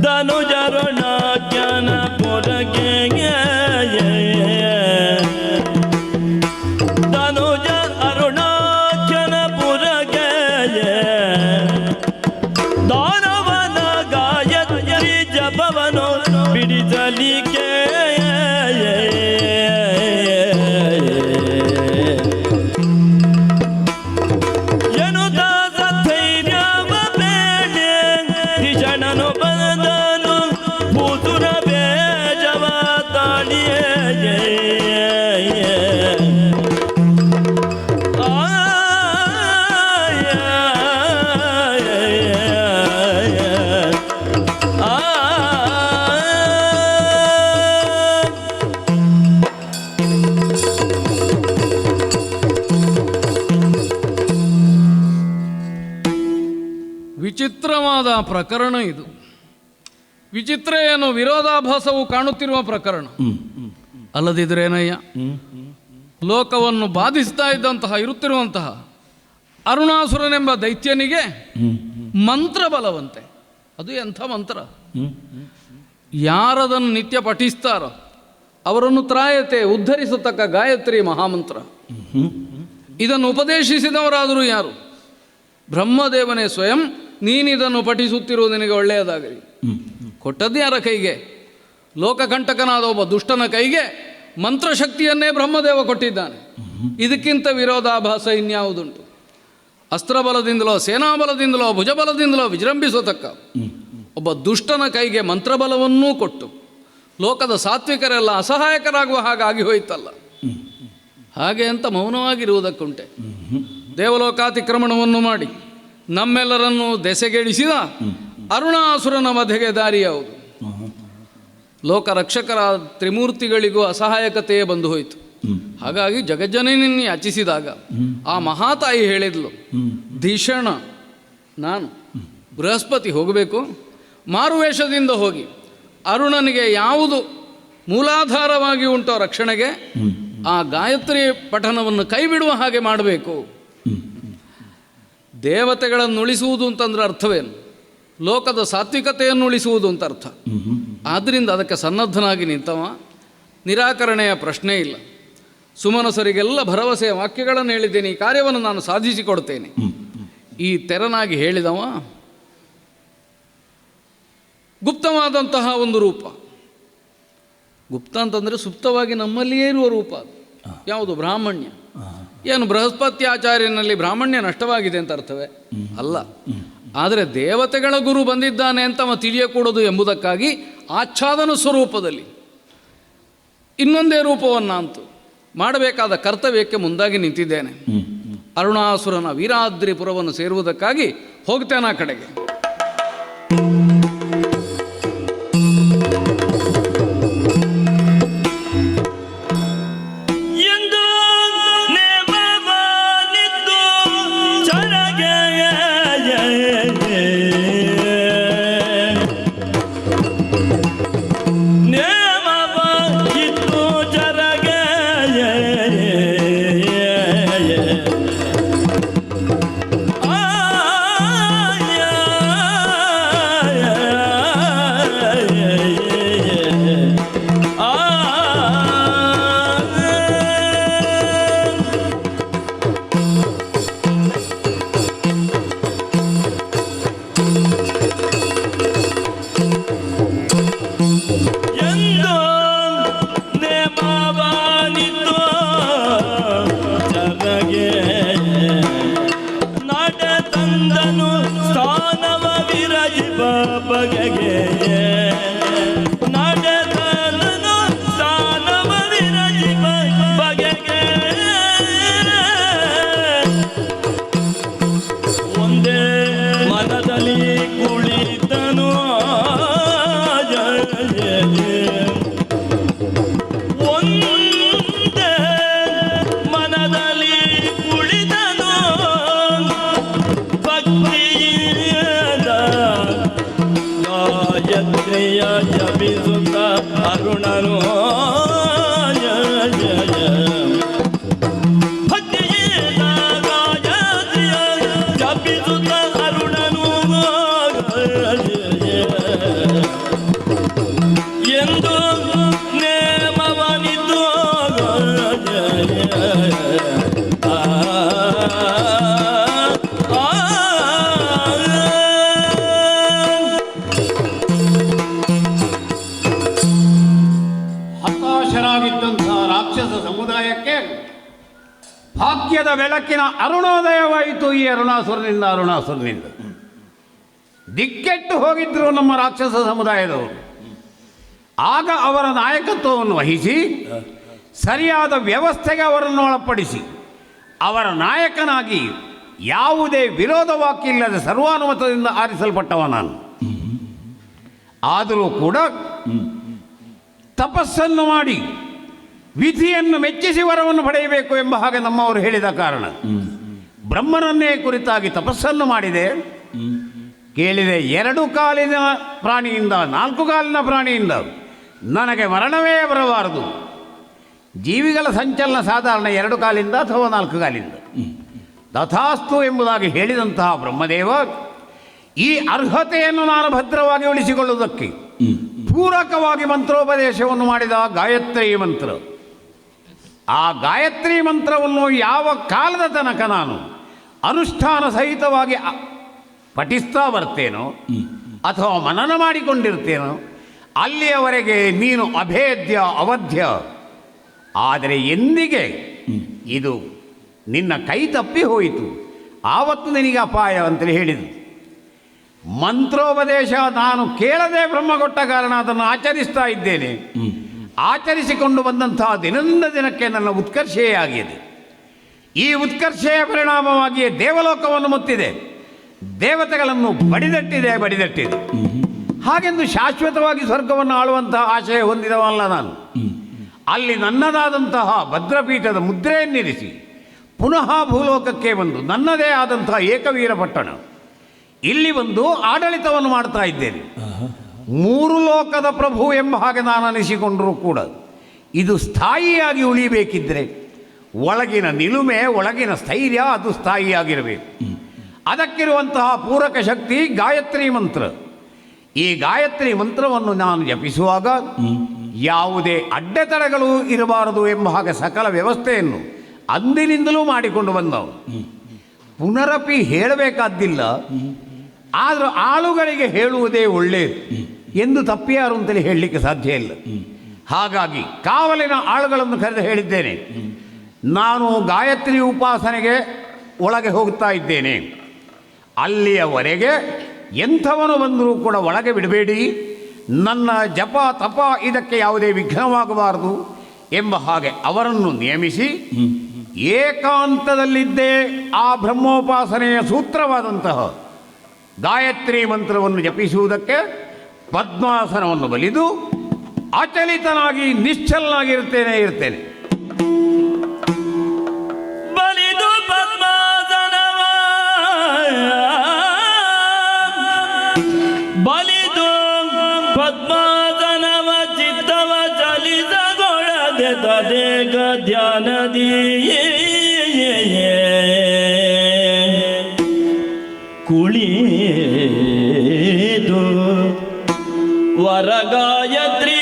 ಧನುಜರುಣಾಖ್ಯಾನ ಪುರಗೆ ಧನುಜ ಅರುಣಾಖ್ಯನ ಪುರಗೆ ದಾನವನ ಗಾಯತ್ರಿ ಜಪವನು ಬಿಡಿಸಲಿಕ್ಕೆ ವಿಚಿತ್ರವಾದ ಪ್ರಕರಣ ಇದು. ವಿಚಿತ್ರ ಏನು, ವಿರೋಧಾಭಾಸವು ಕಾಣುತ್ತಿರುವ ಪ್ರಕರಣ ಅಲ್ಲದಿದ್ರೇನಯ್ಯ. ಲೋಕವನ್ನು ಬಾಧಿಸ್ತಾ ಇರುತ್ತಿರುವಂತಹ ಅರುಣಾಸುರನೆಂಬ ದೈತ್ಯನಿಗೆ ಮಂತ್ರ ಬಲವಂತೆ. ಅದು ಎಂಥ ಮಂತ್ರ! ಯಾರದನ್ನು ನಿತ್ಯ ಪಠಿಸ್ತಾರೋ ಅವರನ್ನು ತ್ರಾಯತೆ ಉದ್ಧರಿಸತಕ್ಕ ಗಾಯತ್ರಿ ಮಹಾಮಂತ್ರ. ಇದನ್ನು ಉಪದೇಶಿಸಿದವರಾದರೂ ಯಾರು? ಬ್ರಹ್ಮದೇವನೇ ಸ್ವಯಂ. ನೀನಿದನ್ನು ಪಠಿಸುತ್ತಿರುವುದು ನಿನಗೆ ಒಳ್ಳೆಯದಾಗಲಿ. ಕೊಟ್ಟದ್ದು ಯಾರ ಕೈಗೆ? ಲೋಕಕಂಟಕನಾದ ಒಬ್ಬ ದುಷ್ಟನ ಕೈಗೆ ಮಂತ್ರಶಕ್ತಿಯನ್ನೇ ಬ್ರಹ್ಮದೇವ ಕೊಟ್ಟಿದ್ದಾನೆ. ಇದಕ್ಕಿಂತ ವಿರೋಧಾಭಾಸ ಇನ್ಯಾವುದುಂಟು? ಅಸ್ತ್ರಬಲದಿಂದಲೋ ಸೇನಾಬಲದಿಂದಲೋ ಭುಜಬಲದಿಂದಲೋ ವಿಜೃಂಭಿಸತಕ್ಕ ಒಬ್ಬ ದುಷ್ಟನ ಕೈಗೆ ಮಂತ್ರಬಲವನ್ನೂ ಕೊಟ್ಟು ಲೋಕದ ಸಾತ್ವಿಕರೆಲ್ಲ ಅಸಹಾಯಕರಾಗುವ ಹಾಗಾಗಿ ಹೋಯ್ತಲ್ಲ. ಹಾಗೆ ಅಂತ ಮೌನವಾಗಿರುವುದಕ್ಕುಂಟೆ. ದೇವಲೋಕಾತಿಕ್ರಮಣವನ್ನು ಮಾಡಿ ನಮ್ಮೆಲ್ಲರನ್ನು ದೆಸೆಗೆಡಿಸಿದ ಅರುಣಾಸುರನ ವಧೆಗೆ ದಾರಿ ಯಾವುದು? ಲೋಕರಕ್ಷಕರ ತ್ರಿಮೂರ್ತಿಗಳಿಗೂ ಅಸಹಾಯಕತೆಯೇ ಬಂದು ಹೋಯಿತು. ಹಾಗಾಗಿ ಜಗಜ್ಜನನಿಯನ್ನು ಯಾಚಿಸಿದಾಗ ಆ ಮಹಾತಾಯಿ ಹೇಳಿದ್ಲು, ಧಿಷಣ ನಾನು ಬೃಹಸ್ಪತಿ ಹೋಗಬೇಕು, ಮಾರುವೇಷದಿಂದ ಹೋಗಿ ಅರುಣನಿಗೆ ಯಾವುದು ಮೂಲಾಧಾರವಾಗಿ ಉಂಟೋ ರಕ್ಷಣೆಗೆ ಆ ಗಾಯತ್ರಿ ಪಠನವನ್ನು ಕೈ ಬಿಡುವ ಹಾಗೆ ಮಾಡಬೇಕು. ದೇವತೆಗಳನ್ನು ಉಳಿಸುವುದು ಅಂತಂದ್ರೆ ಅರ್ಥವೇನು? ಲೋಕದ ಸಾತ್ವಿಕತೆಯನ್ನು ಉಳಿಸುವುದು ಅಂತ ಅರ್ಥ. ಆದ್ದರಿಂದ ಅದಕ್ಕೆ ಸನ್ನದ್ಧನಾಗಿ ನಿಂತವ. ನಿರಾಕರಣೆಯ ಪ್ರಶ್ನೆ ಇಲ್ಲ. ಸುಮನಸರಿಗೆಲ್ಲ ಭರವಸೆಯ ವಾಕ್ಯಗಳನ್ನು ಹೇಳಿದ್ದೇನೆ, ಈ ಕಾರ್ಯವನ್ನು ನಾನು ಸಾಧಿಸಿಕೊಡ್ತೇನೆ ಈ ತೆರನಾಗಿ ಹೇಳಿದವ ಗುಪ್ತವಾದಂತಹ ಒಂದು ರೂಪ. ಗುಪ್ತ ಅಂತಂದರೆ ಸುಪ್ತವಾಗಿ ನಮ್ಮಲ್ಲಿಯೇ ಇರುವ ರೂಪ. ಅದು ಯಾವುದು? ಬ್ರಾಹ್ಮಣ್ಯ. ಏನು ಬೃಹಸ್ಪತಿ ಆಚಾರ್ಯನಲ್ಲಿ ಬ್ರಾಹ್ಮಣ್ಯ ನಷ್ಟವಾಗಿದೆ ಅಂತ ಅರ್ಥವೇ ಅಲ್ಲ. ಆದರೆ ದೇವತೆಗಳ ಗುರು ಬಂದಿದ್ದಾನೆ ಅಂತ ತಿಳಿಯಕೂಡದು ಎಂಬುದಕ್ಕಾಗಿ ಆಚ್ಛಾದನ ಸ್ವರೂಪದಲ್ಲಿ ಇನ್ನೊಂದೇ ರೂಪವನ್ನು ಅಂತೂ ಮಾಡಬೇಕಾದ ಕರ್ತವ್ಯಕ್ಕೆ ಮುಂದಾಗಿ ನಿಂತಿದ್ದೇನೆ. ಅರುಣಾಸುರನ ವೀರಾದ್ರಿಪುರವನ್ನು ಸೇರುವುದಕ್ಕಾಗಿ ಹೋಗ್ತೇನೆ ಆ ಕಡೆಗೆ. ಅರುಣನು ಜಪಿಸುತ್ತ ಅರುಣನು ಭಾಗ್ಯದ ಬೆಳಕಿನ ಅರುಣೋದಯವಾಯಿತು ಈ ಅರುಣಾಸುರನಿಂದ. ದಿಕ್ಕೆಟ್ಟು ಹೋಗಿದ್ದರು ನಮ್ಮ ರಾಕ್ಷಸ ಸಮುದಾಯದವರು. ಆಗ ಅವರ ನಾಯಕತ್ವವನ್ನು ವಹಿಸಿ ಸರಿಯಾದ ವ್ಯವಸ್ಥೆಗೆ ಅವರನ್ನು ಒಳಪಡಿಸಿ ಅವರ ನಾಯಕನಾಗಿ ಯಾವುದೇ ವಿರೋಧ ವಾಕ್ಯಿಲ್ಲದೆ ಸರ್ವಾನುಮತದಿಂದ ಆರಿಸಲ್ಪಟ್ಟವ ನಾನು. ಆದರೂ ಕೂಡ ತಪಸ್ಸನ್ನು ಮಾಡಿ ವಿಧಿಯನ್ನು ಮೆಚ್ಚಿಸಿ ವರವನ್ನು ಪಡೆಯಬೇಕು ಎಂಬ ಹಾಗೆ ನಮ್ಮವರು ಹೇಳಿದ ಕಾರಣ ಬ್ರಹ್ಮನನ್ನೇ ಕುರಿತಾಗಿ ತಪಸ್ಸನ್ನು ಮಾಡಿದೆ. ಕೇಳಿದೆ, 2 ಕಾಲಿನ ಪ್ರಾಣಿಯಿಂದ 4 ಕಾಲಿನ ಪ್ರಾಣಿಯಿಂದ ನನಗೆ ಮರಣವೇ ಬರಬಾರದು. ಜೀವಿಗಳ ಸಂಚಲನ ಸಾಧಾರಣ 2 ಕಾಲಿಂದ ಅಥವಾ 4 ಕಾಲಿಂದ. ತಥಾಸ್ತು ಎಂಬುದಾಗಿ ಹೇಳಿದಂತಹ ಬ್ರಹ್ಮದೇವ ಈ ಅರ್ಹತೆಯನ್ನು ನಾನು ಭದ್ರವಾಗಿ ಉಳಿಸಿಕೊಳ್ಳುವುದಕ್ಕೆ ಪೂರಕವಾಗಿ ಮಂತ್ರೋಪದೇಶವನ್ನು ಮಾಡಿದ ಗಾಯತ್ರಿ ಮಂತ್ರ. ಆ ಗಾಯತ್ರಿ ಮಂತ್ರವನ್ನು ಯಾವ ಕಾಲದ ತನಕ ನಾನು ಅನುಷ್ಠಾನ ಸಹಿತವಾಗಿ ಪಠಿಸ್ತಾ ಬರ್ತೇನೋ ಅಥವಾ ಮನನ ಮಾಡಿಕೊಂಡಿರ್ತೇನೋ ಅಲ್ಲಿಯವರೆಗೆ ನೀನು ಅಭೇದ್ಯ ಅವಧ್ಯ. ಆದರೆ ಎಂದಿಗೆ ಇದು ನಿನ್ನ ಕೈ ತಪ್ಪಿ ಹೋಯಿತು ಆವತ್ತು ನಿನಗೆ ಅಪಾಯ ಅಂತೇಳಿ ಹೇಳಿದರು. ಮಂತ್ರೋಪದೇಶ ನಾನು ಕೇಳದೆ ಬ್ರಹ್ಮ ಕೊಟ್ಟ ಕಾರಣ ಅದನ್ನು ಆಚರಿಸ್ತಾ ಇದ್ದೇನೆ. ಆಚರಿಸಿಕೊಂಡು ಬಂದಂತಹ ದಿನದಿಂದ ದಿನಕ್ಕೆ ನನ್ನ ಉತ್ಕರ್ಷೆಯೇ ಆಗಿದೆ. ಈ ಉತ್ಕರ್ಷೆಯ ಪರಿಣಾಮವಾಗಿಯೇ ದೇವಲೋಕವನ್ನು ಮುತ್ತಿದೆ, ದೇವತೆಗಳನ್ನು ಬಡಿದಟ್ಟಿದೆ. ಹಾಗೆಂದು ಶಾಶ್ವತವಾಗಿ ಸ್ವರ್ಗವನ್ನು ಆಳುವಂತಹ ಆಶಯ ಹೊಂದಿದವಲ್ಲ ನಾನು. ಅಲ್ಲಿ ನನ್ನದಾದಂತಹ ಭದ್ರಪೀಠದ ಮುದ್ರೆಯನ್ನಿರಿಸಿ ಪುನಃ ಭೂಲೋಕಕ್ಕೆ ಬಂದು ನನ್ನದೇ ಆದಂತಹ ಏಕವೀರ ಪಟ್ಟಣ ಇಲ್ಲಿ ಬಂದು ಆಡಳಿತವನ್ನು ಮಾಡ್ತಾ ಇದ್ದೇನೆ. 3 ಲೋಕದ ಪ್ರಭು ಎಂಬ ಹಾಗೆ ನಾನು ಅನಿಸಿಕೊಂಡರೂ ಕೂಡ ಇದು ಸ್ಥಾಯಿಯಾಗಿ ಉಳಿಬೇಕಿದ್ದರೆ ಒಳಗಿನ ನಿಲುಮೆ, ಒಳಗಿನ ಸ್ಥೈರ್ಯ ಅದು ಸ್ಥಾಯಿಯಾಗಿರಬೇಕು. ಅದಕ್ಕಿರುವಂತಹ ಪೂರಕ ಶಕ್ತಿ ಗಾಯತ್ರಿ ಮಂತ್ರ. ಈ ಗಾಯತ್ರಿ ಮಂತ್ರವನ್ನು ನಾನು ಜಪಿಸುವಾಗ ಯಾವುದೇ ಅಡ್ಡೆತಡೆಗಳು ಇರಬಾರದು ಎಂಬ ಹಾಗೆ ಸಕಲ ವ್ಯವಸ್ಥೆಯನ್ನು ಅಂದಿನಿಂದಲೂ ಮಾಡಿಕೊಂಡು ಬಂದವು. ಪುನರಪಿ ಹೇಳಬೇಕಾದ್ದಿಲ್ಲ, ಆದರೂ ಆಳುಗಳಿಗೆ ಹೇಳುವುದೇ ಒಳ್ಳೆಯದು ಎಂದು ತಪ್ಪಿಯಾರು ಅಂತೇಳಿ ಹೇಳಲಿಕ್ಕೆ ಸಾಧ್ಯ ಇಲ್ಲ. ಹಾಗಾಗಿ ಕಾವಲಿನ ಆಳುಗಳನ್ನು ಕರೆದು ಹೇಳಿದ್ದೇನೆ, ನಾನು ಗಾಯತ್ರಿ ಉಪಾಸನೆಗೆ ಒಳಗೆ ಹೋಗ್ತಾ ಇದ್ದೇನೆ, ಅಲ್ಲಿಯವರೆಗೆ ಎಂಥವನು ಬಂದರೂ ಕೂಡ ಒಳಗೆ ಬಿಡಬೇಡಿ, ನನ್ನ ಜಪ ತಪ ಇದಕ್ಕೆ ಯಾವುದೇ ವಿಘ್ನವಾಗಬಾರದು ಎಂಬ ಹಾಗೆ ಅವರನ್ನು ನೇಮಿಸಿ ಏಕಾಂತದಲ್ಲಿದ್ದೇ ಆ ಬ್ರಹ್ಮೋಪಾಸನೆಯ ಸೂತ್ರವಾದಂತಹ ಗಾಯತ್ರಿ ಮಂತ್ರವನ್ನು ಜಪಿಸುವುದಕ್ಕೆ ಪದ್ಮಾಸನವನ್ನು ಬಲಿದು ಅಚಲಿತನಾಗಿ ನಿಶ್ಚಲನಾಗಿರ್ತೇನೆ. ಬಲಿದು ಪದ್ಮಾಸನವ ಚಿತ್ತವ ಚಲಿತಗೊಳ್ಳದೆ ತದೇಕ ಧ್ಯಾನದಿ ಕುಳಿದು ವರಗಾಯತ್ರಿ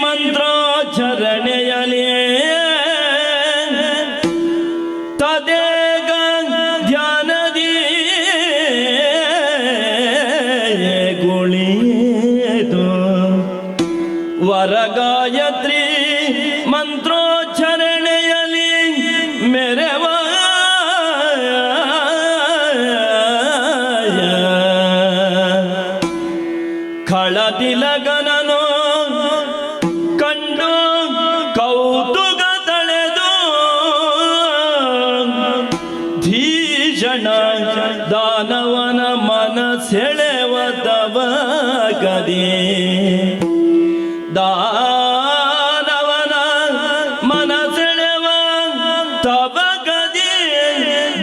ಮಂತ್ರಾಚರಣೆಯಲಿ ತದೇಗ ಧ್ಯಾನದಿ ಕುಳಿದು ವರಗಾಯತ್ರಿ ಮಂತ್ರೋಚ್ಚಾರಣೆಯಲಿ ಮೆರವ ಖಳತಿಲಗನನು ಕಂಡು ಕೌತುಕ ತಳೆದು ಧೀಷಣ ದಾನವನ ಮನ ಸೆಳೆವ ತವ ಗದಿ ದಾನವನ ಮನ ಸೆಳೆವ ತವ ಗದಿ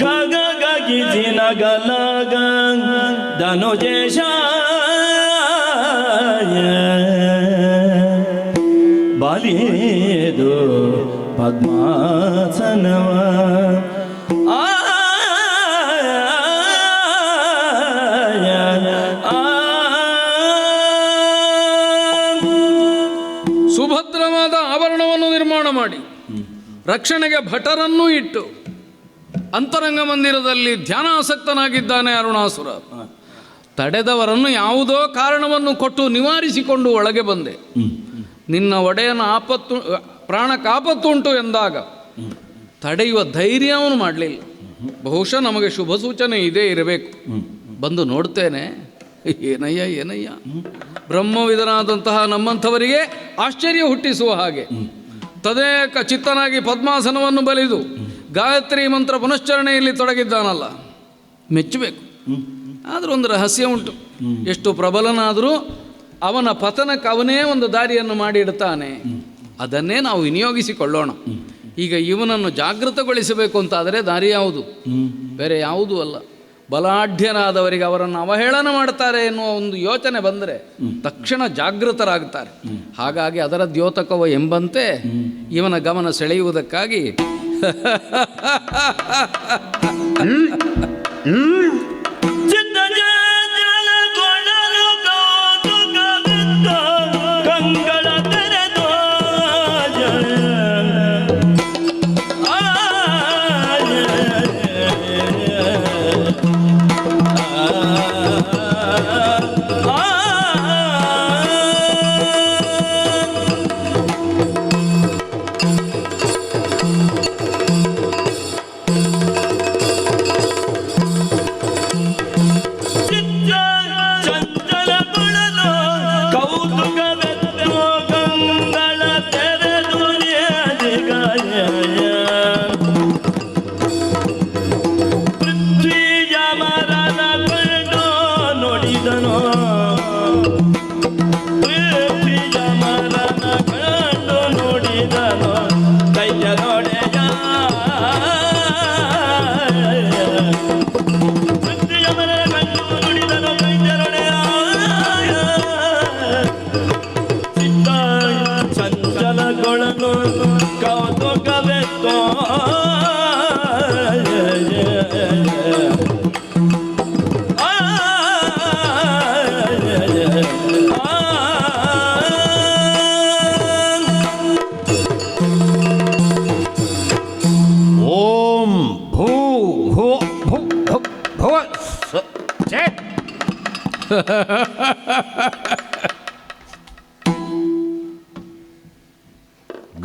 ಗಗ ಗಗಿಸಿ ನಗಲಗ ಧನುಜೇಶ ಬಲಿದು ಪದ್ಮಾಸನವ ಸುಭದ್ರವಾದ ಆವರಣವನ್ನು ನಿರ್ಮಾಣ ಮಾಡಿ ರಕ್ಷಣೆಗೆ ಭಟರನ್ನೂ ಇಟ್ಟು ಅಂತರಂಗ ಮಂದಿರದಲ್ಲಿ ಧ್ಯಾನಾಸಕ್ತನಾಗಿದ್ದಾನೆ ಅರುಣಾಸುರ. ತಡೆದವರನ್ನು ಯಾವುದೋ ಕಾರಣವನ್ನು ಕೊಟ್ಟು ನಿವಾರಿಸಿಕೊಂಡು ಒಳಗೆ ಬಂದೆ. ನಿನ್ನ ಒಡೆಯನ ಪ್ರಾಣಕ್ಕಾಪತ್ತುಂಟು ಎಂದಾಗ ತಡೆಯುವ ಧೈರ್ಯ ಅವನು ಮಾಡಲಿಲ್ಲ. ಬಹುಶಃ ನಮಗೆ ಶುಭ ಸೂಚನೆ ಇದೇ ಇರಬೇಕು. ಬಂದು ನೋಡ್ತೇನೆ, ಏನಯ್ಯ ಬ್ರಹ್ಮವಿದನಾದಂತಹ ನಮ್ಮಂಥವರಿಗೆ ಆಶ್ಚರ್ಯ ಹುಟ್ಟಿಸುವ ಹಾಗೆ ತದೇಕ ಚಿತ್ತನಾಗಿ ಪದ್ಮಾಸನವನ್ನು ಬಲಿದು ಗಾಯತ್ರಿ ಮಂತ್ರ ಪುನಶ್ಚರಣೆಯಲ್ಲಿ ತೊಡಗಿದ್ದಾನಲ್ಲ, ಮೆಚ್ಚಬೇಕು. ಆದರೂ ಒಂದು ರಹಸ್ಯ ಉಂಟು. ಎಷ್ಟು ಪ್ರಬಲನಾದರೂ ಅವನ ಪತನಕ್ಕೆ ಅವನೇ ಒಂದು ದಾರಿಯನ್ನು ಮಾಡಿಡ್ತಾನೆ. ಅದನ್ನೇ ನಾವು ವಿನಿಯೋಗಿಸಿಕೊಳ್ಳೋಣ. ಈಗ ಇವನನ್ನು ಜಾಗೃತಗೊಳಿಸಬೇಕು ಅಂತಾದರೆ ದಾರಿ ಯಾವುದು? ಬೇರೆ ಯಾವುದೂ ಅಲ್ಲ. ಬಲಾಢ್ಯರಾದವರಿಗೆ ಅವರನ್ನು ಅವಹೇಳನ ಮಾಡ್ತಾರೆ ಎನ್ನುವ ಒಂದು ಯೋಚನೆ ಬಂದರೆ ತಕ್ಷಣ ಜಾಗೃತರಾಗ್ತಾರೆ. ಹಾಗಾಗಿ ಅದರ ದ್ಯೋತಕವ ಎಂಬಂತೆ ಇವನ ಗಮನ ಸೆಳೆಯುವುದಕ್ಕಾಗಿ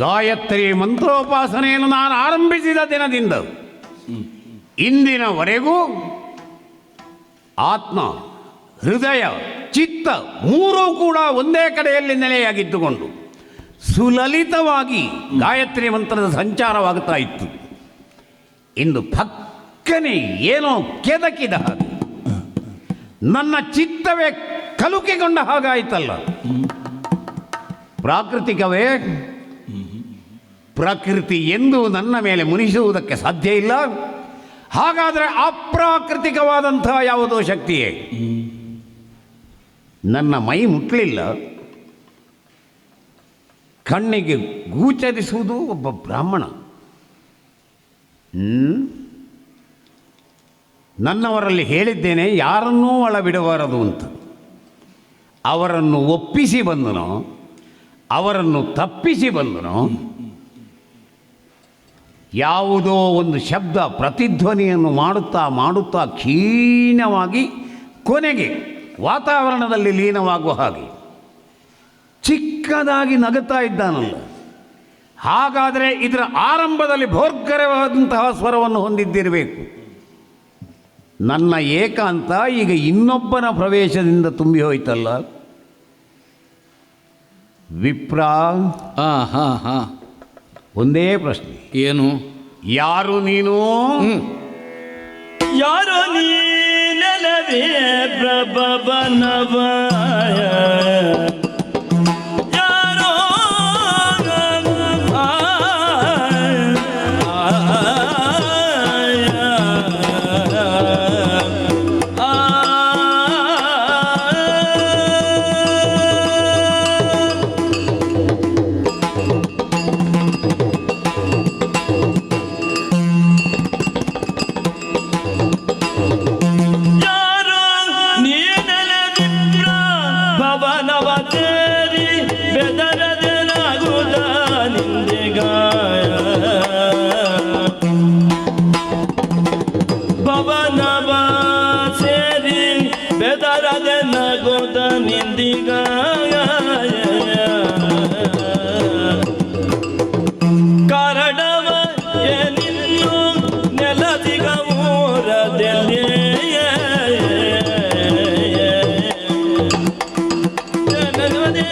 ಗಾಯತ್ರಿ ಮಂತ್ರೋಪಾಸನೆಯನ್ನು ನಾನು ಆರಂಭಿಸಿದ ದಿನದಿಂದ ಇಂದಿನವರೆಗೂ ಆತ್ಮ, ಹೃದಯ, ಚಿತ್ತ ಮೂರೂ ಕೂಡ ಒಂದೇ ಕಡೆಯಲ್ಲಿ ನೆಲೆಯಾಗಿದ್ದುಕೊಂಡು ಸುಲಲಿತವಾಗಿ ಗಾಯತ್ರಿ ಮಂತ್ರದ ಸಂಚಾರವಾಗುತ್ತಾ ಇತ್ತು. ಇಂದು ಪಕ್ಕನೆ ಏನೋ ಕೆದಕಿದ ಹಾಗೆ, ನನ್ನ ಚಿತ್ತವೇ ಕಲುಕಿಕೊಂಡ ಹಾಗಾಯಿತಲ್ಲ. ಪ್ರಾಕೃತಿಕವೇ ಪ್ರಕೃತಿ ಎಂದು ನನ್ನ ಮೇಲೆ ಮುನಿಸುವುದಕ್ಕೆ ಸಾಧ್ಯ ಇಲ್ಲ. ಹಾಗಾದರೆ ಅಪ್ರಾಕೃತಿಕವಾದಂತಹ ಯಾವುದೋ ಶಕ್ತಿಯೇ ನನ್ನ ಮೈ ಮುಟ್ಟಲಿಲ್ಲ. ಕಣ್ಣಿಗೆ ಗೋಚರಿಸುವುದು ಒಬ್ಬ ಬ್ರಾಹ್ಮಣ. ನನ್ನವರಲ್ಲಿ ಹೇಳಿದ್ದೇನೆ, ಯಾರನ್ನೂ ಒಳಬಿಡಬಾರದು ಅಂತ. ಅವರನ್ನು ಒಪ್ಪಿಸಿ ಬಂದನೋ, ಅವರನ್ನು ತಪ್ಪಿಸಿ ಬಂದನೋ, ಯಾವುದೋ ಒಂದು ಶಬ್ದ ಪ್ರತಿಧ್ವನಿಯನ್ನು ಮಾಡುತ್ತಾ ಮಾಡುತ್ತಾ ಕ್ಷೀಣವಾಗಿ ಕೊನೆಗೆ ವಾತಾವರಣದಲ್ಲಿ ಲೀನವಾಗುವ ಹಾಗೆ ಚಿಕ್ಕದಾಗಿ ನಗುತ್ತಾ ಇದ್ದಾನಲ್ಲ. ಹಾಗಾದರೆ ಇದರ ಆರಂಭದಲ್ಲಿ ಭೋರ್ಗರವಾದಂತಹ ಸ್ವರವನ್ನು ಹೊಂದಿದ್ದಿರಬೇಕು. ನನ್ನ ಏಕಾಂತ ಈಗ ಇನ್ನೊಬ್ಬನ ಪ್ರವೇಶದಿಂದ ತುಂಬಿ ಹೋಯ್ತಲ್ಲ. ವಿಪ್ರ, ಒಂದೇ ಪ್ರಶ್ನೆ, ಏನು? ಯಾರು ನೀನು? ಯಾರು ನೀನಲವೇ ಪ್ರಭವನವ, ಯಾರೋ ಭವನವ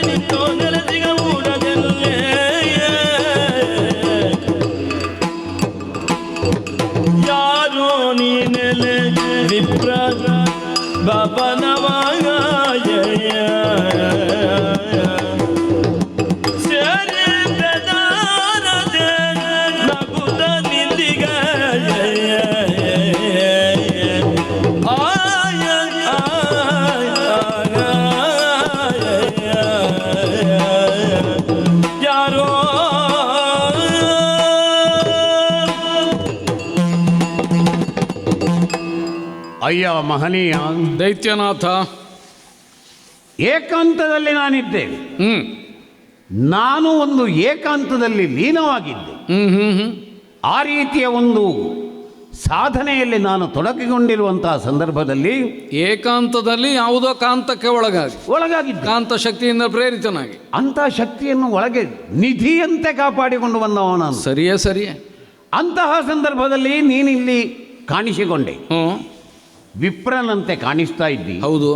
ನಿಂತೋ ನೆಲಸಿಗ ಊಡದಲ್ಲೇ ಯಾರೋ ನೀನೆಲೆ ವಿಪ್ರ ಬಬನವಾಯ ಸೇರಿ ಬೆದಾರದೆ ನಗುದ ನಿಂದಿಗ ಯಾರೋ ಅಯ್ಯ ಮಹನೀಯ ದೈತ್ಯನಾಥ, ಏಕಾಂತದಲ್ಲಿ ನಾನಿದ್ದೇನೆ. ನಾನು ಒಂದು ಏಕಾಂತದಲ್ಲಿ ಲೀನವಾಗಿದ್ದೆ. ಆ ರೀತಿಯ ಒಂದು ಸಾಧನೆಯಲ್ಲಿ ನಾನು ತೊಡಗಿಕೊಂಡಿರುವಂತಹ ಸಂದರ್ಭದಲ್ಲಿ ಏಕಾಂತದಲ್ಲಿ ಯಾವುದೋ ಕಾಂತಕ್ಕೆ ಒಳಗಾಗಿದ್ದೆ. ಕಾಂತ ಶಕ್ತಿಯಿಂದ ಪ್ರೇರಿತನಾಗಿ ಅಂತಹ ಶಕ್ತಿಯನ್ನು ಒಳಗೆ ನಿಧಿಯಂತೆ ಕಾಪಾಡಿಕೊಂಡು ಬಂದವ ನಾನು. ಸರಿಯೇ ಅಂತಹ ಸಂದರ್ಭದಲ್ಲಿ ನೀನಿಲ್ಲಿ ಕಾಣಿಸಿಕೊಂಡೆ. ವಿಪ್ರನಂತೆ ಕಾಣಿಸ್ತಾ ಇದ್ದಿ. ಹೌದು.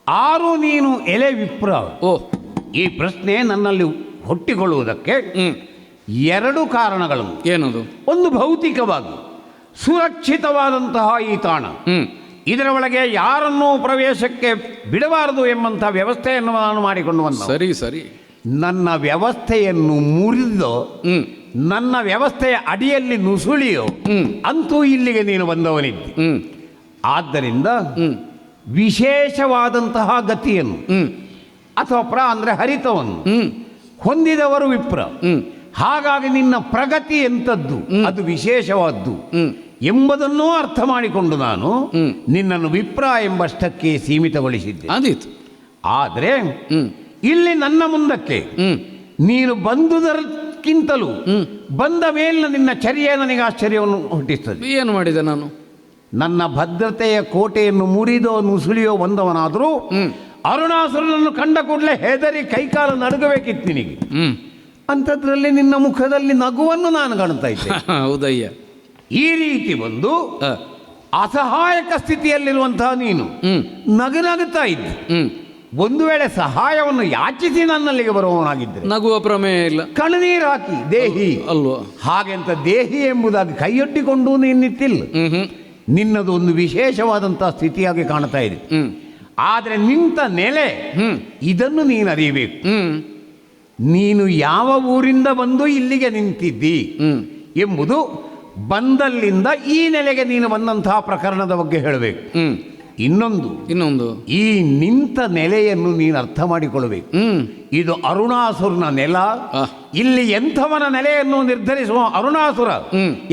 ಆರು ನೀನು ಎಲೆ ವಿಪ್ರ? ಓ, ಈ ಪ್ರಶ್ನೆ ನನ್ನಲ್ಲಿ ಹುಟ್ಟಿಕೊಳ್ಳುವುದಕ್ಕೆ ಎರಡು ಕಾರಣಗಳು. ಏನದು? ಒಂದು, ಭೌತಿಕವಾಗಿ ಸುರಕ್ಷಿತವಾದಂತಹ ಈ ತಾಣ, ಇದರ ಒಳಗೆ ಯಾರನ್ನೂ ಪ್ರವೇಶಕ್ಕೆ ಬಿಡಬಾರದು ಎಂಬಂಥ ವ್ಯವಸ್ಥೆಯನ್ನು ನಾನು ಮಾಡಿಕೊಂಡು ಬಂದ. ಸರಿ. ನನ್ನ ವ್ಯವಸ್ಥೆಯನ್ನು ಮುರಿದು ನನ್ನ ವ್ಯವಸ್ಥೆಯ ಅಡಿಯಲ್ಲಿ ನುಸುಳಿಯೋ ಅಂತೂ ಇಲ್ಲಿಗೆ ನೀನು ಬಂದವನಿದ್ದಿ. ಆದ್ದರಿಂದ ವಿಶೇಷವಾದಂತಹ ಗತಿಯನ್ನು ಅಥವಾ ಅಂದರೆ ಹರಿತವನ್ನು ಹೊಂದಿದವರು ವಿಪ್ರ. ಹಾಗಾಗಿ ನಿನ್ನ ಪ್ರಗತಿ ಎಂಥದ್ದು, ಅದು ವಿಶೇಷವಾದ್ದು ಎಂಬುದನ್ನೂ ಅರ್ಥ ಮಾಡಿಕೊಂಡು ನಾನು ನಿನ್ನನ್ನು ವಿಪ್ರ ಎಂಬಷ್ಟಕ್ಕೆ ಸೀಮಿತಗೊಳಿಸಿದ್ದೆ. ಆದರೆ ಇಲ್ಲಿ ನನ್ನ ಮುಂದಕ್ಕೆ ನೀನು ಬಂದುದಕ್ಕಿಂತಲೂ ಬಂದ ಮೇಲಿನ ನಿನ್ನ ಚರ್ಯೆ ನನಗೆ ಆಶ್ಚರ್ಯವನ್ನು ಹುಟ್ಟಿಸ್ತದೆ. ಏನು ಮಾಡಿದೆ ನಾನು? ನನ್ನ ಭದ್ರತೆಯ ಕೋಟೆಯನ್ನು ಮುರಿದೋ ನುಸುಳಿಯೋ ಬಂದವನಾದರೂ ಅರುಣಾಸುರನನ್ನು ಕಂಡ ಕೂಡಲೇ ಹೆದರಿ ಕೈಕಾಲು ನಡುಗಬೇಕಿತ್ತು ನಿನಗೆ. ಅಂಥದ್ರಲ್ಲಿ ನಿನ್ನ ಮುಖದಲ್ಲಿ ನಗುವನ್ನು ನಾನು ಕಾಣ್ತಾ ಇದ್ದೆ. ಹೌದಯ್ಯ. ಈ ರೀತಿ ಒಂದು ಅಸಹಾಯಕ ಸ್ಥಿತಿಯಲ್ಲಿರುವಂತಹ ನೀನು ನಗುತ್ತಾ ಇದ್ದೆ. ಒಂದು ವೇಳೆ ಸಹಾಯವನ್ನು ಯಾಚಿಸಿ ನನ್ನಲ್ಲಿಗೆ ಬರುವವನಾಗಿದ್ದರೆ ನಗುವ ಪ್ರಮೇಯ ಇಲ್ಲ. ಕಣ್ಣೀರು ಹಾಕಿ ದೇಹಿ ಅಲ್ವಾ? ಹಾಗೆಂತ ದೇಹಿ ಎಂಬುದಾಗಿ ಕೈಯೊಡ್ಡಿಕೊಂಡು ನೀನು ನಿಂತಿಲ್ಲ. ನಿನ್ನದು ಒಂದು ವಿಶೇಷವಾದಂತಹ ಸ್ಥಿತಿಯಾಗಿ ಕಾಣ್ತಾ ಇದೆ. ಆದರೆ ನಿಂತ ನೆಲೆ ಇದನ್ನು ನೀನು ಅರಿಯಬೇಕು. ನೀನು ಯಾವ ಊರಿಂದ ಬಂದು ಇಲ್ಲಿಗೆ ನಿಂತಿದ್ದಿ ಎಂಬುದು ಬಂದಲ್ಲಿಂದ ಈ ನೆಲೆಗೆ ನೀನು ಬಂದಂತಹ ಪ್ರಕರಣದ ಬಗ್ಗೆ ಹೇಳಬೇಕು. ಇನ್ನೊಂದು ಈ ನಿಂತ ನೆಲೆಯನ್ನು ನೀನು ಅರ್ಥ ಮಾಡಿಕೊಳ್ಳಬೇಕು. ಇದು ಅರುಣಾಸುರನ ನೆಲ. ಇಲ್ಲಿ ಎಂಥವನ ನೆಲೆಯನ್ನು ನಿರ್ಧರಿಸುವ ಅರುಣಾಸುರ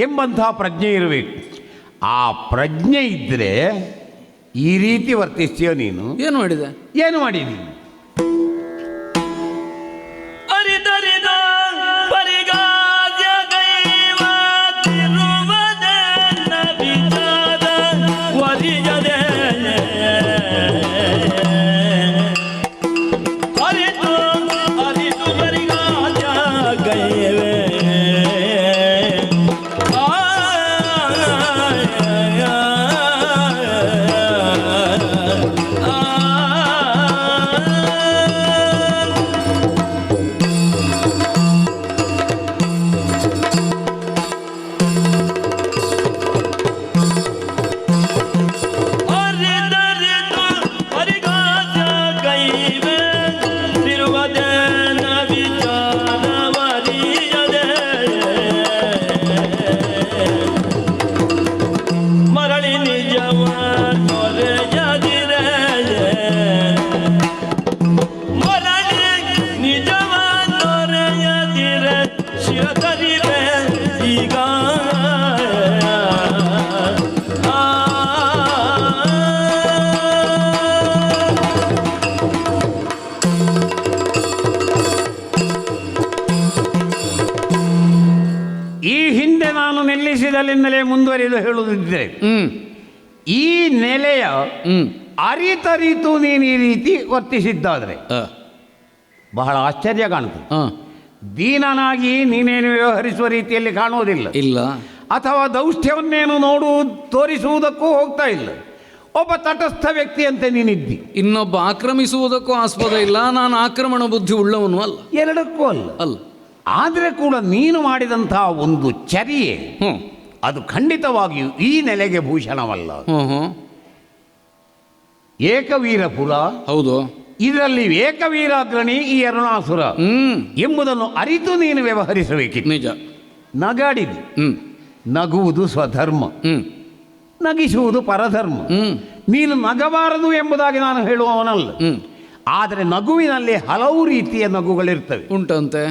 ಎಂಬಂತಹ ಪ್ರಜ್ಞೆ ಇರಬೇಕು. ಆ ಪ್ರಜ್ಞೆ ಇದ್ದರೆ ಈ ರೀತಿ ವರ್ತಿಸ್ತೀಯೋ ನೀನು. ಏನು ಮಾಡಿದೆ? ಏನು ಮಾಡಿದಿ? ಅರಿದರಿದ ಪರಿಗಾದ್ಯ ದೈವ ತಿರುವದನ್ನ ವಿಚಾರ ವರಿಯದೆ ಅರಿತು ಪರಿಗಾದ್ಯ ಗೈವೆ ನಿಲ್ಲಿಸಿದಲ್ಲಿಂದಲೇ ಮುಂದುವರಿದು ಹೇಳುವುದಿದ್ದರೆ ಈ ನೆಲೆಯ ಅರಿತರಿತು ನೀನು ಈ ರೀತಿ ವರ್ತಿಸಿದ್ದಾದರೆ ಬಹಳ ಆಶ್ಚರ್ಯ ಕಾಣುತ್ತದೆ. ದೀನನಾಗಿ ನೀನೇನು ವ್ಯವಹರಿಸುವ ರೀತಿಯಲ್ಲಿ ಕಾಣುವುದಿಲ್ಲ, ಇಲ್ಲ. ಅಥವಾ ದೌಷ್ಟ್ಯವನ್ನೇನು ತೋರಿಸುವುದಕ್ಕೂ ಹೋಗ್ತಾ ಇಲ್ಲ. ಒಬ್ಬ ತಟಸ್ಥ ವ್ಯಕ್ತಿಯಂತೆ ನೀನಿದ್ದಿ. ಇನ್ನೊಬ್ಬ ಆಕ್ರಮಿಸುವುದಕ್ಕೂ ಆಸ್ಪದ ಇಲ್ಲ, ನಾನು ಆಕ್ರಮಣ ಬುದ್ಧಿ ಉಳ್ಳವನು ಅಲ್ಲ. ಎರಡಕ್ಕೂ ಅಲ್ಲ. ಅಲ್ಲ. ಆದರೆ ಕೂಡ ನೀನು ಮಾಡಿದಂತಹ ಒಂದು ಚರ್ಯೆ ಹ್ಞೂ ಅದು ಖಂಡಿತವಾಗಿಯೂ ಈ ನೆಲೆಗೆ ಭೂಷಣವಲ್ಲ. ಹ್ಞೂ ಹ್ಞೂ ಏಕವೀರಪುರ, ಹೌದು. ಇದರಲ್ಲಿ ಏಕವೀರಾಗ್ರಣಿ ಈ ಅರುಣಾಸುರ ಎಂಬುದನ್ನು ಅರಿತು ನೀನು ವ್ಯವಹರಿಸಬೇಕಿತ್ತು. ನಿಜ. ನಗಾಡಿದೆ. ಹ್ಞೂ ನಗುವುದು ಸ್ವಧರ್ಮ, ಹ್ಞೂ ನಗಿಸುವುದು ಪರಧರ್ಮ. ಹ್ಞೂ ನೀನು ನಗಬಾರದು ಎಂಬುದಾಗಿ ನಾನು ಹೇಳುವವನಲ್ಲ. ಆದರೆ ನಗುವಿನಲ್ಲಿ ಹಲವು ರೀತಿಯ ನಗುಗಳಿರ್ತವೆ. ಉಂಟಂತೆ.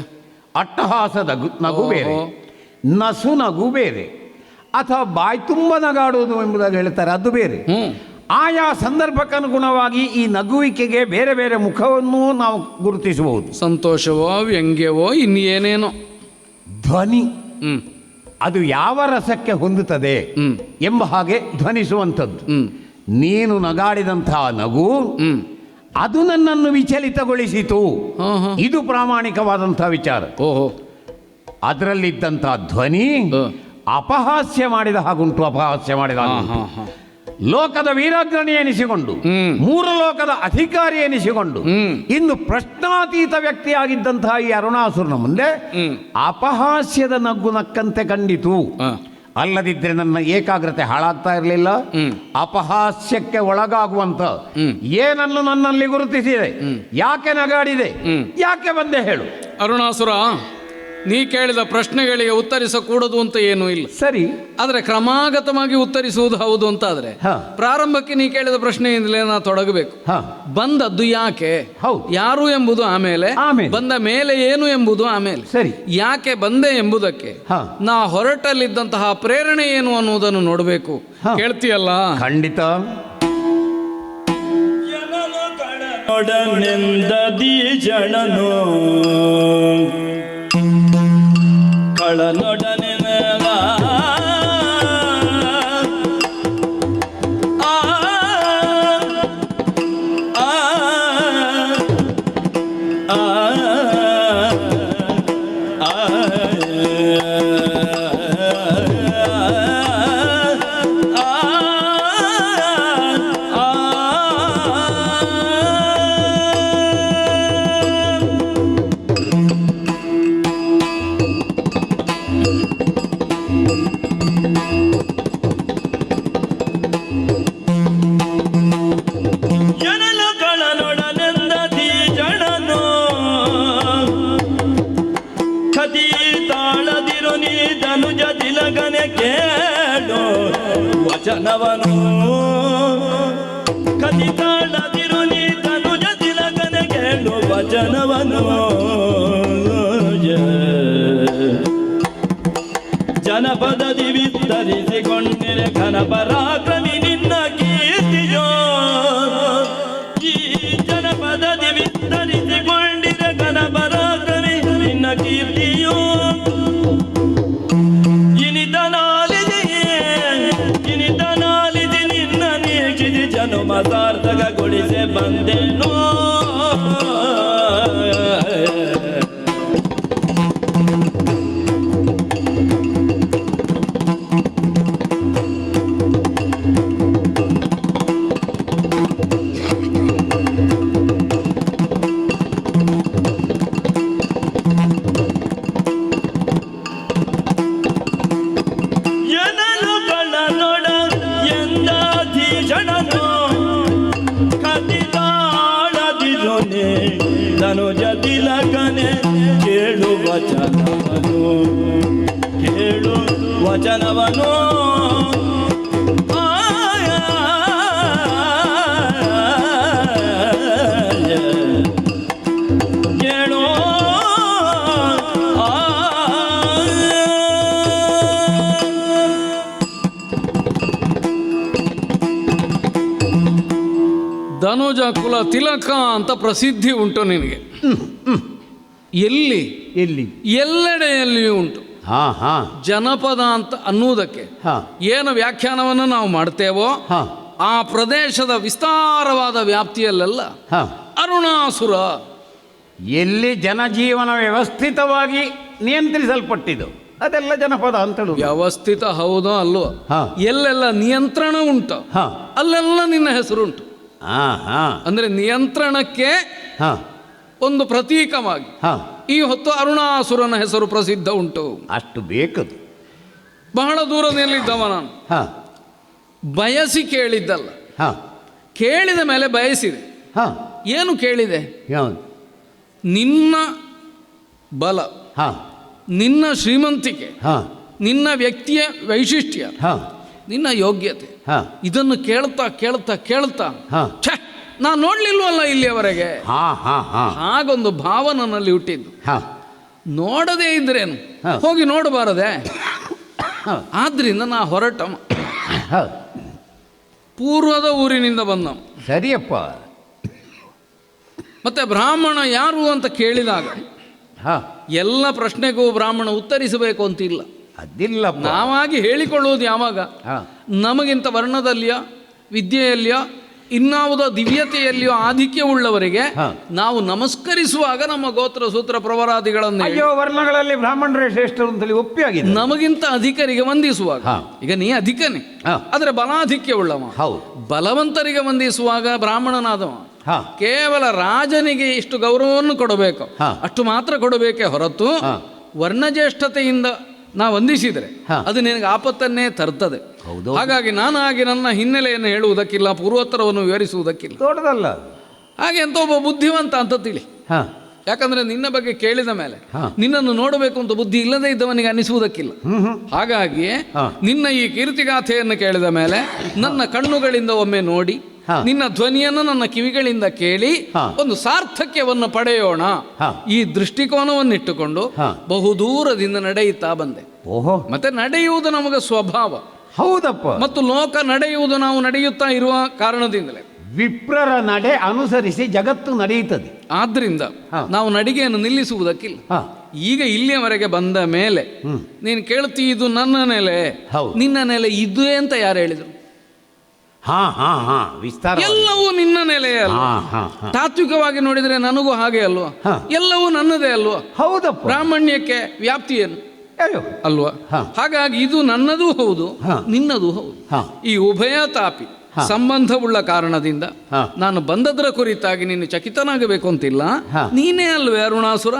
ಅಟ್ಟಹಾಸದ ನಗು ಬೇರೆ, ನಸು ನಗು ಬೇರೆ, ಅಥವಾ ಬಾಯಿ ತುಂಬ ನಗಾಡುವುದು ಎಂಬುದಾಗಿ ಹೇಳ್ತಾರೆ, ಅದು ಬೇರೆ. ಆಯಾ ಸಂದರ್ಭಕ್ಕನುಗುಣವಾಗಿ ಈ ನಗುವಿಕೆಗೆ ಬೇರೆ ಬೇರೆ ಮುಖವನ್ನು ನಾವು ಗುರುತಿಸಬಹುದು. ಸಂತೋಷವೋ ವ್ಯಂಗ್ಯವೋ ಇನ್ನೇನೇನೋ. ಧ್ವನಿ ಅದು ಯಾವ ರಸಕ್ಕೆ ಹೊಂದುತ್ತದೆ ಎಂಬ ಹಾಗೆ ಧ್ವನಿಸುವಂಥದ್ದು. ನೀನು ನಗಾಡಿದಂತಹ ನಗು ಅದು ನನ್ನನ್ನು ವಿಚಲಿತಗೊಳಿಸಿತು. ಇದು ಪ್ರಾಮಾಣಿಕವಾದಂತಹ ವಿಚಾರ. ಓಹೋ. ಅದರಲ್ಲಿದ್ದಂತಹ ಧ್ವನಿ ಅಪಹಾಸ್ಯ ಮಾಡಿದ ಹಾಗುಂಟು, ಅಪಹಾಸ್ಯ ಮಾಡಿದ ಹಾಗುಂಟು. ಲೋಕದ ವೀರಾಗ್ರಣಿ ಎನಿಸಿಕೊಂಡು, ಮೂರು ಲೋಕದ ಅಧಿಕಾರಿ ಎನಿಸಿಕೊಂಡು, ಇನ್ನು ಪ್ರಶ್ನಾತೀತ ವ್ಯಕ್ತಿಯಾಗಿದ್ದಂತಹ ಈ ಅರುಣಾಸುರನ ಮುಂದೆ ಅಪಹಾಸ್ಯದ ನಗ್ಗು ನಕ್ಕಂತೆ ಕಂಡಿತು. ಅಲ್ಲದಿದ್ದರೆ ನನ್ನ ಏಕಾಗ್ರತೆ ಹಾಳಾಗ್ತಾ ಇರಲಿಲ್ಲ. ಅಪಹಾಸ್ಯಕ್ಕೆ ಒಳಗಾಗುವಂತ ಏನನ್ನು ನನ್ನಲ್ಲಿ ಗುರುತಿಸಿದೆ, ಯಾಕೆ ನಗಾಡಿದೆ, ಯಾಕೆ ಬಂದೆ ಹೇಳು. ಅರುಣಾಸುರ, ನೀ ಕೇಳಿದ ಪ್ರಶ್ನೆಗಳಿಗೆ ಉತ್ತರಿಸಕೂಡದು ಅಂತ ಏನೂ ಇಲ್ಲ. ಸರಿ. ಆದರೆ ಕ್ರಮಾಗತವಾಗಿ ಉತ್ತರಿಸುವುದು ಹೌದು ಅಂತ ಆದರೆ ಪ್ರಾರಂಭಕ್ಕೆ ನೀ ಕೇಳಿದ ಪ್ರಶ್ನೆಯಿಂದಲೇ ನಾ ತೊಡಗಬೇಕು. ಬಂದದ್ದು ಯಾಕೆ, ಯಾರು ಎಂಬುದು ಆಮೇಲೆ, ಬಂದ ಮೇಲೆ ಏನು ಎಂಬುದು ಆಮೇಲೆ. ಸರಿ. ಯಾಕೆ ಬಂದೆ ಎಂಬುದಕ್ಕೆ ನಾ ಹೊರಟಲ್ಲಿದ್ದಂತಹ ಪ್ರೇರಣೆ ಏನು ಅನ್ನುವುದನ್ನು ನೋಡಬೇಕು. ಕೇಳ್ತೀಯಲ್ಲ? ಖಂಡಿತ. ಒಡನೆಂದದಿ ಜನನು ಕಳನೊಡನೆ ವಚನವನು ಕದಿತಾಳದಿರು ನೀ ತನುಜ ತಿಲಕನೆ ಕೇಳು ವಚನವನು. ಜನಪದದಿ ವಿಸ್ತರಿಸಿಕೊಂಡಿರೆ ಘನ ಪರಾಕ್ರಮಿ ನಿನ್ನ ಕೀರ್ತಿಯೋ. ಈ ಜನಪದದಿ ವಿಸ್ತರಿಸಿಕೊಂಡಿರೆ ಘನ ಪರಾಕ್ರಮಿ ನಿನ್ನ ಕೀರ್ತಿಯೋ. ಜನುಮ ಸಾರ್ಥಕಗೊಳಿಸೆ ಬಂದೆನೋ. ತನುಜ ತಿಲಕನೆ ಕೇಳು ವಚನವನು, ಕೇಳು ವಚನವನು. ಕೇಳು. ಧನುಜ ಕುಲ ತಿಲಕ ಅಂತ ಪ್ರಸಿದ್ಧಿ ಉಂಟು ನಿನಗೆ. ಎಲ್ಲಿ ಎಲ್ಲಿ ಎಲ್ಲೆಡೆಯಲ್ಲಿಯೂ ಉಂಟು. ಜನಪದ ಅಂತ ಅನ್ನುವುದಕ್ಕೆ ಏನು ವ್ಯಾಖ್ಯಾನವನ್ನು ನಾವು ಮಾಡ್ತೇವೋ ಆ ಪ್ರದೇಶದ ವಿಸ್ತಾರವಾದ ವ್ಯಾಪ್ತಿಯಲ್ಲೆಲ್ಲ ಅರುಣಾಸುರ ಎಲ್ಲಿ ಜನಜೀವನ ವ್ಯವಸ್ಥಿತವಾಗಿ ನಿಯಂತ್ರಿಸಲ್ಪಟ್ಟಿದ್ದು ಅದೆಲ್ಲ ಜನಪದ ಅಂತೇಳು. ವ್ಯವಸ್ಥಿತ ಹೌದೋ ಅಲ್ವೋ, ಹಾ. ಎಲ್ಲೆಲ್ಲ ನಿಯಂತ್ರಣ ಉಂಟು ಹಾ ಅಲ್ಲೆಲ್ಲ ನಿನ್ನ ಹೆಸರುಂಟು. ಹಾ ಹಾ ಅಂದರೆ ನಿಯಂತ್ರಣಕ್ಕೆ ಹಾ ಒಂದು ಪ್ರತೀಕವಾಗಿ ಹಾ ಈ ಹೊತ್ತು ಅರುಣಾಸುರನ ಹೆಸರು ಪ್ರಸಿದ್ಧ ಉಂಟು. ಅಷ್ಟು ಬೇಕದು. ಬಹಳ ದೂರದಲ್ಲಿದ್ದವ ನಾನು, ಹಾ ಬಯಸಿ ಕೇಳಿದ್ದಲ್ಲ, ಹಾ ಕೇಳಿದ ಮೇಲೆ ಬಯಸಿದೆ. ಹಾ ಏನು ಕೇಳಿದೆ? ಯಾವುದು? ನಿನ್ನ ಬಲ, ಹಾ ನಿನ್ನ ಶ್ರೀಮಂತಿಕೆ, ಹಾ ನಿನ್ನ ವ್ಯಕ್ತಿಯ ವೈಶಿಷ್ಟ್ಯ, ಹಾ ನಿನ್ನ ಯೋಗ್ಯತೆ, ಹಾ ಇದನ್ನು ಕೇಳ್ತಾ ಕೇಳ್ತಾ ಕೇಳ್ತಾ ಹಾ ಛೆ ನಾನು ನೋಡ್ಲಿಲ್ವಲ್ಲ ಇಲ್ಲಿಯವರೆಗೆ, ಹಾ ಹಾ ಹಾ ಹಾಗೊಂದು ಭಾವ ನನ್ನಲ್ಲಿ ಹುಟ್ಟಿದ್ದು. ಹಾ ನೋಡದೇ ಇದ್ರೇನು, ಹಾ. ಹೋಗಿ ನೋಡಬಾರದೆ. ಹಾ ಆದ್ರಿಂದ ನಾ ಹೊರಟ ಹಾ ಪೂರ್ವದ ಊರಿನಿಂದ ಬಂದ. ಸರಿಯಪ್ಪ. ಮತ್ತೆ ಬ್ರಾಹ್ಮಣ ಯಾರು ಅಂತ ಕೇಳಿದಾಗ ಹಾ ಎಲ್ಲ ಪ್ರಶ್ನೆಗೂ ಬ್ರಾಹ್ಮಣ ಉತ್ತರಿಸಬೇಕು ಅಂತಿಲ್ಲ. ಅದಿಲ್ಲಪ್ಪ. ನಾವಾಗಿ ಹೇಳಿಕೊಳ್ಳುವುದು ಯಾವಾಗ, ಹಾ ನಮಗಿಂತ ವರ್ಣದಲ್ಲಿಯೋ ವಿದ್ಯೆಯಲ್ಲಿಯೋ ಇನ್ನಾವುದೋ ದಿವ್ಯತೆಯಲ್ಲಿಯೋ ಆಧಿಕ್ಯವುಳ್ಳವರಿಗೆ ಹಾ. ನಾವು ನಮಸ್ಕರಿಸುವಾಗ ನಮ್ಮ ಗೋತ್ರ ಸೂತ್ರ ಪ್ರವರಾದಿಗಳನ್ನು ಅಯ್ಯೋ ವರ್ಣಗಳಲ್ಲಿ ಬ್ರಾಹ್ಮಣರೇ ಶ್ರೇಷ್ಠರು ಅಂತೇಳಿ ಒಪ್ಪಿಯಾಗಿದೆ. ನಮಗಿಂತ ಅಧಿಕರಿಗೆ ವಂದಿಸುವಾಗ, ಹಾ. ಈಗ ನೀ ಅಧಿಕನೇ ಹಾ. ಆದರೆ ಬಲಾಧಿಕ್ಯವುಳ್ಳವ, ಹೌದು. ಬಲವಂತರಿಗೆ ವಂದಿಸುವಾಗ ಬ್ರಾಹ್ಮಣನಾದವ ಹಾ ಕೇವಲ ರಾಜನಿಗೆ ಇಷ್ಟು ಗೌರವವನ್ನು ಕೊಡಬೇಕು, ಹಾ. ಅಷ್ಟು ಮಾತ್ರ ಕೊಡಬೇಕೇ ಹೊರತು ಹಾ. ವರ್ಣಜ್ಯೇಷ್ಠತೆಯಿಂದ ನಾ ವಂದಿಸಿದರೆ ಹಾ. ಅದು ನಿನಗೆ ಆಪತ್ತನ್ನೇ ತರ್ತದೆ. ಹೌದು. ಹಾಗಾಗಿ ನಾನಾಗಿ ನನ್ನ ಹಿನ್ನೆಲೆಯನ್ನು ಹೇಳುವುದಕ್ಕಿಲ್ಲ, ಪೂರ್ವೋತ್ತರವನ್ನು ವಿವರಿಸುವುದಕ್ಕಿಲ್ಲ. ದೊಡ್ಡದಲ್ಲ. ಹಾಗೆ ಅಂತ ಒಬ್ಬ ಬುದ್ಧಿವಂತ ಅಂತ ತಿಳಿ. ಹಾ ಯಾಕಂದ್ರೆ ನಿನ್ನ ಬಗ್ಗೆ ಕೇಳಿದ ಮೇಲೆ ಹಾ. ನಿನ್ನನ್ನು ನೋಡಬೇಕು ಅಂತ ಬುದ್ಧಿ ಇಲ್ಲದೆ ಇದ್ದವನಿಗೆ ಅನಿಸುವುದಕ್ಕಿಲ್ಲ. ಹಾಗಾಗಿ ಹಾ. ನಿನ್ನ ಈ ಕೀರ್ತಿಗಾಥೆಯನ್ನು ಕೇಳಿದ ಮೇಲೆ ನನ್ನ ಕಣ್ಣುಗಳಿಂದ ಒಮ್ಮೆ ನೋಡಿ, ಹಾ. ನಿನ್ನ ಧ್ವನಿಯನ್ನು ನನ್ನ ಕಿವಿಗಳಿಂದ ಕೇಳಿ ಹಾ. ಒಂದು ಸಾರ್ಥಕ್ಯವನ್ನು ಪಡೆಯೋಣ, ಹಾ. ಈ ದೃಷ್ಟಿಕೋನವನ್ನಿಟ್ಟುಕೊಂಡು ಹಾ. ಬಹುದೂರದಿಂದ ನಡೆಯುತ್ತಾ ಬಂದೆ. ಓಹೋ ಮತ್ತೆ ನಡೆಯುವುದು ನಮಗೆ ಸ್ವಭಾವ, ಹೌದಪ್ಪ. ಮತ್ತು ಲೋಕ ನಡೆಯುವುದು ನಾವು ನಡೆಯುತ್ತಾ ಇರುವ ಕಾರಣದಿಂದಲೇ. ವಿಪ್ರರ ನಡೆ ಅನುಸರಿಸಿ ಜಗತ್ತು ನಡೆಯುತ್ತದೆ. ಆದ್ರಿಂದ ಹಾ. ನಾವು ನಡಿಗೆಯನ್ನು ನಿಲ್ಲಿಸುವುದಕ್ಕಿಲ್ಲ. ಹಾ ಈಗ ಇಲ್ಲಿಯವರೆಗೆ ಬಂದ ಮೇಲೆ ನೀನು ಕೇಳ್ತಿ ಇದು ನನ್ನ ನೆಲೆ, ಹೌದು. ನಿನ್ನ ನೆಲೆ ಇದು ಅಂತ ಯಾರು ಹೇಳಿದರು? ಹಾ ಹಾ ಹಾ ವಿಸ್ತಾರ. ಎಲ್ಲವೂ ನಿನ್ನ ನೆಲೆಯೇ ಅಲ್ವಾ? ಹಾ ಹಾ ಹಾ ತಾತ್ವಿಕವಾಗಿ ನೋಡಿದರೆ ನನಗೂ ಹಾಗೆ ಅಲ್ವಾ? ಹಾ. ಎಲ್ಲವೂ ನನ್ನದೇ ಅಲ್ವಾ? ಹೌದಪ್ಪ. ಬ್ರಾಹ್ಮಣ್ಯಕ್ಕೆ ವ್ಯಾಪ್ತಿ ಏನು ಅಯ್ಯೋ ಅಲ್ವಾ? ಹಾ. ಹಾಗಾಗಿ ಇದು ನನ್ನದೂ ಹೌದು, ಹಾ. ನಿನ್ನದೂ ಹೌದು. ಹಾ. ಈ ಉಭಯ ತಾಪಿ ಹಾ. ಸಂಬಂಧವುಳ್ಳ ಕಾರಣದಿಂದ ಹಾ. ನಾನು ಬಂದದರ ಕುರಿತಾಗಿ ನೀನು ಚಕಿತನಾಗಬೇಕು ಅಂತಿಲ್ಲ. ಹಾ. ನೀನೇ ಅಲ್ವೇ ಅರುಣಾಸುರ?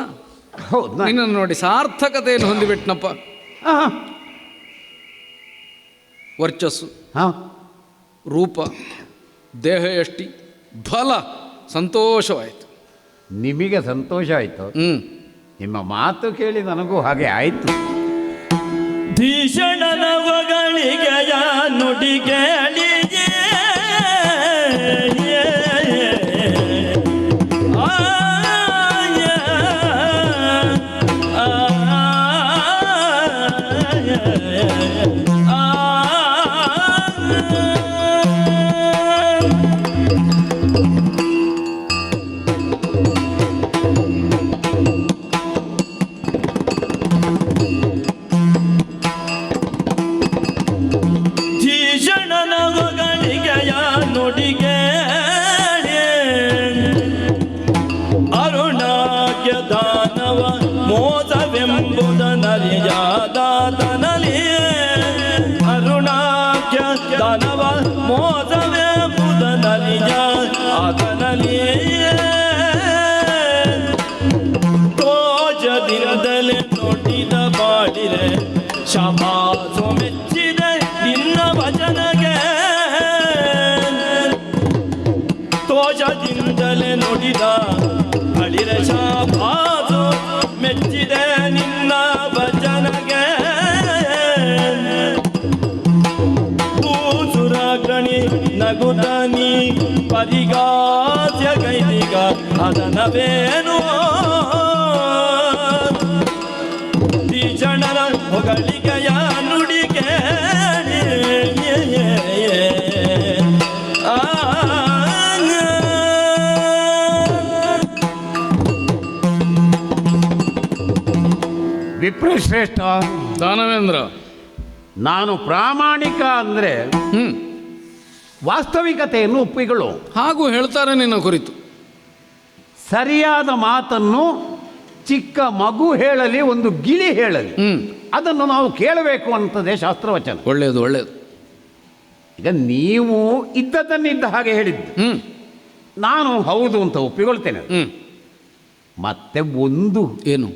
ಹೌದು. ನಿನ್ನನ್ನು ನೋಡಿ ಸಾರ್ಥಕತೆಯನ್ನು ಹೊಂದಿಬಿಟ್ನಪ್ಪ. ಹಾ ವರ್ಚಸ್ಸು, ಹಾ ರೂಪ, ದೇಹ ಯಷ್ಟಿ, ಬಲ, ಸಂತೋಷವಾಯಿತು. ನಿಮಗೆ ಸಂತೋಷ ಆಯ್ತು. ನಿಮ್ಮ ಮಾತು ಕೇಳಿ ನನಗೂ ಹಾಗೆ ಆಯ್ತು. ಭೀಷಣನ ಹೊಗಳಿಗೆಯ ನುಡಿ ಕೇಳಿಗೆ ತೋಜದಿಂದಲೇ ನೋಡಿದ ಬಾಡಿರೆ ಶಬಾಸು ಮೆಚ್ಚಿದೆ ನಿನ್ನ ವಚನಗೆ. ತೋಜದಿಂದಲೇ ನೋಡಿದ ಬಳಿರೆ ಶಬಾಸು ಮೆಚ್ಚಿದೆ ನಿನ್ನ ವಚನಗೆ. ಭೂಸುರಗಣಿ ನಗುತನಿ ಪರಿಗಾಸ್ಯ ಗೈದಿಗ ಅದನವೇನು ಭೀಷಣರ ಹೊಗಳಿಕೆಯ ನುಡಿಗೆ ವಿಪ್ರಶ್ರೇಷ್ಠ ದಾನವೇಂದ್ರ, ನಾನು ಪ್ರಾಮಾಣಿಕ ಅಂದರೆ ವಾಸ್ತವಿಕತೆಯನ್ನು ಒಪ್ಪಿಗಳು. ಹಾಗೂ ಹೇಳ್ತಾರೆ ನಿನ್ನ ಕುರಿತು. ಸರಿಯಾದ ಮಾತನ್ನು ಚಿಕ್ಕ ಮಗು ಹೇಳಲಿ, ಒಂದು ಗಿಳಿ ಹೇಳಲಿ, ಅದನ್ನು ನಾವು ಕೇಳಬೇಕು ಅಂತದೇ ಶಾಸ್ತ್ರವಚನ. ಒಳ್ಳೆಯದು ಒಳ್ಳೆಯದು. ಈಗ ನೀವು ಇದ್ದದ್ದನ್ನಿದ್ದ ಹಾಗೆ ಹೇಳಿದ್ದು, ನಾನು ಹೌದು ಅಂತ ಒಪ್ಪಿಕೊಳ್ತೇನೆ. ಮತ್ತೆ ಒಂದು ಏನು,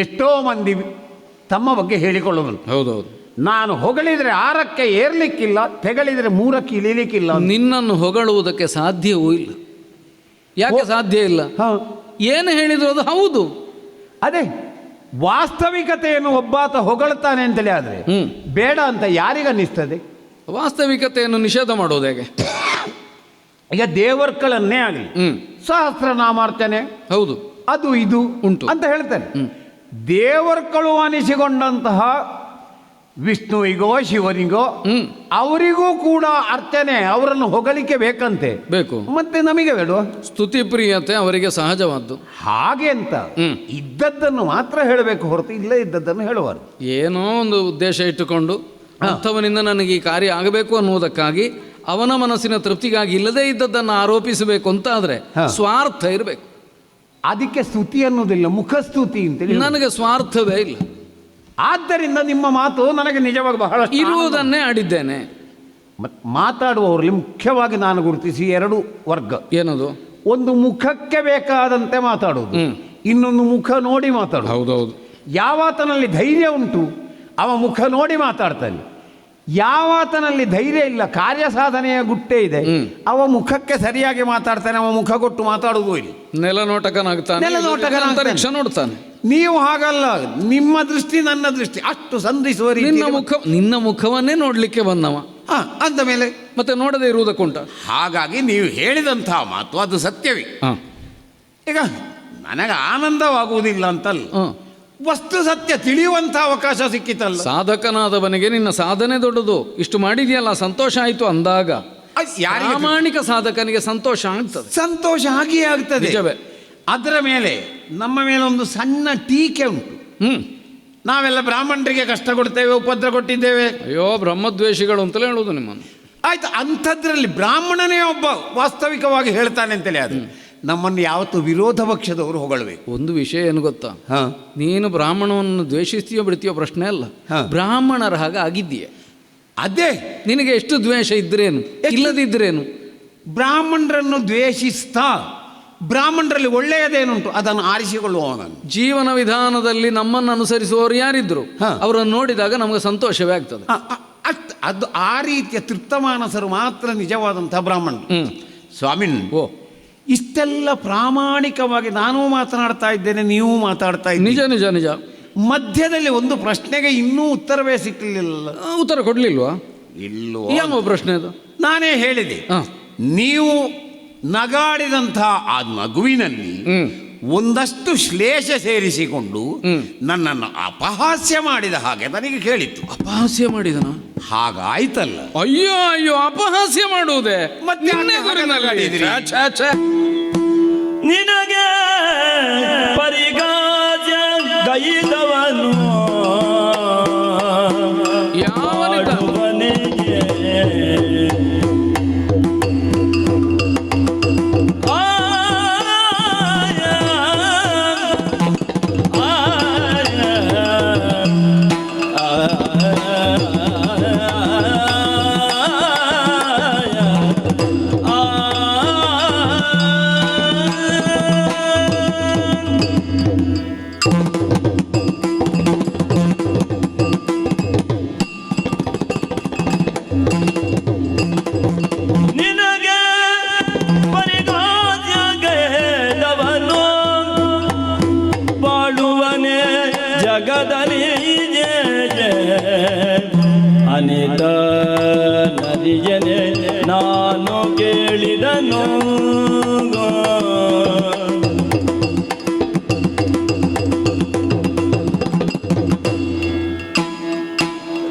ಎಷ್ಟೋ ಮಂದಿ ತಮ್ಮ ಬಗ್ಗೆ ಹೇಳಿಕೊಳ್ಳುವುದುಂಟು. ಹೌದೌದು, ನಾನು ಹೊಗಳಿದರೆ 6ಕ್ಕೆ ಏರ್ಲಿಕ್ಕಿಲ್ಲ, ತೆಗಳಿದರೆ 3ಕ್ಕೆ ಇಳಿಲಿಕ್ಕಿಲ್ಲ. ನಿನ್ನನ್ನು ಹೊಗಳುವುದಕ್ಕೆ ಸಾಧ್ಯವೂ ಇಲ್ಲ. ಯಾಕೆ ಸಾಧ್ಯ ಇಲ್ಲ? ಏನು ಹೇಳಿದ್ರು ಅದು ಹೌದು. ಅದೇ ವಾಸ್ತವಿಕತೆಯನ್ನು ಒಬ್ಬಾತ ಹೊಗಳ್ತಾನೆ ಅಂತೇಳಿ ಆದರೆ ಬೇಡ ಅಂತ ಯಾರಿಗನ್ನಿಸ್ತದೆ? ವಾಸ್ತವಿಕತೆಯನ್ನು ನಿಷೇಧ ಮಾಡೋದು ಹೇಗೆ? ಈಗ ದೇವರ್ಗಳನ್ನೇ ಆಗಲಿ, ಸಹಸ್ರನಾಮಾರ್ಚನೆ ಹೌದು, ಅದು ಇದು ಉಂಟು ಅಂತ ಹೇಳ್ತಾರೆ. ದೇವರ್ಗಳು ಅನಿಸಿಕೊಂಡಂತಹ ವಿಷ್ಣುವಿಗೋ ಶಿವನಿಗೋ ಅವರಿಗೂ ಕೂಡ ಅರ್ಚನೆ, ಅವರನ್ನು ಹೊಗಳಿಕೆ ಬೇಕಂತೆ. ಬೇಕು. ಮತ್ತೆ ನಮಗೆ ಬೇಡ? ಸ್ತುತಿ ಪ್ರಿಯತೆ ಅವರಿಗೆ ಸಹಜವಾದ್ದು. ಹಾಗೆ ಅಂತ ಇದ್ದದ್ದನ್ನು ಮಾತ್ರ ಹೇಳಬೇಕು ಹೊರತು ಇಲ್ಲ ಇದ್ದದ್ದನ್ನು ಹೇಳುವರು. ಏನೋ ಒಂದು ಉದ್ದೇಶ ಇಟ್ಟುಕೊಂಡು ಅಂಥವನಿಂದ ನನಗೆ ಈ ಕಾರ್ಯ ಆಗಬೇಕು ಅನ್ನುವುದಕ್ಕಾಗಿ ಅವನ ಮನಸ್ಸಿನ ತೃಪ್ತಿಗಾಗಿ ಇಲ್ಲದೇ ಇದ್ದದ್ದನ್ನು ಆರೋಪಿಸಬೇಕು ಅಂತ ಆದರೆ ಸ್ವಾರ್ಥ ಇರಬೇಕು. ಅದಕ್ಕೆ ಸ್ತುತಿ ಅನ್ನೋದಿಲ್ಲ, ಮುಖಸ್ತುತಿ ಅಂತೇಳಿ. ನನಗೆ ಸ್ವಾರ್ಥವೇ ಇಲ್ಲ. ಆದ್ದರಿಂದ ನಿಮ್ಮ ಮಾತು ನನಗೆ ನಿಜವಾಗಿ ಬಹಳ ಇರುವುದನ್ನೇ ಆಡಿದ್ದೇನೆ. ಮಾತಾಡುವವರಲ್ಲಿ ಮುಖ್ಯವಾಗಿ ನಾನು ಗುರುತಿಸಿ 2 ವರ್ಗ. ಏನದು? ಒಂದು ಮುಖಕ್ಕೆ ಬೇಕಾದಂತೆ ಮಾತಾಡುವುದು, ಇನ್ನೊಂದು ಮುಖ ನೋಡಿ ಮಾತಾಡುವುದು. ಹೌದೌದು. ಯಾವಾತನಲ್ಲಿ ಧೈರ್ಯ ಉಂಟು ಅವ ಮುಖ ನೋಡಿ ಮಾತಾಡ್ತಾನೆ. ಯಾವಾತನಲ್ಲಿ ಧೈರ್ಯ ಇಲ್ಲ, ಕಾರ್ಯ ಸಾಧನೆಯ ಗುಟ್ಟೆ ಇದೆ, ಅವ ಮುಖಕ್ಕೆ ಸರಿಯಾಗಿ ಮಾತಾಡ್ತಾನೆ, ಅವ ಮುಖ ಕೊಟ್ಟು ಮಾತಾಡುವುದು ಇಲ್ಲ. ನೆಲನೋಟಕನಾಗ್ತಾನೆ, ಅಂತರಿಕ್ಷ ನೋಡ್ತಾನೆ. ನೀವು ಹಾಗಲ್ಲ, ನಿಮ್ಮ ದೃಷ್ಟಿ ನನ್ನ ದೃಷ್ಟಿ ಅಷ್ಟು ಸಂಧಿಸುವ ರೀತಿ. ನಿನ್ನ ಮುಖವನ್ನೇ ನೋಡ್ಲಿಕ್ಕೆ ಬಂದವ ಅಂದ ಮೇಲೆ ಮತ್ತೆ ನೋಡದೆ ಇರುವುದಕ್ಕುಂಟ. ಹಾಗಾಗಿ ನೀವು ಹೇಳಿದಂತಹ ಮಾತು ಅದು ಸತ್ಯವೇ. ಈಗ ನನಗೆ ಆನಂದವಾಗುವುದಿಲ್ಲ ಅಂತಲ್ಲ, ವಸ್ತು ಸತ್ಯ ತಿಳಿಯುವಂಥ ಅವಕಾಶ ಸಿಕ್ಕಿತಲ್ಲ. ಸಾಧಕನಾದವನಿಗೆ ನಿನ್ನ ಸಾಧನೆ ದೊಡ್ಡದು, ಇಷ್ಟು ಮಾಡಿದೆಯಲ್ಲ ಸಂತೋಷ ಆಯಿತು ಅಂದಾಗ ಪ್ರಾಮಾಣಿಕ ಸಾಧಕನಿಗೆ ಸಂತೋಷ ಆಗ್ತದೆ. ಸಂತೋಷ ಆಗಿಯೇ ಆಗ್ತದೆ. ನಿಜವೇ. ಅದರ ಮೇಲೆ ನಮ್ಮ ಮೇಲೆ ಒಂದು ಸಣ್ಣ ಟೀಕೆ ಉಂಟು. ನಾವೆಲ್ಲ ಬ್ರಾಹ್ಮಣರಿಗೆ ಕಷ್ಟ ಕೊಡ್ತೇವೆ, ಉಪದ್ರ ಕೊಟ್ಟಿದ್ದೇವೆ. ಅಯ್ಯೋ ಬ್ರಹ್ಮದ್ವೇಷಿಗಳು ಅಂತಲೇ ಹೇಳುವುದು ನಿಮ್ಮನ್ನು. ಆಯ್ತು, ಅಂಥದ್ರಲ್ಲಿ ಬ್ರಾಹ್ಮಣನೇ ಒಬ್ಬ ವಾಸ್ತವಿಕವಾಗಿ ಹೇಳ್ತಾನೆ ಅಂತೇಳಿ ಅದು ನಮ್ಮನ್ನು ಯಾವತ್ತು ವಿರೋಧ ಪಕ್ಷದವರು ಹೊಗಳಬೇಕು. ಒಂದು ವಿಷಯ ಏನು ಗೊತ್ತಾ, ನೀನು ಬ್ರಾಹ್ಮಣವನ್ನು ದ್ವೇಷಿಸ್ತೀಯೋ ಬಿಡ್ತೀಯೋ ಪ್ರಶ್ನೆ ಅಲ್ಲ, ಬ್ರಾಹ್ಮಣರ ಹಾಗೆ ಆಗಿದ್ದೀಯ. ಅದೇ ನಿನಗೆ ಎಷ್ಟು ದ್ವೇಷ ಇದ್ರೇನು ಇಲ್ಲದಿದ್ರೇನು, ಬ್ರಾಹ್ಮಣರನ್ನು ದ್ವೇಷಿಸ್ತಾ ಬ್ರಾಹ್ಮಣರಲ್ಲಿ ಒಳ್ಳೆಯದೇನುಂಟು ಅದನ್ನು ಆರಿಸಿಕೊಳ್ಳುವವನು. ಜೀವನ ವಿಧಾನದಲ್ಲಿ ನಮ್ಮನ್ನು ಅನುಸರಿಸುವವರು ಯಾರಿದ್ರು ಅವರನ್ನು ನೋಡಿದಾಗ ನಮಗೆ ಸಂತೋಷವೇ ಆಗ್ತದೆ. ಅದು ಆ ರೀತಿಯ ತೃಪ್ತಮಾನಸರು ಮಾತ್ರ ನಿಜವಾದಂಥ ಬ್ರಾಹ್ಮಣರು. ಸ್ವಾಮಿನ್, ಇಷ್ಟೆಲ್ಲ ಪ್ರಾಮಾಣಿಕವಾಗಿ ನಾನೂ ಮಾತನಾಡ್ತಾ ಇದ್ದೇನೆ, ನೀವು ಮಾತಾಡ್ತಾ ಇದ್ದೀರಿ. ನಿಜ ನಿಜ ನಿಜ. ಮಧ್ಯದಲ್ಲಿ ಒಂದು ಪ್ರಶ್ನೆಗೆ ಇನ್ನೂ ಉತ್ತರವೇ ಸಿಕ್ಕಲಿಲ್ಲ. ಉತ್ತರ ಕೊಡ್ಲಿಲ್ವಾ? ಇಲ್ಲೋ. ಯಾವ ಪ್ರಶ್ನೆ ಅದು? ನಾನೇ ಹೇಳಿದೆ, ನೀವು ನಗಾಡಿದಂಥ ಆ ನಗುವಿನಲ್ಲಿ ಒಂದಷ್ಟು ಶ್ಲೇಷ ಸೇರಿಸಿಕೊಂಡು ನನ್ನನ್ನು ಅಪಹಾಸ್ಯ ಮಾಡಿದ ಹಾಗೆ ನನಗೆ ಕೇಳಿತ್ತು. ಅಪಹಾಸ್ಯ ಮಾಡಿದನ? ಹಾಗಾಯ್ತಲ್ಲ. ಅಯ್ಯೋ ಅಯ್ಯೋ, ಅಪಹಾಸ್ಯ ಮಾಡುವುದೇ? ನಿನಗೆ ಪರಿಗಾಜ ಗೈದವನು ಯಾವನಿಗೆ ಅನಿತ ನದಿಯನೆ ನಾನು ಕೇಳಿದನು.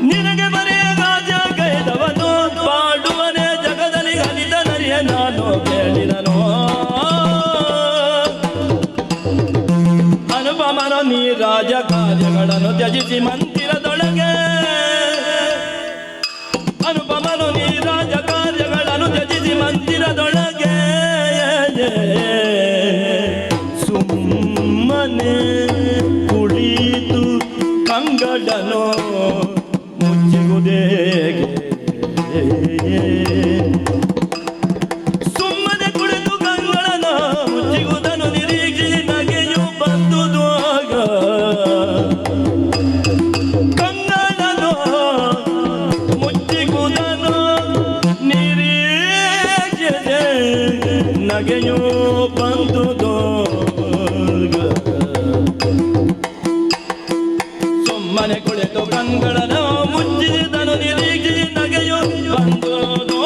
ನಿನಗೆ ಬರೆಯ ರಾಜ ಗೈದವನು ಪಾಡುವನೆ ಜಗದಲ್ಲಿ ಅನಿತ ನರಿಯ ನಾನು ಕೇಳಿದನು. ಅನುಪಮನ ನೀ ರಾಜ ಕಾರ್ಯಗಳನ್ನು ತ್ಯಜಿಸಿ ಮಂದಿರದೊಳಗೆ, ಅನುಪಮನು ನೀ ರಾಜ ಕಾರ್ಯಗಳನ್ನು ತ್ಯಜಿಸಿ ಮಂದಿರದೊಳಗೆ ಸುಮ್ಮನೆ ಕುಳಿತು ಕಂಗಳ ಕಂಗಳನು ಮುಚ್ಚಿಗುದೇಗೆ ಸುಮ್ಮನೆ ಕುಳಿತು ಕಂಗಳನ ಮುಚ್ಚಿಗುದನು ನಿರೀಕ್ಷೆ ನಗೆಯು ಬಂದುದು ಆಗ ಕಂಗಳನು ಮುಚ್ಚಿಗುದನು ನಿರೀಕ್ಷೆ ನಗೆಯು ಬಂದುದು ಸುಮ್ಮನೆ ಕುಳಿತು ಕಂಗಳನ ಮುಚ್ಚಿದನು ನಿರೀಕ್ಷೆ ನಗೆಯು ಬಂದುದು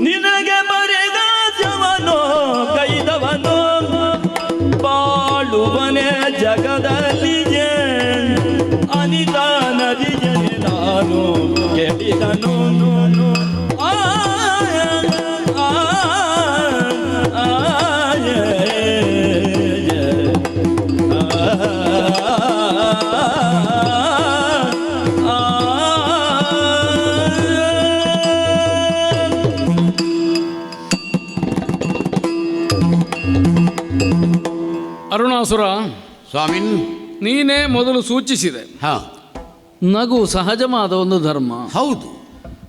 ನಿನಗೆ ಬರೆದಾಸವನು ಕೈದವನು ಬಾಳುವನೆ ಜಗದಲ್ಲಿಯೇ ಅನಿತ ನದಿಯೇ ನಾನು ಕೆಡಿದನು ಆ ಆ ಆ ಅರುಣಾಸುರ, ಸ್ವಾಮಿನ್. ನೀನೇ ಮೊದಲು ಸೂಚಿಸಿದೆ ಹಾ, ನಗು ಸಹಜವಾದ ಒಂದು ಧರ್ಮ. ಹೌದು.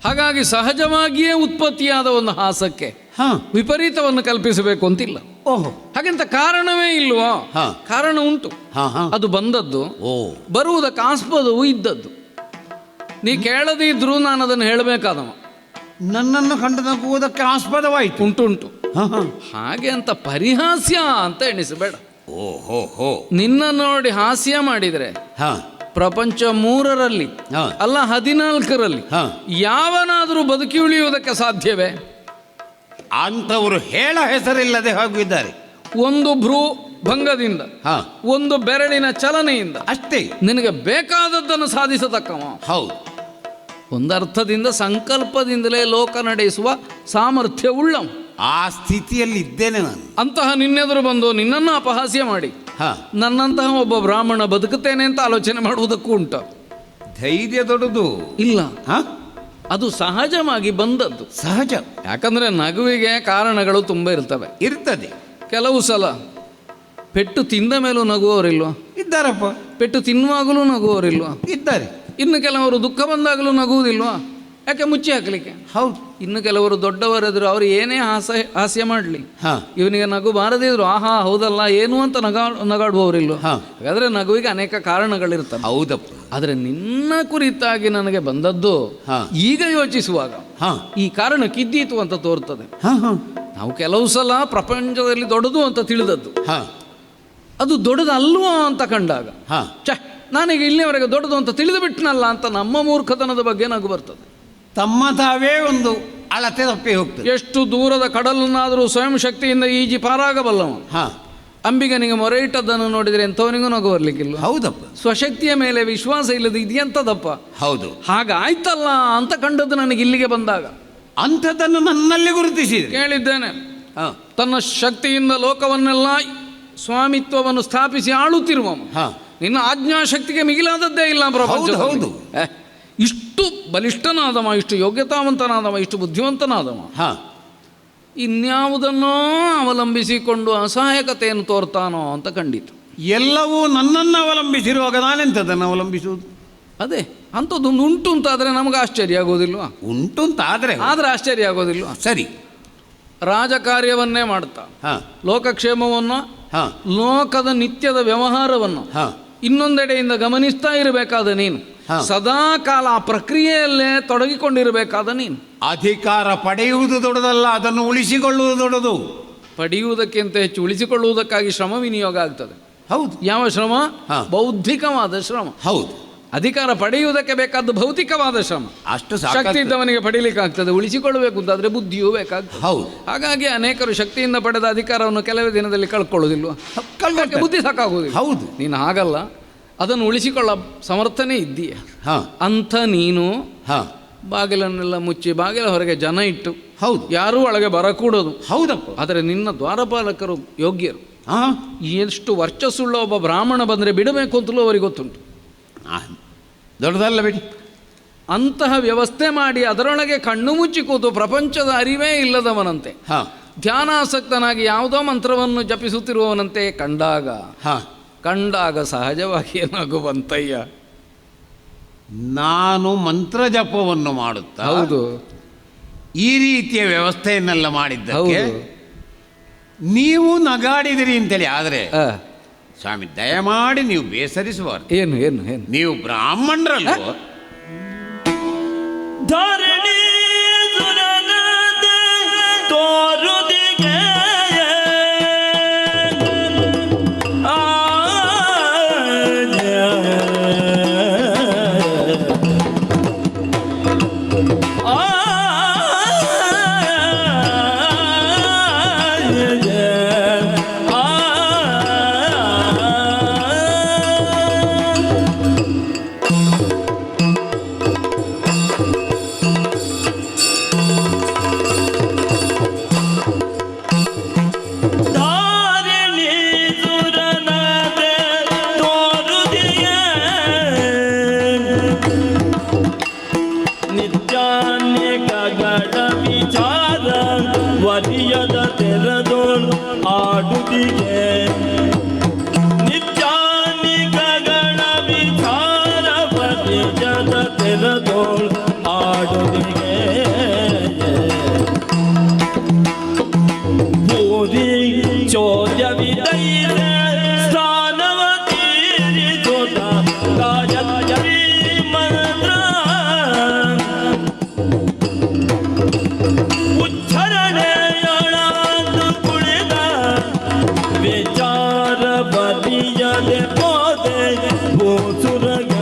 ಹಾಗಾಗಿ ಸಹಜವಾಗಿಯೇ ಉತ್ಪತ್ತಿಯಾದ ಒಂದು ಹಾಸಕ್ಕೆ ಹಾ, ವಿಪರೀತವನ್ನು ಕಲ್ಪಿಸಬೇಕು ಅಂತಿಲ್ಲ. ಓಹೋ, ಹಾಗೆಂತ ಕಾರಣವೇ ಇಲ್ವಾ? ಹಾ. ಕಾರಣ ಉಂಟು. ಹಾ ಹಾ, ಅದು ಬಂದದ್ದು, ಓ, ಬರುವುದಕ್ಕೆ ಆಸ್ಪದವೂ ಇದ್ದದ್ದು. ನೀ ಕೇಳದಿದ್ರೂ ನಾನು ಅದನ್ನು ಹೇಳಬೇಕಾದವ. ನನ್ನನ್ನು ಕಂಡು ನಗುವುದಕ್ಕೆ ಆಸ್ಪದವಾಯಿತು. ಉಂಟುಂಟು. ಹಾ ಹಾ, ಹಾಗೆ ಅಂತ ಪರಿಹಾಸ್ಯ ಅಂತ ಎಣಿಸಬೇಡ. ಓಹೋ ಹೋ, ನಿನ್ನ ನೋಡಿ ಹಾಸ್ಯ ಮಾಡಿದರೆ ಹಾ ಪ್ರಪಂಚ 3ರಲ್ಲಿ ಹಾ, ಅಲ್ಲ 14ರಲ್ಲಿ ಹಾ, ಯಾವನಾದರೂ ಬದುಕಿ ಉಳಿಯುವುದಕ್ಕೆ ಸಾಧ್ಯವೇ? ಅಂಥವರು ಹೇಳ ಹೆಸರಿಲ್ಲದೆ ಹೋಗಿದ್ದಾರೆ. ಒಂದು ಭ್ರೂ ಭಂಗದಿಂದ, ಹಾ, ಒಂದು ಬೆರಳಿನ ಚಲನೆಯಿಂದ ಅಷ್ಟೇ. ನಿನಗೆ ಬೇಕಾದದ್ದನ್ನು ಸಾಧಿಸತಕ್ಕವ. ಹೌದು, ಒಂದರ್ಥದಿಂದ ಸಂಕಲ್ಪದಿಂದಲೇ ಲೋಕ ನಡೆಸುವ ಸಾಮರ್ಥ್ಯವುಳ್ಳವ. ಆ ಸ್ಥಿತಿಯಲ್ಲಿ ಇದ್ದೇನೆ ನಾನು. ಅಂತಹ ನಿನ್ನೆದುರು ಬಂದು ನಿನ್ನನ್ನು ಅಪಹಾಸ್ಯ ಮಾಡಿ ಹಾ, ನನ್ನಂತಹ ಒಬ್ಬ ಬ್ರಾಹ್ಮಣ ಬದುಕುತ್ತೇನೆ ಅಂತ ಆಲೋಚನೆ ಮಾಡುವುದಕ್ಕೂ ಉಂಟು. ಧೈರ್ಯ ದೊಡ್ಡದು. ಇಲ್ಲ, ಹಾ, ಅದು ಸಹಜವಾಗಿ ಬಂದದ್ದು. ಸಹಜ ಯಾಕಂದರೆ ನಗುವಿಗೆ ಕಾರಣಗಳು ತುಂಬ ಇರ್ತವೆ. ಇರ್ತದೆ. ಕೆಲವು ಸಲ ಪೆಟ್ಟು ತಿಂದ ಮೇಲೂ ನಗುವವರಿಲ್ವಾ? ಇದ್ದಾರಪ್ಪ. ಪೆಟ್ಟು ತಿನ್ನುವಾಗಲೂ ನಗುವವರಿಲ್ವಾ? ಇದ್ದಾರೆ. ಇನ್ನು ಕೆಲವರು ದುಃಖ ಬಂದಾಗಲೂ ನಗುವುದಿಲ್ವಾ? ಯಾಕೆ ಮುಚ್ಚಿ ಹಾಕಲಿಕ್ಕೆ? ಹೌದು. ಇನ್ನು ಕೆಲವರು ದೊಡ್ಡವರೆದ್ರು ಅವರು ಏನೇ ಹಾಸ್ಯ ಮಾಡಲಿ, ಹಾ, ಇವನಿಗೆ ನಗು ಬಾರದಿದ್ರು ಆಹಾ ಹೌದಲ್ಲ ಏನು ಅಂತ ನಗಾಡುವವರಿಲ್ವ? ಹಾ. ಹಾಗಾದರೆ ನಗುವಿಗೆ ಅನೇಕ ಕಾರಣಗಳಿರ್ತವೆ. ಹೌದಪ್ಪ. ಆದರೆ ನಿನ್ನ ಕುರಿತಾಗಿ ನನಗೆ ಬಂದದ್ದು ಹಾ, ಈಗ ಯೋಚಿಸುವಾಗ ಹಾ ಈ ಕಾರಣಕ್ಕಿದ್ದೀತು ಅಂತ ತೋರ್ತದೆ. ಹಾ ಹಾ, ನಾವು ಕೆಲವು ಸಲ ಪ್ರಪಂಚದಲ್ಲಿ ದೊಡ್ಡದು ಅಂತ ತಿಳಿದದ್ದು ಹಾ, ಅದು ದೊಡ್ಡದಲ್ವಾ ಅಂತ ಕಂಡಾಗ ಹಾ, ನಾನೀಗ ಇಲ್ಲಿಯವರೆಗೆ ದೊಡ್ಡದು ಅಂತ ತಿಳಿದು ಬಿಟ್ಟನಲ್ಲ ಅಂತ ನಮ್ಮ ಮೂರ್ಖತನದ ಬಗ್ಗೆ ನಗು ಬರ್ತದೆ. ತಮ್ಮ ತಾವೇ ಒಂದು ಅಳತೆ ತಪ್ಪಿ ಹೋಗ್ತದೆ. ಎಷ್ಟು ದೂರದ ಕಡಲನ್ನಾದರೂ ಸ್ವಯಂ ಶಕ್ತಿಯಿಂದ ಈಜಿ ಪಾರಾಗಬಲ್ಲವ. ಹಾ, ಅಂಬಿಗನಿಗೆ ಮೊರೆ ಇಟ್ಟದ್ದನ್ನು ನೋಡಿದರೆ ಎಂಥವನಿಗೂ ನಗು ಬರಲಿಕ್ಕಿಲ್ಲ. ಹೌದಪ್ಪ. ಸ್ವಶಕ್ತಿಯ ಮೇಲೆ ವಿಶ್ವಾಸ ಇಲ್ಲದ ಇದೆಂಥದಪ್ಪ? ಹೌದು. ಹಾಗಾಯ್ತಲ್ಲ ಅಂತ ಕಂಡದ್ದು ನನಗೆ ಇಲ್ಲಿಗೆ ಬಂದಾಗ. ಅಂಥದ್ದನ್ನು ನನ್ನಲ್ಲಿ ಗುರುತಿಸಿದೆ. ಕೇಳಿದ್ದೇನೆ, ಹಾ, ತನ್ನ ಶಕ್ತಿಯಿಂದ ಲೋಕವನ್ನೆಲ್ಲ ಸ್ವಾಮಿತ್ವವನ್ನು ಸ್ಥಾಪಿಸಿ ಆಳುತ್ತಿರುವವ. ಹಾ, ನಿನ್ನ ಆಜ್ಞಾಶಕ್ತಿಗೆ ಮಿಗಿಲಾದದ್ದೇ ಇಲ್ಲ ಪ್ರಪಂಚ. ಹೌದು. ಇಷ್ಟು ಬಲಿಷ್ಠನಾದವ, ಇಷ್ಟು ಯೋಗ್ಯತಾವಂತನಾದವ, ಇಷ್ಟು ಬುದ್ಧಿವಂತನಾದವ, ಹಾ, ಇನ್ಯಾವುದನ್ನೋ ಅವಲಂಬಿಸಿಕೊಂಡು ಅಸಹಾಯಕತೆಯನ್ನು ತೋರ್ತಾನೋ ಅಂತ ಕಂಡಿತು. ಎಲ್ಲವೂ ನನ್ನನ್ನು ಅವಲಂಬಿಸಿರುವಾಗ ನಾನೆಂಥದನ್ನು ಅವಲಂಬಿಸುವುದು? ಅದೇ ಅಂಥದ್ದೊಂದು ಉಂಟು ಅಂತಾದರೆ ನಮಗೆ ಆಶ್ಚರ್ಯ ಆಗೋದಿಲ್ವಾ? ಉಂಟು ಅಂತ ಆದರೆ ಆಶ್ಚರ್ಯ ಆಗೋದಿಲ್ವಾ? ಸರಿ. ರಾಜಕಾರ್ಯವನ್ನೇ ಮಾಡ್ತಾ, ಹಾ, ಲೋಕಕ್ಷೇಮವನ್ನು, ಹಾ, ಲೋಕದ ನಿತ್ಯದ ವ್ಯವಹಾರವನ್ನು ಹಾ, ಇನ್ನೊಂದೆಡೆಯಿಂದ ಗಮನಿಸ್ತಾ ಇರಬೇಕಾದ ನೀನು, ಸದಾ ಕಾಲ ಆ ಪ್ರಕ್ರಿಯೆಯಲ್ಲೇ ತೊಡಗಿಕೊಂಡಿರಬೇಕಾದ ನೀನು. ಅಧಿಕಾರ ಪಡೆಯುವುದು ದೊಡ್ಡದಲ್ಲ, ಅದನ್ನು ಉಳಿಸಿಕೊಳ್ಳುವುದು ದೊಡ್ಡದು. ಪಡೆಯುವುದಕ್ಕಿಂತ ಹೆಚ್ಚು ಉಳಿಸಿಕೊಳ್ಳುವುದಕ್ಕಾಗಿ ಶ್ರಮ ವಿನಿಯೋಗ ಆಗ್ತದೆ. ಹೌದು. ಯಾವ ಶ್ರಮ? ಹಾ. ಬೌದ್ಧಿಕವಾದ ಶ್ರಮ. ಹೌದು. ಅಧಿಕಾರ ಪಡೆಯುವುದಕ್ಕೆ ಬೇಕಾದ ಭೌತಿಕವಾದ ಶ್ರಮ. ಅಷ್ಟು ಶಕ್ತಿ ಇದ್ದವನಿಗೆ ಪಡೀಲಿಕ್ಕೆ ಆಗ್ತದೆ. ಉಳಿಸಿಕೊಳ್ಳಬೇಕು ಅಂತಾದ್ರೆ ಬುದ್ಧಿಯೂ ಬೇಕಾಗ್ತದೆ. ಹೌದು. ಹಾಗಾಗಿ ಅನೇಕರು ಶಕ್ತಿಯಿಂದ ಪಡೆದ ಅಧಿಕಾರವನ್ನು ಕೆಲವೇ ದಿನದಲ್ಲಿ ಕಳ್ಕೊಳ್ಳೋದಿಲ್ವ? ಬುದ್ಧಿ ಸಾಕಾಗುವುದಿಲ್ಲ. ಹೌದು. ನೀನು ಹಾಗಲ್ಲ, ಅದನ್ನು ಉಳಿಸಿಕೊಳ್ಳ ಸಮರ್ಥನೆ ಇದ್ದೀಯ. ಹಾ, ಅಂಥ ನೀನು ಹಾ, ಬಾಗಿಲನ್ನೆಲ್ಲ ಮುಚ್ಚಿ ಬಾಗಿಲ ಹೊರಗೆ ಜನ ಇಟ್ಟು, ಹೌದು, ಯಾರೂ ಒಳಗೆ ಬರಕೂಡದು. ಹೌದಪ್ಪ. ಆದರೆ ನಿನ್ನ ದ್ವಾರಪಾಲಕರು ಯೋಗ್ಯರು. ಎಷ್ಟು ವರ್ಚಸ್ಸುಳ್ಳ ಒಬ್ಬ ಬ್ರಾಹ್ಮಣ ಬಂದರೆ ಬಿಡಬೇಕು ಅಂತಲೂ ಅವರಿಗೆ ಗೊತ್ತುಂಟು. ದೊಡ್ಡದಲ್ಲ ಬಿಡಿ. ಅಂತಹ ವ್ಯವಸ್ಥೆ ಮಾಡಿ ಅದರೊಳಗೆ ಕಣ್ಣು ಮುಚ್ಚಿ ಕೂತು ಪ್ರಪಂಚದ ಅರಿವೇ ಇಲ್ಲದವನಂತೆ, ಧ್ಯಾನಾಸಕ್ತನಾಗಿ ಯಾವುದೋ ಮಂತ್ರವನ್ನು ಜಪಿಸುತ್ತಿರುವವನಂತೆ ಕಂಡಾಗ ಸಹಜವಾಗಿ ಏನಾಗುವಂತಯ್ಯ, ನಾನು ಮಂತ್ರ ಜಪವನ್ನು ಮಾಡುತ್ತಾ ಹೌದು ಈ ರೀತಿಯ ವ್ಯವಸ್ಥೆಯನ್ನೆಲ್ಲ ಮಾಡಿದ್ದಕ್ಕೆ ನೀವು ನಗಾಡಿದಿರಿ ಅಂತೇಳಿ. ಆದರೆ ಸ್ವಾಮಿ ದಯಮಾಡಿ ನೀವು ಬೇಸರಿಸಬಾರ್ದು. ಏನು ಏನು ಏನು ನೀವು ಬ್ರಾಹ್ಮಣರಲ್ಲ. ಧರಣಿ ಸುರನದ ತೋರುದಿಗೆ ವರಿಯದ ತೆರದೋಳು ಆಡುದಿಗೆ ನಿತ್ಯಾನಿಕಗಳ ವಿಚಾರ ವರಿಯದ ತೆರದೋಳು ಆಡುದಿಗೆ ಭೂರಿ ಚೋದ್ಯವಿದೈರೆ ಸ್ಥಾನವ ತೀರಿಸೋದ ಗಾಯತ್ರಿ ಮಂತ್ರ ಉಚ್ಚಾರಣೆಯೊಳದು ಕುಳಿತ ವಿಚಾರ ಬದಿಯದೆ ಹೋದೆ ಭೂಸುರಗ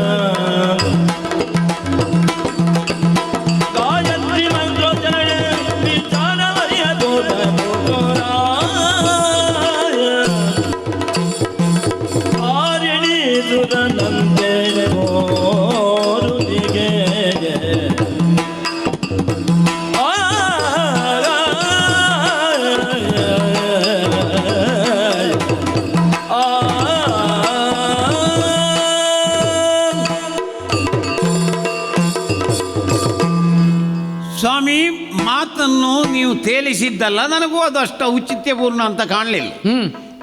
ಗಾಯತ್ರಿ ಮಂತ್ರೋಚ್ಚರಣೆ ವಿಚಾರ ಬದಿಯದೋದ ಆರಿಣಿ ಸುರನಂತೆ ಓರುದಿಗೆ ಸ್ವಾಮಿ ಮಾತನ್ನು ನೀವು ತೇಲಿಸಿದ್ದಲ್ಲ, ನನಗೂ ಅದು ಅಷ್ಟು ಔಚಿತ್ಯಪೂರ್ಣ ಅಂತ ಕಾಣಲಿಲ್ಲ.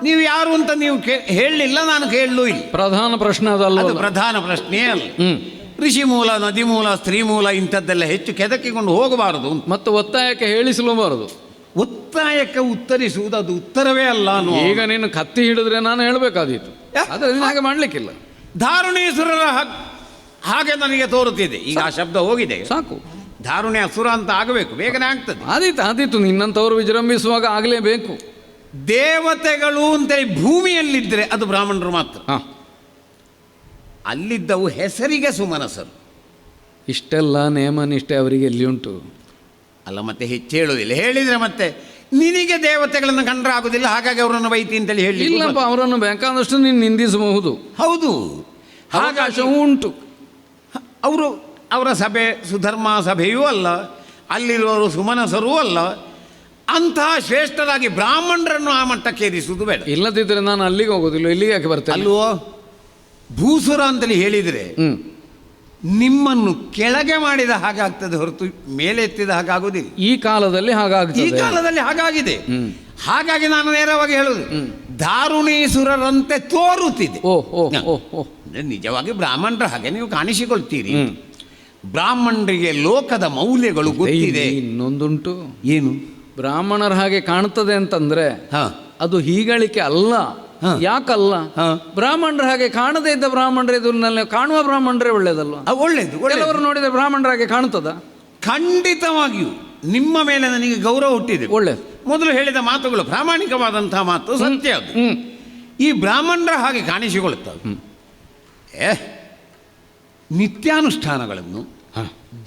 ನೀವು ಯಾರು ಅಂತ ನೀವು ಹೇಳಲಿಲ್ಲ, ನಾನು ಕೇಳಲೂ ಇಲ್ಲ. ಪ್ರಧಾನ ಪ್ರಶ್ನೆ ಅದಲ್ಲ, ಅದು ಪ್ರಧಾನ ಪ್ರಶ್ನೆಯೇ ಅಲ್ಲ. ಋಷಿ ಮೂಲ, ನದಿ ಮೂಲ, ಸ್ತ್ರೀ ಮೂಲ ಇಂಥದ್ದೆಲ್ಲ ಹೆಚ್ಚು ಕೆದಕಿಕೊಂಡು ಹೋಗಬಾರದು ಮತ್ತು ಒತ್ತಾಯಕ್ಕೆ ಹೇಳಿಸಲೂಬಾರದು. ಒತ್ತಾಯಕ್ಕೆ ಉತ್ತರಿಸುವುದು ಅದು ಉತ್ತರವೇ ಅಲ್ಲ. ಈಗ ನೀನು ಕತ್ತಿ ಹಿಡಿದ್ರೆ ನಾನು ಹೇಳಬೇಕಾದೀತು, ಆದರೆ ಹಾಗೆ ಮಾಡಲಿಕ್ಕಿಲ್ಲ. ದಾರುಣೇಶ್ವರರ ಹಾಗೆ ನನಗೆ ತೋರುತ್ತಿದೆ. ಈಗ ಆ ಶಬ್ದ ಹೋಗಿದೆ, ಸಾಕು. ದಾರುಣಿ ಅಸುರ ಅಂತ ಆಗಬೇಕು, ಬೇಗನೆ ಆಗ್ತದೆ. ಆದೀತು ನಿನ್ನಂಥವ್ರು ವಿಜೃಂಭಿಸುವಾಗ ಆಗಲೇಬೇಕು. ದೇವತೆಗಳು ಅಂತೇಳಿ ಭೂಮಿಯಲ್ಲಿದ್ದರೆ ಅದು ಬ್ರಾಹ್ಮಣರು ಮಾತ್ರ. ಅಲ್ಲಿದ್ದವು ಹೆಸರಿಗೆ ಸುಮನಸರು. ಇಷ್ಟೆಲ್ಲ ನೇಮ ನಿಷ್ಠೆ ಅವರಿಗೆ ಎಲ್ಲಿ ಉಂಟು? ಅಲ್ಲ, ಮತ್ತೆ ಹೆಚ್ಚು ಹೇಳುವುದಿಲ್ಲ. ಹೇಳಿದರೆ ಮತ್ತೆ ನಿನಗೆ ದೇವತೆಗಳನ್ನು ಕಂಡ್ರೆ ಆಗುದಿಲ್ಲ, ಹಾಗಾಗಿ ಅವರನ್ನು ಬೈತಿ ಅಂತೇಳಿ ಹೇಳಿ. ಇಲ್ಲಪ್ಪ, ಅವರನ್ನು ಬೇಕಾದಷ್ಟು ನೀನು ನಿಂದಿಸಬಹುದು. ಹೌದು, ಅವಕಾಶವೂ ಉಂಟು. ಅವರ ಸಭೆ ಸುಧರ್ಮ ಸಭೆಯೂ ಅಲ್ಲ, ಅಲ್ಲಿರುವವರು ಸುಮನಸರೂ ಅಲ್ಲ. ಅಂತಹ ಶ್ರೇಷ್ಠರಾಗಿ ಬ್ರಾಹ್ಮಣರನ್ನು ಆ ಮಟ್ಟಕ್ಕೆ ಏರಿಸುವುದು ಬೇಡ. ಇಲ್ಲದಿದ್ದರೆ ನಾನು ಅಲ್ಲಿಗೆ ಹೋಗೋದಿಲ್ಲ, ಇಲ್ಲಿಗೆ ಯಾಕೆ ಬರ್ತೇನೆ? ಅಲ್ವೋ, ಭೂಸುರ ಅಂತೇಳಿ ಹೇಳಿದರೆ ನಿಮ್ಮನ್ನು ಕೆಳಗೆ ಮಾಡಿದ ಹಾಗಾಗ್ತದೆ ಹೊರತು ಮೇಲೆ ಎತ್ತಿದ ಹಾಗಾಗುವುದಿಲ್ಲ. ಈ ಕಾಲದಲ್ಲಿ ಹಾಗಾಗ್ತದೆ, ಈ ಕಾಲದಲ್ಲಿ ಹಾಗಾಗಿದೆ. ಹಾಗಾಗಿ ನಾನು ನೇರವಾಗಿ ಹೇಳುದು, ದಾರುಣೀಸುರರಂತೆ ತೋರುತ್ತಿದೆ. ನಿಜವಾಗಿ ಬ್ರಾಹ್ಮಣರ ಹಾಗೆ ನೀವು ಕಾಣಿಸಿಕೊಳ್ತೀರಿ. ಬ್ರಾಹ್ಮಣರಿಗೆ ಲೋಕದ ಮೌಲ್ಯಗಳು ಗೊತ್ತಿದೆ. ಇನ್ನೊಂದುಂಟು, ಏನು? ಬ್ರಾಹ್ಮಣರ ಹಾಗೆ ಕಾಣ್ತದೆ ಅಂತಂದ್ರೆ ಅದು ಹೀಗಳಿಕೆ ಅಲ್ಲ. ಯಾಕಲ್ಲ? ಬ್ರಾಹ್ಮಣರ ಹಾಗೆ ಕಾಣದೇ ಇದ್ದ ಬ್ರಾಹ್ಮಣರೇ ಕಾಣುವ ಬ್ರಾಹ್ಮಣರೇ ಒಳ್ಳೇದಲ್ವ? ಒಳ್ಳೇದು. ಕೆಲವರು ನೋಡಿದ್ರೆ ಬ್ರಾಹ್ಮಣರ ಹಾಗೆ ಕಾಣ್ತದ? ಖಂಡಿತವಾಗಿಯೂ ನಿಮ್ಮ ಮೇಲೆ ನನಗೆ ಗೌರವ ಹುಟ್ಟಿದೆ. ಒಳ್ಳೇದು. ಮೊದಲು ಹೇಳಿದ ಮಾತುಗಳು ಪ್ರಾಮಾಣಿಕವಾದಂತಹ ಮಾತು, ಸತ್ಯ ಅದು. ಈ ಬ್ರಾಹ್ಮಣರ ಹಾಗೆ ಕಾಣಿಸಿಕೊಳ್ಳುತ್ತವೆ. ನಿತ್ಯಾನುಷ್ಠಾನಗಳನ್ನು,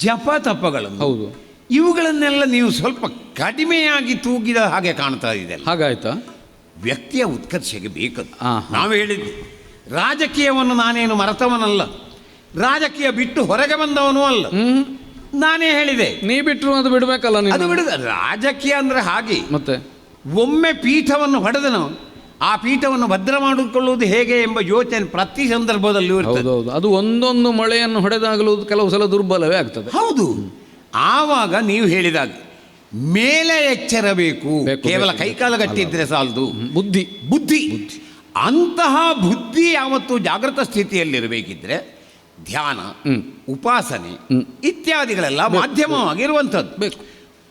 ಜಪ ತಪಗಳನ್ನು, ಹೌದು, ಇವುಗಳನ್ನೆಲ್ಲ ನೀವು ಸ್ವಲ್ಪ ಕಡಿಮೆಯಾಗಿ ತೂಗಿದ ಹಾಗೆ ಕಾಣ್ತಾ ಇದೆ. ಹಾಗಾಯ್ತಾ? ವ್ಯಕ್ತಿಯ ಉತ್ಕರ್ಷೆಗೆ ಬೇಕದು. ನಾವು ಹೇಳಿದ್ವಿ, ರಾಜಕೀಯವನ್ನು ನಾನೇನು ಮರೆತವನಲ್ಲ, ರಾಜಕೀಯ ಬಿಟ್ಟು ಹೊರಗೆ ಬಂದವನೂ ಅಲ್ಲ. ನಾನೇ ಹೇಳಿದೆ, ನೀ ಬಿಟ್ಟರು ಅದು ಬಿಡಬೇಕಲ್ಲ. ಅದು ಬಿಡುದ ರಾಜಕೀಯ ಅಂದ್ರೆ ಹಾಗೆ. ಮತ್ತೆ ಒಮ್ಮೆ ಪೀಠವನ್ನು ಹೊಡೆದನು, ಆ ಪೀಠವನ್ನು ಭದ್ರ ಮಾಡಿಕೊಳ್ಳುವುದು ಹೇಗೆ ಎಂಬ ಯೋಚನೆ ಪ್ರತಿ ಸಂದರ್ಭದಲ್ಲೂ ಇರ್ತದೆ. ಹೌದೌದು, ಅದು ಒಂದೊಂದು ಮಳೆಯನ್ನು ಹೊಡೆದಾಗಲೂ ಕೆಲವು ಸಲ ದುರ್ಬಲವೇ ಆಗ್ತದೆ. ಹೌದು, ಆವಾಗ ನೀವು ಹೇಳಿದಾಗ ಮೇಲೆ ಎಚ್ಚರ ಬೇಕು. ಕೇವಲ ಕೈಕಾಲ ಗಟ್ಟಿದ್ರೆ ಸಾಲದು, ಬುದ್ಧಿ ಬುದ್ಧಿ ಅಂತಹ ಬುದ್ಧಿ ಯಾವತ್ತು ಜಾಗೃತ ಸ್ಥಿತಿಯಲ್ಲಿರಬೇಕಿದ್ರೆ ಧ್ಯಾನ, ಉಪಾಸನೆ ಇತ್ಯಾದಿಗಳೆಲ್ಲ ಮಾಧ್ಯಮವಾಗಿರುವಂಥದ್ದು ಬೇಕು.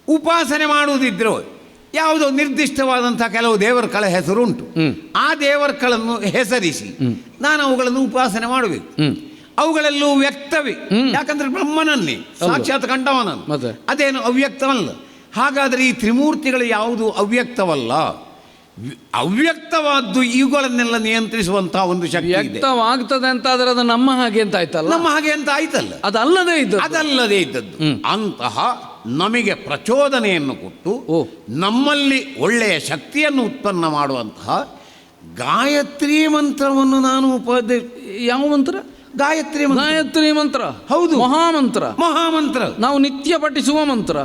ಉಪಾಸನೆ ಮಾಡುವುದಿದ್ರು ಯಾವುದೋ ನಿರ್ದಿಷ್ಟವಾದಂಥ ಕೆಲವು ದೇವರುಗಳ ಹೆಸರುಂಟು. ಆ ದೇವರುಗಳನ್ನು ಹೆಸರಿಸಿ ನಾನು ಅವುಗಳನ್ನು ಉಪಾಸನೆ ಮಾಡಬೇಕು. ಅವುಗಳೆಲ್ಲೂ ವ್ಯಕ್ತವೇ, ಯಾಕಂದ್ರೆ ಬ್ರಹ್ಮನನ್ನೇ ಸಾಕ್ಷಾತ್ ಕಂಡವನನ್ನು, ಅದೇನು ಅವ್ಯಕ್ತವಲ್ಲ. ಹಾಗಾದರೆ ಈ ತ್ರಿಮೂರ್ತಿಗಳು ಯಾವುದು ಅವ್ಯಕ್ತವಲ್ಲ, ಅವ್ಯಕ್ತವಾದ್ದು ಇವುಗಳನ್ನೆಲ್ಲ ನಿಯಂತ್ರಿಸುವಂತಹ ಒಂದು ಶಕ್ತಿ ವ್ಯಕ್ತವಾಗ್ತದೆ ಅಂತ ಆದರೆ ಅದು ನಮ್ಮ ಹಾಗೆ ಅಂತ ಆಯ್ತಲ್ಲ, ನಮ್ಮ ಹಾಗೆ ಅಂತ ಆಯ್ತಲ್ಲ, ಅದಲ್ಲದೇ ಇದ್ದದ್ದು ಅಂತಹ ನಮಗೆ ಪ್ರಚೋದನೆಯನ್ನು ಕೊಟ್ಟು ನಮ್ಮಲ್ಲಿ ಒಳ್ಳೆಯ ಶಕ್ತಿಯನ್ನು ಉತ್ಪನ್ನ ಮಾಡುವಂತಹ ಗಾಯತ್ರಿ ಮಂತ್ರವನ್ನು ನಾನು ಯಾವ ಮಂತ್ರ? ಗಾಯತ್ರಿ ಮಂತ್ರ. ಹೌದು, ಮಹಾಮಂತ್ರ. ನಾವು ನಿತ್ಯ ಪಠಿಸುವ ಮಂತ್ರ.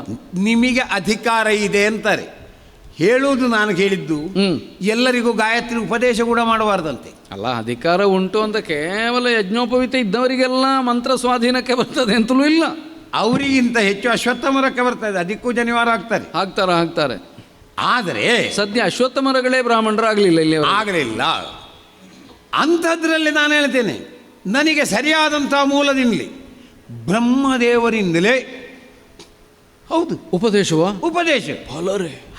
ನಿಮಗೆ ಅಧಿಕಾರ ಇದೆ ಅಂತಾರೆ ಹೇಳುವುದು. ನಾನು ಕೇಳಿದ್ದು ಎಲ್ಲರಿಗೂ ಗಾಯತ್ರಿ ಉಪದೇಶ ಕೂಡ ಮಾಡಬಾರ್ದಂತೆ. ಅಲ್ಲ, ಅಧಿಕಾರ ಉಂಟು ಅಂತ ಕೇವಲ ಯಜ್ಞೋಪವೀತ ಇದ್ದವರಿಗೆಲ್ಲ ಮಂತ್ರ ಸ್ವಾಧೀನಕ್ಕೆ ಬರ್ತದೆ ಅಂತಲೂ ಇಲ್ಲ. ಅವರಿಗಿಂತ ಹೆಚ್ಚು ಅಶ್ವತ್ಥಮರಕ್ಕೆ ಬರ್ತದೆ, ಅದಕ್ಕೂ ಜನಿವಾರ ಹಾಕ್ತಾರೆ. ಆದರೆ ಸದ್ಯ ಅಶ್ವತ್ಥಮರಗಳೇ ಬ್ರಾಹ್ಮಣರಾಗಲಿಲ್ಲ, ಇಲ್ಲಿ ಆಗಲಿಲ್ಲ. ಅಂಥದ್ರಲ್ಲಿ ನಾನು ಹೇಳ್ತೇನೆ, ನನಗೆ ಸರಿಯಾದಂಥ ಮೂಲದಿಂದಲೇ ಬ್ರಹ್ಮದೇವರಿಂದಲೇ ಹೌದು ಉಪದೇಶ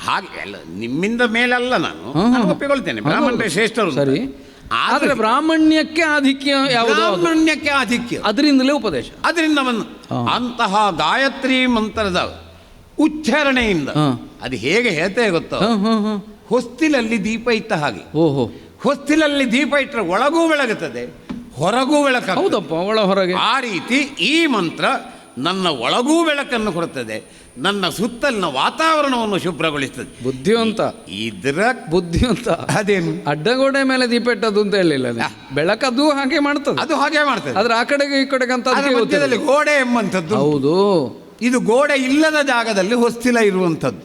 ಹಾಗೆ ಅಲ್ಲ, ನಿಮ್ಮಿಂದ ಮೇಲಲ್ಲ, ನಾನು ಒಪ್ಪಿಕೊಳ್ತೇನೆ ಬ್ರಾಹ್ಮಣರೇ ಶ್ರೇಷ್ಠರು ಸರಿ. ಆದರೆ ಬ್ರಾಹ್ಮಣ್ಯಕ್ಕೆ ಆಧಿಕ್ಯ ಯಾವುದು? ಬ್ರಾಹ್ಮಣ್ಯಕ್ಕೆ ಆಧಿಕ್ಯ, ಅದರಿಂದಲೇ ಉಪದೇಶ. ಅದರಿಂದ ಅಂತಹ ಗಾಯತ್ರಿ ಮಂತ್ರದ ಉಚ್ಚಾರಣೆಯಿಂದ ಅದು ಹೇಗೆ ಹೇಳ್ತೇ ಗೊತ್ತೋ, ಹೊಸ್ತಿಲಲ್ಲಿ ದೀಪ ಇಟ್ಟ ಹಾಗೆ. ಹೊಸ್ತಿಲಲ್ಲಿ ದೀಪ ಇಟ್ಟರೆ ಒಳಗೂ ಬೆಳಗುತ್ತದೆ, ಹೊರಗೂ ಬೆಳಕು. ಹೌದಪ್ಪ, ಒಳ ಹೊರಗೆ. ಆ ರೀತಿ ಈ ಮಂತ್ರ ನನ್ನ ಒಳಗೂ ಬೆಳಕನ್ನು ಕೊಡುತ್ತದೆ, ನನ್ನ ಸುತ್ತಲಿನ ವಾತಾವರಣವನ್ನು ಶುಭ್ರಗೊಳಿಸ್ತದೆ. ಬುದ್ಧಿವಂತ ಅದೇನು ಅಡ್ಡಗೋಡೆ ಮೇಲೆ ದೀಪ ಇಟ್ಟದ್ದು ಅಂತ ಹೇಳಿಲ್ಲ, ಬೆಳಕದು ಹಾಗೆ ಮಾಡ್ತದೆ, ಅದು ಹಾಗೆ ಮಾಡ್ತದೆ. ಆದ್ರೆ ಆ ಕಡೆಗೆ ಈ ಕಡೆಗೆ ಅಂತ ಮಧ್ಯದಲ್ಲಿ ಗೋಡೆ ಎಂಬಂಥದ್ದು. ಹೌದು, ಇದು ಗೋಡೆ ಇಲ್ಲದ ಜಾಗದಲ್ಲಿ ಹೊಸ್ತಿಲ ಇರುವಂಥದ್ದು.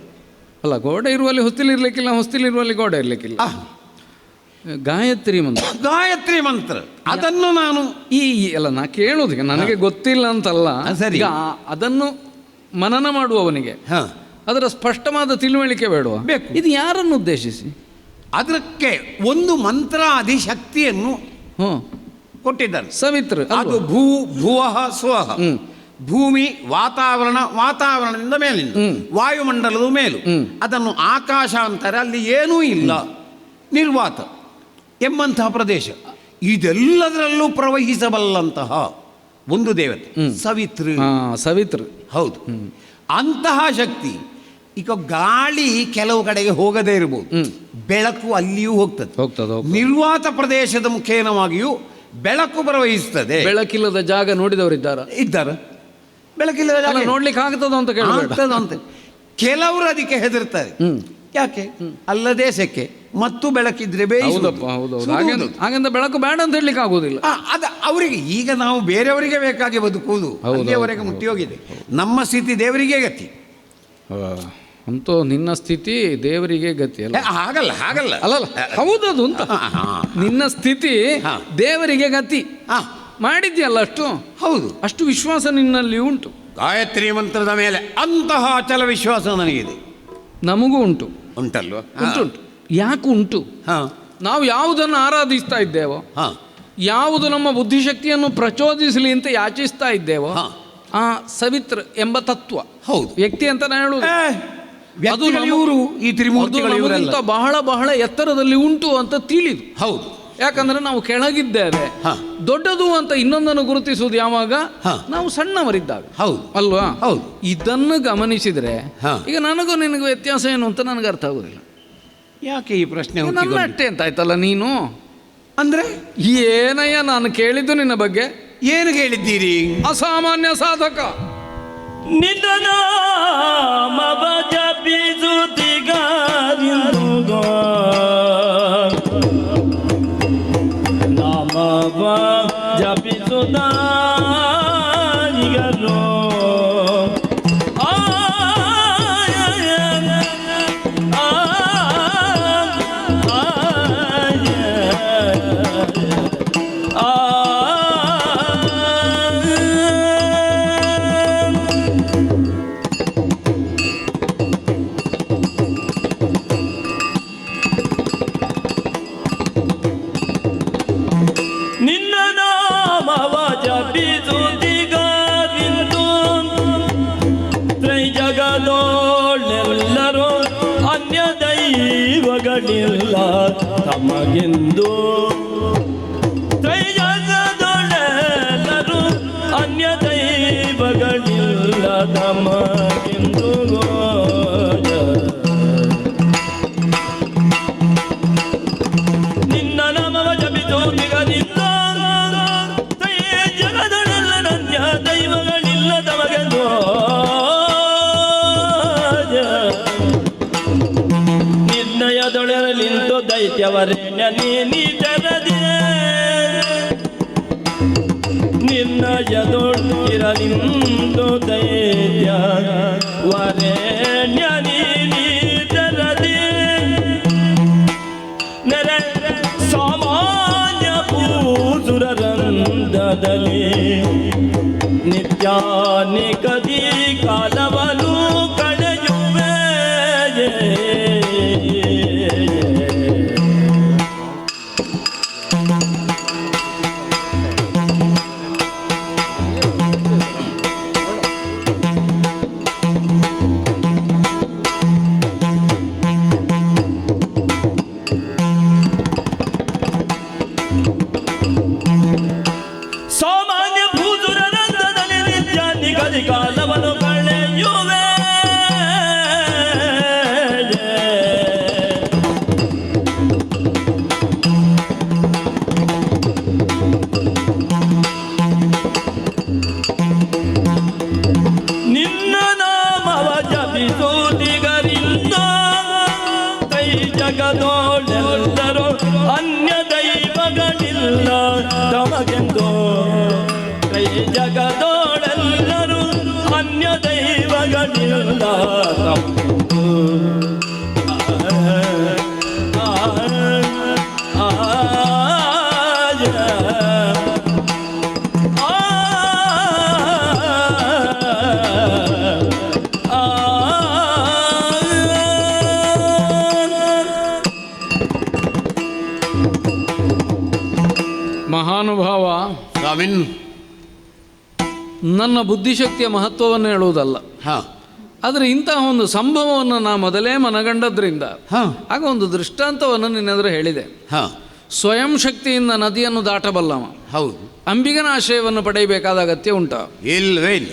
ಅಲ್ಲ, ಗೋಡೆ ಇರುವಲ್ಲಿ ಹೊಸ್ತಿಲ್ ಇರ್ಲಿಕ್ಕಿಲ್ಲ, ಹೊಸ್ತಿಲ್ ಇರುವಲ್ಲಿ ಗೋಡೆ ಇರ್ಲಿಕ್ಕಿಲ್ಲ. ಗಾಯತ್ರಿ ಮಂತ್ರ ಅದನ್ನು ನಾನು ನಾ ಕೇಳೋದಿಗೆ ನನಗೆ ಗೊತ್ತಿಲ್ಲ ಅಂತಲ್ಲ, ಸರಿ. ಅದನ್ನು ಮನನ ಮಾಡುವವನಿಗೆ ಅದರ ಸ್ಪಷ್ಟವಾದ ತಿಳುವಳಿಕೆ ಬೇಡುವ ಬೇಕು. ಇದು ಯಾರನ್ನು ಉದ್ದೇಶಿಸಿ? ಅದಕ್ಕೆ ಒಂದು ಮಂತ್ರ ಅಧಿಶಕ್ತಿಯನ್ನು ಕೊಟ್ಟಿದ್ದಾರೆ. ಸವಿತ್ರ ಅದು ಭುವಃ ಸ್ವಃ, ಭೂಮಿ ವಾತಾವರಣದಿಂದ ಮೇಲಿಂದ ವಾಯುಮಂಡಲದ ಮೇಲು, ಅದನ್ನು ಆಕಾಶ ಅಂತಾರೆ. ಅಲ್ಲಿ ಏನೂ ಇಲ್ಲ, ನಿರ್ವಾತ ಎಂಬಂತಹ ಪ್ರದೇಶ. ಇದೆಲ್ಲದರಲ್ಲೂ ಪ್ರವಹಿಸಬಲ್ಲಂತಹ ಒಂದು ದೇವತೆ ಸವಿತೃ. ಹೌದು, ಅಂತಹ ಶಕ್ತಿ. ಈಗ ಗಾಳಿ ಕೆಲವು ಕಡೆಗೆ ಹೋಗದೇ ಇರಬಹುದು, ಬೆಳಕು ಅಲ್ಲಿಯೂ ಹೋಗ್ತದೆ. ನಿರ್ವಾತ ಪ್ರದೇಶದ ಮುಖೇನವಾಗಿಯೂ ಬೆಳಕು ಪ್ರವಹಿಸ್ತದೆ. ಬೆಳಕಿಲ್ಲದ ಜಾಗ ನೋಡಿದವರಿದ್ದಾರೆ, ಬೆಳಕಿಲ್ಲದ ಜಾಗ ನೋಡ್ಲಿಕ್ಕೆ ಆಗ್ತದ ಅಂತ ಕೇಳ್ತದಂತೆ. ಕೆಲವರು ಅದಕ್ಕೆ ಹೆದರ್ತಾರೆ. ಯಾಕೆ? ಅಲ್ಲದೆ ಸೆಕೆ ಮತ್ತು ಬೆಳಕಿದ್ರೆ ಹಾಗಂತ ಬೆಳಕು ಬೇಡ ಅಂತ ಹೇಳಲಿಕ್ಕೆ ಆಗುವುದಿಲ್ಲ. ಅವರಿಗೆ ಈಗ ನಾವು ಬೇರೆಯವರಿಗೆ ಬೇಕಾಗಿ ಬದುಕುವುದು ಅಲ್ಲಿಯವರೆಗೆ ಮುಟ್ಟಿ ಹೋಗಿದೆ. ನಮ್ಮ ಸ್ಥಿತಿ ದೇವರಿಗೆ ಗತಿ. ಅಂತೂ ನಿನ್ನ ಸ್ಥಿತಿ ದೇವರಿಗೆ ಗತಿ ಅಲ್ಲ. ಹಾಗಲ್ಲ ಅಲ್ಲಲ್ಲ, ಹೌದದು ಅಂತ. ನಿನ್ನ ಸ್ಥಿತಿ ದೇವರಿಗೆ ಗತಿ ಮಾಡಿದ್ಯಲ್ಲ, ಅಷ್ಟು ಹೌದು, ಅಷ್ಟು ವಿಶ್ವಾಸ ನಿನ್ನಲ್ಲಿ ಉಂಟು. ಗಾಯತ್ರಿ ಮಂತ್ರದ ಮೇಲೆ ಅಂತಹ ಅಚಲ ವಿಶ್ವಾಸ ನನಗಿದೆ. ನಮಗೂ ಉಂಟಲ್ವ? ಉಂಟು. ಯಾಕೆ ಉಂಟು? ನಾವು ಯಾವುದನ್ನು ಆರಾಧಿಸ್ತಾ ಇದ್ದೇವೋ, ಯಾವುದು ನಮ್ಮ ಬುದ್ಧಿಶಕ್ತಿಯನ್ನು ಪ್ರಚೋದಿಸಲಿ ಅಂತ ಯಾಚಿಸ್ತಾ ಇದ್ದೇವೋ, ಆ ಸವಿತ್ರ ಎಂಬ ತತ್ವ, ಹೌದು, ವ್ಯಕ್ತಿ ಅಂತ ನಾನು ಹೇಳುವುದು, ಅದು ಇವರು ಈ ತ್ರಿಮೂರ್ತಿಗಳಿಂತ ಬಹಳ ಬಹಳ ಎತ್ತರದಲ್ಲಿ ಉಂಟು ಅಂತ ತಿಳಿದು. ಹೌದು, ಯಾಕಂದ್ರೆ ನಾವು ಕೆಳಗಿದ್ದೇವೆ. ದೊಡ್ಡದು ಅಂತ ಇನ್ನೊಂದನ್ನು ಗುರುತಿಸುವುದು ಯಾವಾಗ? ನಾವು ಸಣ್ಣವರಿದ್ದಾಗ. ಹೌದು ಅಲ್ವಾ? ಹೌದು. ಇದನ್ನು ಗಮನಿಸಿದ್ರೆ ಈಗ ನನಗೂ ನಿನಗೂ ವ್ಯತ್ಯಾಸ ಏನು ಅಂತ ನನಗೆ ಅರ್ಥ ಆಗುದಿಲ್ಲ. ಯಾಕೆ ಈ ಪ್ರಶ್ನೆ? ನನ್ನ ಅಟ್ಟೆ ಅಂತ ಆಯ್ತಲ್ಲ ನೀನು. ಅಂದ್ರೆ ಏನಯ್ಯ ನಾನು ಕೇಳಿದ್ದು ನಿನ್ನ ಬಗ್ಗೆ? ಏನು ಕೇಳಿದ್ದೀರಿ? ಅಸಾಮಾನ್ಯ ಸಾಧಕ. ದೈವಗಳಿಲ್ಲ ತಮಗೆಂದು ತ್ರೈಜಗದೊಳೆಲ್ಲರೂ ಅನ್ಯ ದೈವಗಳಿಲ್ಲ ತಮಗೆಂದು ನಿನ್ನ ನಾಮವ ಜಪಿತು ನಿಗದಿಲ್ಲ ತ್ರೈಜಗದೊಳೆಲ್ಲರನ್ಯ ದೈವಗಳಿಲ್ಲ ತಮಗೆಂದು ನಿರ್ಣಯದೊಳೆರಲಿಂತು ದೈತ್ಯವರೇಣ್ಯ ನೀತರದೆ ನಿರ್ಣಯದೊಳಿರಲಿಂತು ದೈತ್ಯ ವರೇಣ್ಯ ನೀತರದೆ ನೆರೆ ಸಾಮಾನ್ಯ ಪೂಸುರರಂಧದಲ್ಲಿ ನಿತ್ಯಾನಿಕದಿ ಕಾಲವನು ಕಳೆಯುವೆ ಸಾಮಾನ್ಯ ಭೂಸುರರಂಧದಲ್ಲಿ ನಿತ್ಯಾನಿಕದಿ ಕಾಲವನು ಕಳೆಯುವೆ ನಿನ್ನ ನಾಮವ ಜಪಿಸುವುದಿಗರಿಂದ ಕೈ ಜಗದೋಳೆಲ್ಲರೂ ಅನ್ಯ ದೈವಗಳಿಲ್ಲ ತಮಗೆಂದು ಕೈ ಜಗದೋಳೆಲ್ಲರೂ ಅನ್ಯ ದೈವಗಳಿಲ್ಲ ತಮಗೆಂದು ಮಹಾನುಭಾವ, ಸ್ವಾಮಿನ್ ನನ್ನ ಬುದ್ಧಿಶಕ್ತಿಯ ಮಹತ್ವವನ್ನು ಹೇಳುವುದಲ್ಲ, ಹಾಂ ಆದರೆ ಇಂತಹ ಒಂದು ಸಂಭವವನ್ನು ನಾ ಮೊದಲೇ ಮನಗಂಡದ್ರಿಂದ ಹಾಂ ಆಗ ಒಂದು ದೃಷ್ಟಾಂತವನ್ನು ನಿನ್ನೆದುರು ಹೇಳಿದೆ. ಹಾಂ ಸ್ವಯಂ ಶಕ್ತಿಯಿಂದ ನದಿಯನ್ನು ದಾಟಬಲ್ಲವ ಹೌದು. ಅಂಬಿಗನ ಆಶ್ರಯವನ್ನು ಪಡೆಯಬೇಕಾದ ಅಗತ್ಯ ಉಂಟಾ? ಇಲ್ಲವೇ ಇಲ್ಲ.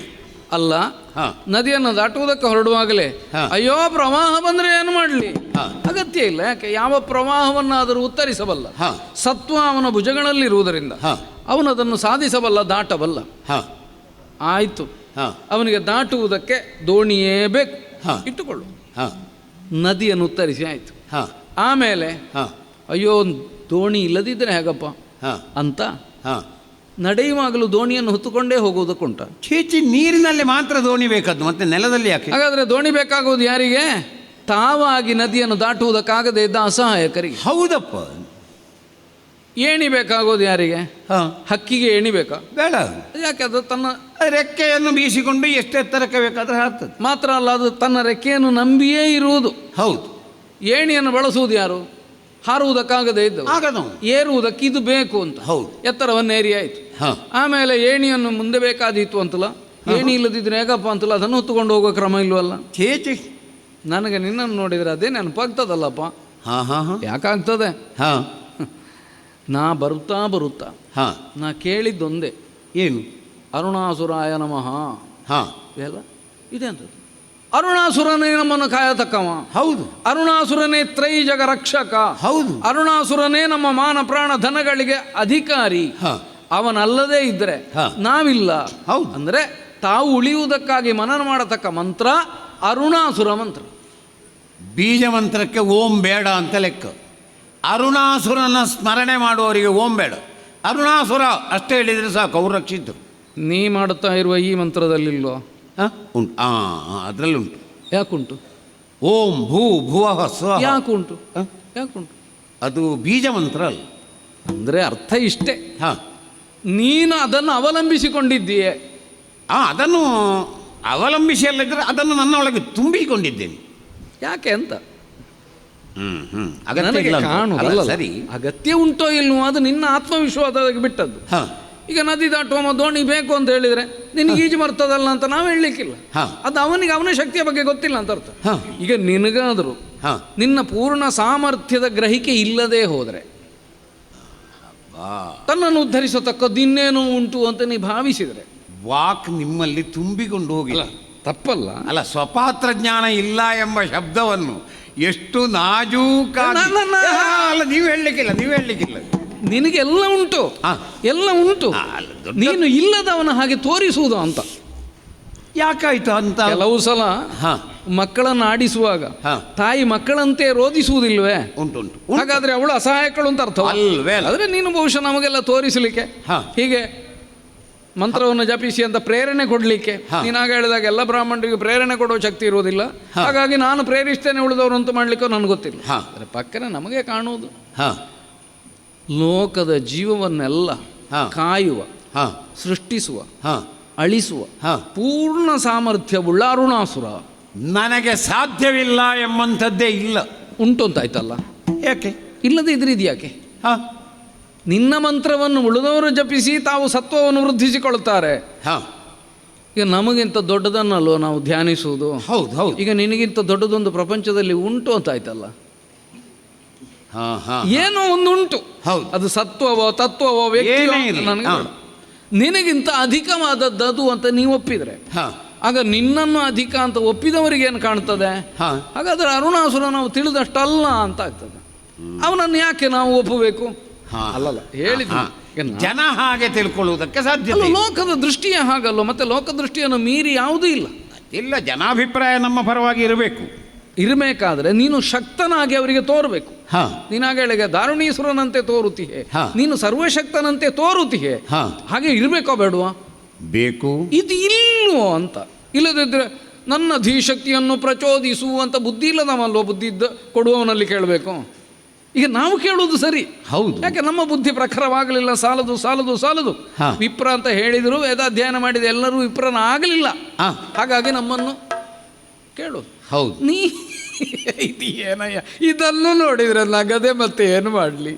ಅಲ್ಲ, ಹಾಂ ನದಿಯನ್ನು ದಾಟುವುದಕ್ಕೆ ಹೊರಡುವಾಗಲೇ ಹಾ. ಅಯ್ಯೋ ಪ್ರವಾಹ ಬಂದರೆ ಏನು ಮಾಡಲಿ ಹಾ. ಅಗತ್ಯ ಇಲ್ಲ. ಯಾಕೆ? ಯಾವ ಪ್ರವಾಹವನ್ನಾದರೂ ಉತ್ತರಿಸಬಲ್ಲ ಹಾ. ಸತ್ವ ಅವನ ಭುಜಗಳಲ್ಲಿರುವುದರಿಂದ ಹಾಂ ಅವನು ಅದನ್ನು ಸಾಧಿಸಬಲ್ಲ, ದಾಟಬಲ್ಲ. ಹಾಂ ಆಯಿತು, ಹಾಂ ಅವನಿಗೆ ದಾಟುವುದಕ್ಕೆ ದೋಣಿಯೇ ಬೇಕು, ಹಾ. ಇಟ್ಟುಕೊಳ್ಳು. ಹಾಂ ನದಿಯನ್ನು ಉತ್ತರಿಸಿ ಆಯಿತು. ಹಾಂ ಆಮೇಲೆ ಹಾಂ ಅಯ್ಯೋ ದೋಣಿ ಇಲ್ಲದಿದ್ದರೆ ಹೇಗಪ್ಪ ಹಾಂ ಅಂತ ಹಾಂ ನಡೆಯುವಾಗಲೂ ದೋಣಿಯನ್ನು ಹೊತ್ತುಕೊಂಡೇ ಹೋಗುವುದಕ್ಕುಂಟ. ಚೀಚಿ ನೀರಿನಲ್ಲಿ ಮಾತ್ರ ದೋಣಿ ಬೇಕಾದ್ದು, ಮತ್ತೆ ನೆಲದಲ್ಲಿ ಯಾಕೆ? ಹಾಗಾದರೆ ದೋಣಿ ಬೇಕಾಗುವುದು ಯಾರಿಗೆ? ತಾವಾಗಿ ನದಿಯನ್ನು ದಾಟುವುದಕ್ಕಾಗದೇ ಇದ್ದ ಅಸಹಾಯಕರಿಗೆ. ಹೌದಪ್ಪ. ಏಣಿ ಬೇಕಾಗೋದು ಯಾರಿಗೆ? ಹಾಂ ಹಕ್ಕಿಗೆ ಏಣಿ ಬೇಕಾ? ಬೇಡ. ಯಾಕೆ? ಅದು ತನ್ನ ರೆಕ್ಕೆಯನ್ನು ಬೀಸಿಕೊಂಡು ಎಷ್ಟು ಎತ್ತರಕ್ಕೆ ಬೇಕಾದ್ರೆ ಹಾರ್ತದೆ. ಮಾತ್ರ ಅಲ್ಲ, ಅದು ತನ್ನ ರೆಕ್ಕೆಯನ್ನು ನಂಬಿಯೇ ಇರುವುದು. ಹೌದು. ಏಣಿಯನ್ನು ಬಳಸುವುದು ಯಾರು? ಹಾರುವುದಕ್ಕಾಗದೇ ಇದ್ದವು, ಆಗದು ಏರುವುದಕ್ಕೆ ಇದು ಬೇಕು ಅಂತ. ಹೌದು. ಎತ್ತರವನ್ನು ಏರಿ ಆಯಿತು. ಹಾಂ ಆಮೇಲೆ ಏಣಿಯನ್ನು ಮುಂದೆ ಬೇಕಾದೀತು ಅಂತಲ್ಲ, ಏಣಿ ಇಲ್ಲದಿದ್ರೆ ಹೇಗಪ್ಪ ಅಂತಲ್ಲ, ಅದನ್ನು ಹೊತ್ತುಕೊಂಡು ಹೋಗೋ ಕ್ರಮ ಇಲ್ವಲ್ಲ. ಚೇಚಿ ನನಗೆ ನಿನ್ನನ್ನು ನೋಡಿದರೆ ಅದೇ ನೆನಪಾಗ್ತದಲ್ಲಪ್ಪ. ಹಾಂ ಹಾಂ ಹಾಂ ಯಾಕಾಗ್ತದೆ? ಹಾಂ ನಾ ಬರುತ್ತಾ ಹಾಂ ನಾ ಕೇಳಿದ್ದೊಂದೇ, ಏನು? ಅರುಣಾಸುರಾಯ ನಮಃ. ಹಾಂ ಎಲ್ಲ ಇದೆ ಅಂತದ್ದು. ಅರುಣಾಸುರನೇ ನಮ್ಮನ್ನು ಕಾಯತಕ್ಕವ. ಹೌದು. ಅರುಣಾಸುರನೇ ತ್ರೈಜಗ ರಕ್ಷಕ. ಹೌದು. ಅರುಣಾಸುರನೇ ನಮ್ಮ ಮಾನ ಪ್ರಾಣ ಧನಗಳಿಗೆ ಅಧಿಕಾರಿ. ಹಾಂ ಅವನಲ್ಲದೇ ಇದ್ದರೆ ಹಾ. ನಾವಿಲ್ಲ. ಹೌದು. ಅಂದರೆ ತಾವು ಉಳಿಯುವುದಕ್ಕಾಗಿ ಮನನ ಮಾಡತಕ್ಕ ಮಂತ್ರ ಅರುಣಾಸುರ ಮಂತ್ರ. ಬೀಜ ಮಂತ್ರಕ್ಕೆ ಓಂ ಬೇಡ ಅಂತ ಲೆಕ್ಕ. ಅರುಣಾಸುರನ ಸ್ಮರಣೆ ಮಾಡುವವರಿಗೆ ಓಂ ಬೇಡ, ಅರುಣಾಸುರ ಅಷ್ಟೇ ಹೇಳಿದರೆ ಸಾಕು, ಅವ್ರು ರಕ್ಷಿತರು. ನೀ ಮಾಡುತ್ತಾ ಇರುವ ಈ ಮಂತ್ರದಲ್ಲಿಲ್ವೋ? ಹಾಂ ಉಂಟು. ಅದರಲ್ಲಿ ಉಂಟು. ಯಾಕುಂಟು? ಓಂ ಭೂ ಭುವಃ ಸ್ವ. ಯಾಕುಂಟು? ಯಾಕುಂಟು? ಅದು ಬೀಜ ಮಂತ್ರ ಅಲ್ಲ. ಅಂದರೆ ಅರ್ಥ ಇಷ್ಟೇ, ಹಾಂ ನೀನು ಅದನ್ನು ಅವಲಂಬಿಸಿಕೊಂಡಿದ್ದೀಯೆ. ಅದನ್ನು ಅವಲಂಬಿಸಿ ಅಲ್ಲದಿದ್ದರೆ ಅದನ್ನು ನನ್ನ ಒಳಗೆ ತುಂಬಿಕೊಂಡಿದ್ದೇನೆ. ಯಾಕೆ ಅಂತ ಅಗತ್ಯ ನನಗೆ ಇಲ್ಲ ಅಂತ. ಕಾಣುವುದಲ್ಲ. ಅಲ್ಲ, ಸರಿ. ಅಗತ್ಯ ಉಂಟೋ ಇಲ್ವೋ ಅದು ನಿನ್ನ ಆತ್ಮವಿಶ್ವಾಸಕ್ಕೆ ಬಿಟ್ಟದ್ದು. ಹಾಂ ಈಗ ನದಿ ದಾಟುವ ದೋಣಿ ಬೇಕು ಅಂತ ಹೇಳಿದರೆ ನಿನಗೆ ಈಜು ಬರ್ತದಲ್ಲ ಅಂತ ನಾವು ಹೇಳಲಿಕ್ಕಿಲ್ಲ. ಹಾಂ ಅದು ಅವನಿಗೆ ಅವನ ಶಕ್ತಿಯ ಬಗ್ಗೆ ಗೊತ್ತಿಲ್ಲ ಅಂತ ಅರ್ಥ. ಹಾಂ ಈಗ ನಿನಗಾದರೂ ಹಾ. ನಿನ್ನ ಪೂರ್ಣ ಸಾಮರ್ಥ್ಯದ ಗ್ರಹಿಕೆ ಇಲ್ಲದೆ ಹೋದರೆ ತನ್ನನ್ನು ಉದ್ಧರಿಸತಕ್ಕದ್ದು ಇನ್ನೇನು ಉಂಟು ಅಂತ ನೀ ಭಾವಿಸಿದರೆ ವಾಕ್ ನಿಮ್ಮಲ್ಲಿ ತುಂಬಿಕೊಂಡು ಹೋಗಿಲ್ಲ. ತಪ್ಪಲ್ಲ. ಅಲ್ಲ, ಸ್ವಪಾತ್ರ ಜ್ಞಾನ ಇಲ್ಲ ಎಂಬ ಶಬ್ದವನ್ನು ಎಷ್ಟು ನಾಜೂಕಾಗಿ ಅಲ್ಲ, ನೀವು ಹೇಳಲಿಕ್ಕಿಲ್ಲ. ನಿನಗೆಲ್ಲ ಉಂಟು, ಎಲ್ಲ ಉಂಟು. ನೀನು ಇಲ್ಲದವನ ಹಾಗೆ ತೋರಿಸುವುದು ಅಂತ. ಯಾಕಾಯ್ತು ಅಂತ ಕೆಲವು ಸಲ ಮಕ್ಕಳನ್ನು ಆಡಿಸುವಾಗ ತಾಯಿ ಮಕ್ಕಳಂತೆ ರೋಧಿಸುವುದಿಲ್ವೇ? ಉಂಟು. ಹಾಗಾದ್ರೆ ಅವಳು ಅಸಹಾಯಕಳು ಅಂತ ಅರ್ಥ ಅಲ್ವೇ? ಆದ್ರೆ ನೀನು ಬಹುಶಃ ನಮಗೆಲ್ಲ ತೋರಿಸಲಿಕ್ಕೆ ಹೀಗೆ ಮಂತ್ರವನ್ನು ಜಪಿಸಿ ಅಂತ ಪ್ರೇರಣೆ ಕೊಡಲಿಕ್ಕೆ ನೀನಾಗ ಹೇಳಿದಾಗ ಎಲ್ಲ ಬ್ರಾಹ್ಮಣರಿಗೆ ಪ್ರೇರಣೆ ಕೊಡೋ ಶಕ್ತಿ ಇರುವುದಿಲ್ಲ. ಹಾಗಾಗಿ ನಾನು ಪ್ರೇರಿಸ್ತೇನೆ ಉಳಿದವರು ಅಂತ ಮಾಡ್ಲಿಕ್ಕೆ ನನಗೆ ಗೊತ್ತಿಲ್ಲ. ಆದರೆ ಪಕ್ಕನೆ ನಮಗೆ ಕಾಣುವುದು ಲೋಕದ ಜೀವವನ್ನೆಲ್ಲ ಕಾಯುವ, ಸೃಷ್ಟಿಸುವ, ಅಳಿಸುವ ಪೂರ್ಣ ಸಾಮರ್ಥ್ಯವುಳ್ಳ ಅರುಣಾಸುರ. ನನಗೆ ಸಾಧ್ಯವಿಲ್ಲ ಎಂಬಂಥದ್ದೇ ಇಲ್ಲ ಉಂಟು ಅಂತಾಯ್ತಲ್ಲ. ಯಾಕೆ ಇಲ್ಲದೆ ಇದ್ರಿದ್ಯಾಕೆ? ನಿನ್ನ ಮಂತ್ರವನ್ನು ಉಳಿದವರು ಜಪಿಸಿ ತಾವು ಸತ್ವವನ್ನು ವೃದ್ಧಿಸಿಕೊಳ್ಳುತ್ತಾರೆ. ಈಗ ನಮಗಿಂತ ದೊಡ್ಡದನ್ನಲ್ವ ನಾವು ಧ್ಯಾನಿಸುವುದು. ಹೌದು. ಈಗ ನಿನಗಿಂತ ದೊಡ್ಡದೊಂದು ಪ್ರಪಂಚದಲ್ಲಿ ಉಂಟು ಅಂತಾಯ್ತಲ್ಲ. ಏನೋ ಒಂದು ಉಂಟು. ಅದು ಸತ್ವವೋ ತತ್ವವೋ ವ್ಯಕ್ತಿಯೋ ನನಗೆ ನಿನಗಿಂತ ಅಧಿಕವಾದದ್ದು ಅದು ಅಂತ ನೀವು ಒಪ್ಪಿದರೆ ಆಗ ನಿನ್ನನ್ನು ಅಧಿಕ ಅಂತ ಒಪ್ಪಿದವರಿಗೇನು ಕಾಣ್ತದೆ? ಹಾಗಾದ್ರೆ ಅರುಣಾಸುರ ನಾವು ತಿಳಿದಷ್ಟಲ್ಲ ಅಂತ ಆಗ್ತದೆ. ಅವನನ್ನು ಯಾಕೆ ನಾವು ಒಪ್ಪಬೇಕು? ಅಲ್ಲಲ್ಲ, ಹೇಳಿದ್ರು ಜನ ಹಾಗೆ ತಿಳ್ಕೊಳ್ಳುವುದಕ್ಕೆ ಸಾಧ್ಯ ಇಲ್ಲ. ಲೋಕದ ದೃಷ್ಟಿಯೇ ಹಾಗಲ್ಲ. ಮತ್ತೆ ಲೋಕದೃಷ್ಟಿಯನ್ನು ಮೀರಿ ಯಾವುದೂ ಇಲ್ಲ. ಜನಾಭಿಪ್ರಾಯ ನಮ್ಮ ಪರವಾಗಿ ಇರಬೇಕಾದ್ರೆ ನೀನು ಶಕ್ತನಾಗಿ ಅವರಿಗೆ ತೋರಬೇಕು. ನೀನಾಗ ಹೇಳಿಗೆ ದಾರುಣೀಸುರನಂತೆ ತೋರುತ್ತೀಯೇ, ನೀನು ಸರ್ವಶಕ್ತನಂತೆ ತೋರುತ್ತೀಯೇ. ಹಾಗೆ ಇರಬೇಕೋ ಬೇಡವಾ? ಬೇಕು. ಇದು ಇಲ್ವೋ ಅಂತ. ಇಲ್ಲದಿದ್ದರೆ ನನ್ನ ಧೀಶಕ್ತಿಯನ್ನು ಪ್ರಚೋದಿಸು ಅಂತ ಬುದ್ಧಿ ಇಲ್ಲದವಲ್ವ ಬುದ್ಧಿ ಕೊಡುವವನಲ್ಲಿ ಕೇಳಬೇಕು. ಈಗ ನಾವು ಕೇಳುವುದು ಸರಿ. ಹೌದು. ಯಾಕೆ ನಮ್ಮ ಬುದ್ಧಿ ಪ್ರಖರವಾಗಲಿಲ್ಲ. ಸಾಲದು ವಿಪ್ರ ಅಂತ ಹೇಳಿದ್ರು, ವೇದಾಧ್ಯಯನ ಮಾಡಿದ ಎಲ್ಲರೂ ವಿಪ್ರನ ಆಗಲಿಲ್ಲ. ಹಾಗಾಗಿ ನಮ್ಮನ್ನು ಕೇಳು. ಹೌದು. ನೀ ಇದು ಏನಯ್ಯ, ಇದನ್ನು ನೋಡಿದ್ರೆ ನಗದೆ ಮತ್ತೆ ಏನು ಮಾಡಲಿ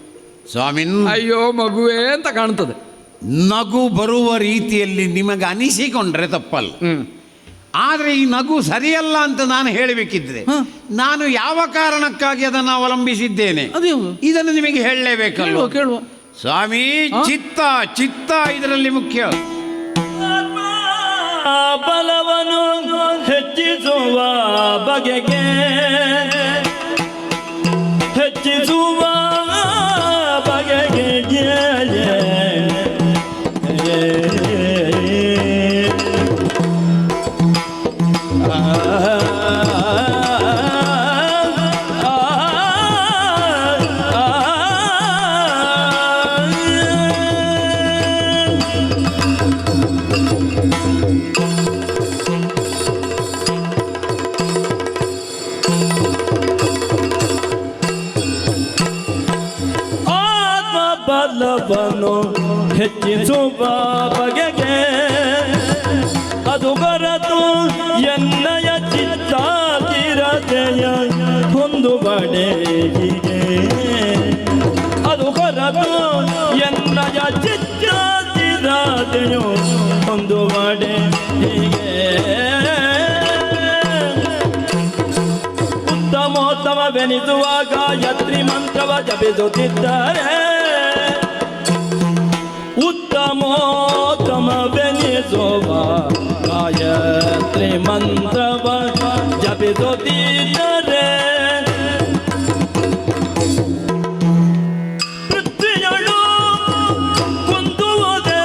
ಸ್ವಾಮಿನ್? ಅಯ್ಯೋ ಮಗುವೇ ಅಂತ ಕಾಣ್ತದೆ. ನಗು ಬರುವ ರೀತಿಯಲ್ಲಿ ನಿಮಗೆ ಅನಿಸಿಕೊಂಡ್ರೆ ತಪ್ಪಲ್ಲ. ಆದರೆ ಈ ನಗು ಸರಿಯಲ್ಲ ಅಂತ ನಾನು ಹೇಳಬೇಕಿದ್ರೆ ನಾನು ಯಾವ ಕಾರಣಕ್ಕಾಗಿ ಅದನ್ನು ಅವಲಂಬಿಸಿದ್ದೇನೆ ಇದನ್ನು ನಿಮಗೆ ಹೇಳಲೇಬೇಕಲ್ವ? ಕೇಳುವ ಸ್ವಾಮಿ, ಚಿತ್ತ ಇದರಲ್ಲಿ ಮುಖ್ಯ. ಬಲವನ್ನು ಹೆಚ್ಚಿಸುವ ಬಗೆಗೆ ಹೆಚ್ಚಿಸುವ ಬಗೆಗೆ ಬಲವನ್ನು ಹೆಚ್ಚಿಸುವ ಬಗೆಗೆ ಅದು ಹೊರತು ಎನ್ನಯ ಚಿತ್ತಾತಿರತೆಯ ಒಂದು ಬಡೆಗೆ. ಅದು ಹೊರತು ಎನ್ನಯ ಚಿತ್ತಾತಿರತೆಯು ಒಂದು ಬಡೆಗೆ. ಉತ್ತಮೋತ್ತಮವೆನಿಸುವ ಗಾಯತ್ರಿ ಮಂತ್ರವ ಜಪಿಸುತ್ತಿದ್ದಾರೆ. ಉತ್ತಮೋತ್ತಮವೆನಿಸುವ ಗಾಯತ್ರಿ ಮಂತ್ರವ ಜಪಿಸುತ್ತಿದ್ದರೆ ಪೃಥ್ವಿಯಳು ಕುಂದುವುದೇ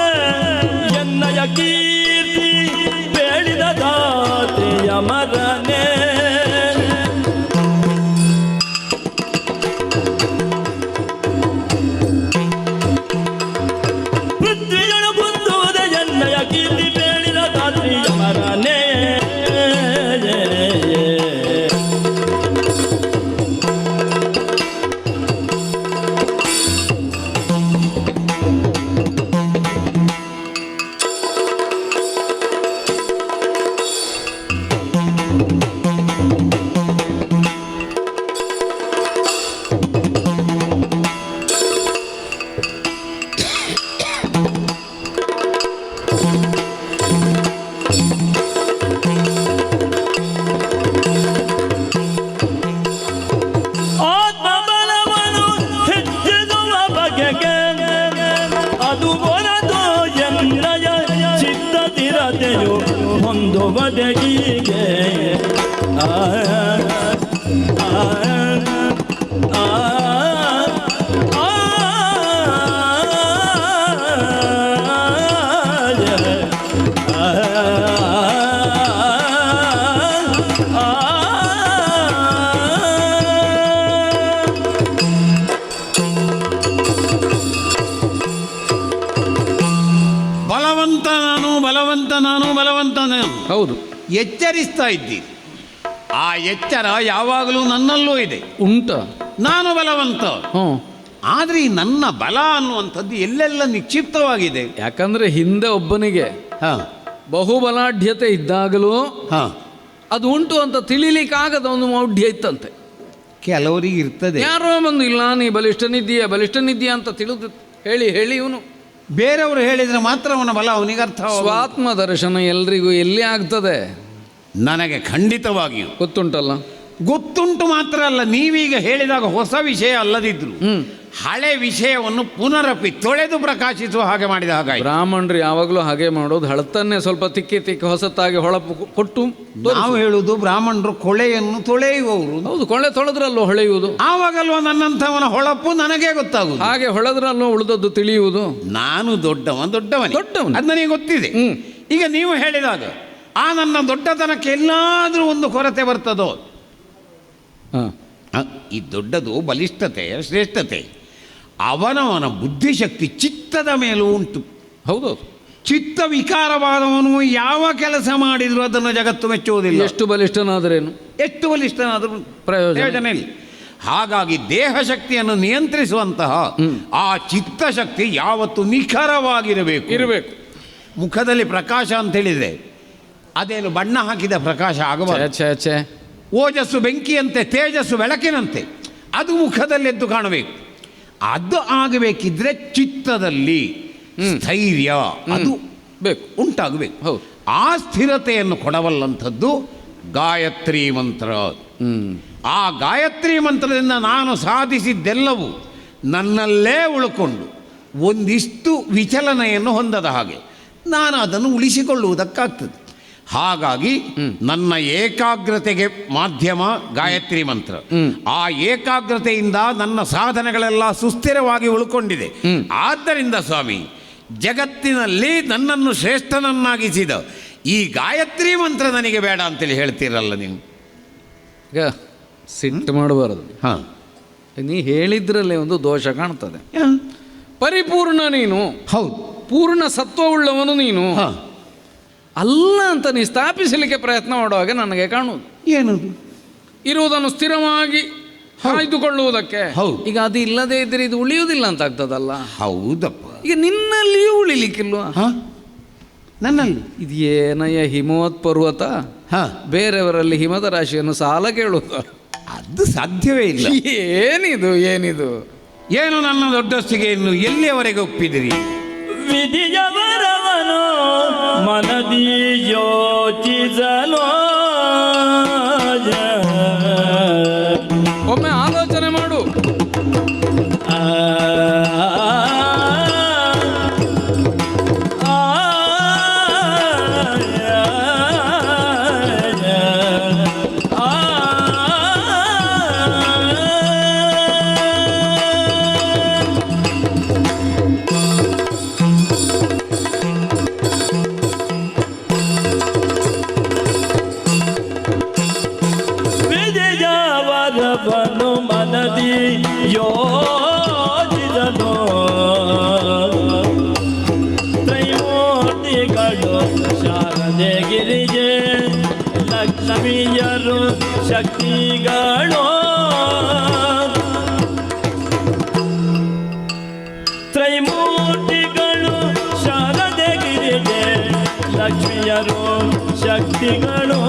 ಎನ್ನಯ ಕೀರ್ತಿ ಬೇಳಿದ ದಾತೆಯ ಮರನೇ. ಬದಗಿಗೆ ಆ ಆ ಆ ಬಲವಂತ ನಾನು ಹೌದು, ಎಚ್ಚರಿಸ್ತಾ ಇದ್ದೀನಿ. ಆ ಎಚ್ಚರ ಯಾವಾಗಲೂ ನನ್ನಲ್ಲೂ ಇದೆ. ಉಂಟ ನಾನು ಬಲವಂತ, ಹ್ಞೂ. ಆದರೆ ಈ ನನ್ನ ಬಲ ಅನ್ನುವಂಥದ್ದು ಎಲ್ಲೆಲ್ಲ ನಿಕ್ಷಿಪ್ತವಾಗಿದೆ. ಯಾಕಂದ್ರೆ ಹಿಂದೆ ಒಬ್ಬನಿಗೆ ಹಾಂ ಬಹುಬಲಾಢ್ಯತೆ ಇದ್ದಾಗಲೂ ಹಾಂ ಅದು ಉಂಟು ಅಂತ ತಿಳಿಲಿಕ್ಕಾಗದ ಒಂದು ಮೌಢ್ಯ ಇತ್ತಂತೆ. ಕೆಲವರಿಗೆ ಇರ್ತದೆ. ಯಾರೋ ಬಂದು ಇಲ್ಲ ನೀ ಬಲಿಷ್ಠನಿದ್ದೀಯ ಅಂತ ತಿಳಿದು ಹೇಳಿ ಇವನು ಬೇರೆಯವರು ಹೇಳಿದರೆ ಮಾತ್ರ ಅವನ ಬಲ ಅವನಿಗೆ ಅರ್ಥ. ಸ್ವಾತ್ಮ ದರ್ಶನ ಎಲ್ರಿಗೂ ಎಲ್ಲಿ ಆಗ್ತದೆ? ನನಗೆ ಖಂಡಿತವಾಗಿಯೂ ಗೊತ್ತುಂಟಲ್ಲ. ಗೊತ್ತುಂಟು ಮಾತ್ರ ಅಲ್ಲ, ನೀವೀಗ ಹೇಳಿದಾಗ ಹೊಸ ವಿಷಯ ಅಲ್ಲದಿದ್ರು ಹಳೆ ವಿಷಯವನ್ನು ಪುನರಪಿ ತೊಳೆದು ಪ್ರಕಾಶಿಸುವ ಹಾಗೆ ಮಾಡಿದ ಹಾಗಾಗಿ. ಬ್ರಾಹ್ಮಣರು ಯಾವಾಗಲೂ ಹಾಗೆ ಮಾಡೋದು, ಹಳತನ್ನೇ ಸ್ವಲ್ಪ ತಿಕ್ಕಿ ಹೊಸತಾಗಿ ಹೊಳಪು ಕೊಟ್ಟು. ನಾವು ಹೇಳುವುದು ಬ್ರಾಹ್ಮಣರು ಕೊಳೆಯನ್ನು ತೊಳೆಯುವವರು. ಹೌದು, ಕೊಳೆ ತೊಳೆದ್ರಲ್ಲೋ ಹೊಳೆಯುವುದು. ಆವಾಗಲ್ವ ನನ್ನಂಥವನ ಹೊಳಪು ನನಗೆ ಗೊತ್ತಾಗುವುದು. ಹಾಗೆ ಹೊಳೆದ್ರಲ್ಲೋ ಉಳಿದದ್ದು ತಿಳಿಯುವುದು. ನಾನು ದೊಡ್ಡವನೇ ಅದು ನನಗೆ ಗೊತ್ತಿದೆ. ಈಗ ನೀವು ಹೇಳಿದಾಗ ಆ ನನ್ನ ದೊಡ್ಡತನಕ್ಕೆ ಎಲ್ಲಾದರೂ ಒಂದು ಕೊರತೆ ಬರ್ತದೋ? ಈ ದೊಡ್ಡದು ಬಲಿಷ್ಠತೆ ಶ್ರೇಷ್ಠತೆ ಅವನವನ ಬುದ್ಧಿಶಕ್ತಿ ಚಿತ್ತದ ಮೇಲೂ ಉಂಟು. ಹೌದೌದು. ಚಿತ್ತ ವಿಕಾರವಾದವನು ಯಾವ ಕೆಲಸ ಮಾಡಿದರೂ ಅದನ್ನು ಜಗತ್ತು ಮೆಚ್ಚುವುದಿಲ್ಲ. ಎಷ್ಟು ಬಲಿಷ್ಠನಾದರೇನು, ಎಷ್ಟು ಬಲಿಷ್ಠನಾದರೂ ಪ್ರಯೋಜನ ಇಲ್ಲ. ಹಾಗಾಗಿ ದೇಹ ಶಕ್ತಿಯನ್ನು ನಿಯಂತ್ರಿಸುವಂತಹ ಆ ಚಿತ್ತಶಕ್ತಿ ಯಾವತ್ತು ನಿಖರವಾಗಿರಬೇಕು. ಮುಖದಲ್ಲಿ ಪ್ರಕಾಶ ಅಂತ ಹೇಳಿದರೆ ಅದೇನು ಬಣ್ಣ ಹಾಕಿದ ಪ್ರಕಾಶ ಆಗಬಾರದು. ಓಜಸ್ಸು ಬೆಂಕಿಯಂತೆ, ತೇಜಸ್ಸು ಬೆಳಕಿನಂತೆ ಅದು ಮುಖದಲ್ಲೆದ್ದು ಕಾಣಬೇಕು. ಅದು ಆಗಬೇಕಿದ್ರೆ ಚಿತ್ತದಲ್ಲಿ ಸ್ಥೈರ್ಯ ಅದು ಬೇಕು, ಉಂಟಾಗಬೇಕು. ಆ ಸ್ಥಿರತೆಯನ್ನು ಕೊಡಬಲ್ಲಂಥದ್ದು ಗಾಯತ್ರಿ ಮಂತ್ರ. ಆ ಗಾಯತ್ರಿ ಮಂತ್ರದಿಂದ ನಾನು ಸಾಧಿಸಿದ್ದೆಲ್ಲವೂ ನನ್ನಲ್ಲೇ ಉಳ್ಕೊಂಡು ಒಂದಿಷ್ಟು ವಿಚಲನೆಯನ್ನು ಹೊಂದದ ಹಾಗೆ ನಾನು ಅದನ್ನು ಉಳಿಸಿಕೊಳ್ಳುವುದಕ್ಕಾಗ್ತದೆ. ಹಾಗಾಗಿ ನನ್ನ ಏಕಾಗ್ರತೆಗೆ ಮಾಧ್ಯಮ ಗಾಯತ್ರಿ ಮಂತ್ರ. ಆ ಏಕಾಗ್ರತೆಯಿಂದ ನನ್ನ ಸಾಧನೆಗಳೆಲ್ಲ ಸುಸ್ಥಿರವಾಗಿ ಉಳ್ಕೊಂಡಿದೆ. ಆದ್ದರಿಂದ ಸ್ವಾಮಿ, ಜಗತ್ತಿನಲ್ಲಿ ನನ್ನನ್ನು ಶ್ರೇಷ್ಠನನ್ನಾಗಿಸಿದ ಈ ಗಾಯತ್ರಿ ಮಂತ್ರ ನನಗೆ ಬೇಡ ಅಂತೇಳಿ ಹೇಳ್ತೀರಲ್ಲ ನೀವು. ಈಗ ಸಿಟ್ಟು ಮಾಡಬಾರದು. ಹಾಂ, ನೀ ಹೇಳಿದ್ರಲ್ಲೇ ಒಂದು ದೋಷ ಕಾಣ್ತದೆ. ಪರಿಪೂರ್ಣ ನೀನು, ಹೌದು, ಪೂರ್ಣ ಸತ್ವವುಳ್ಳವನು ನೀನು ಅಲ್ಲ ಅಂತ ನೀ ಸ್ಥಾಪಿಸಲಿಕ್ಕೆ ಪ್ರಯತ್ನ ಮಾಡುವಾಗ ನನಗೆ ಕಾಣುವುದು ಏನದು, ಇರುವುದನ್ನು ಸ್ಥಿರವಾಗಿ ಕಾಯ್ದುಕೊಳ್ಳುವುದಕ್ಕೆ. ಈಗ ಅದು ಇಲ್ಲದೆ ಇದ್ರೆ ಇದು ಉಳಿಯುವುದಿಲ್ಲ ಅಂತ ಆಗ್ತದಲ್ಲ. ಹೌದಪ್ಪ. ಈಗ ನಿನ್ನಲ್ಲಿಯೂ ಉಳಿಲಿಕ್ಕಿಲ್ವಾ? ನನ್ನಲ್ಲಿ ಇದು ಏನಯ್ಯ ಹಿಮವತ್ ಪರ್ವತ, ಬೇರೆಯವರಲ್ಲಿ ಹಿಮದ ರಾಶಿಯನ್ನು ಸಾಲ ಕೇಳುವುದು, ಅದು ಸಾಧ್ಯವೇ ಇಲ್ಲ. ಏನಿದು ಏನು ನನ್ನ ದೊಡ್ಡಸ್ತಿಗೆ ಇನ್ನು ಎಲ್ಲಿಯವರೆಗೆ ಒಪ್ಪಿದಿರಿ? ವಿಧಿಯವರವನು ಮನದಿ ಯೋಚಿಸಲು ಒಮ್ಮೆ ಆಲೋಚನೆ ಮಾಡು. ಬನು ಮನದಿ ಯೋಚಿಸಲು ತ್ರೈಮೂರ್ತಿಗಳು ಶಾರದೆ ಗಿರಿಗೆ ಲಕ್ಷ್ಮಿಯರು ಶಕ್ತಿಗಳು ತ್ರೈಮೂರ್ತಿಗಳು ಶಾರದೆ ಗಿರಿಗೆ ಲಕ್ಷ್ಮಿಯರು ಶಕ್ತಿಗಳು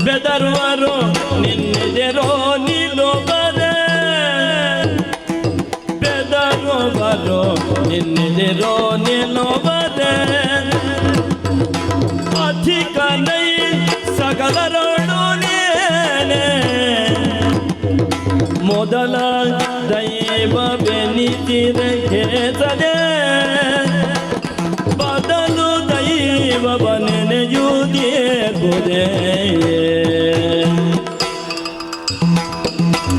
ಬೆದರುವರು ನಿನ್ನೆದೆರೋ ನಿಲ್ಲುವರೆ ಬೆದರುವರು ನಿನ್ನೆದೆರೋ ನಿಲ್ಲುವರೆ ಅಧಿಕ ನೈ ಸಕಲರೊಳು ನೇನೆ ಮೊದಲ ದೈವ ಬೆನಿತಿರೆ ಕೇಸದೆ ದೈವವ ನೆನೆಯುವುದೇ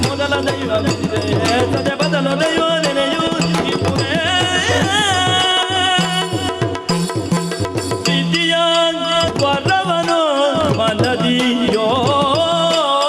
ಮೊದಲ ದೈವ ಸದೆ ಬದಲು ದೈವ ನೆನೆಯುವುದೇ ವಿದ್ಯ ವರವನು ಮನದಿ ಯೋಜಿಸಲು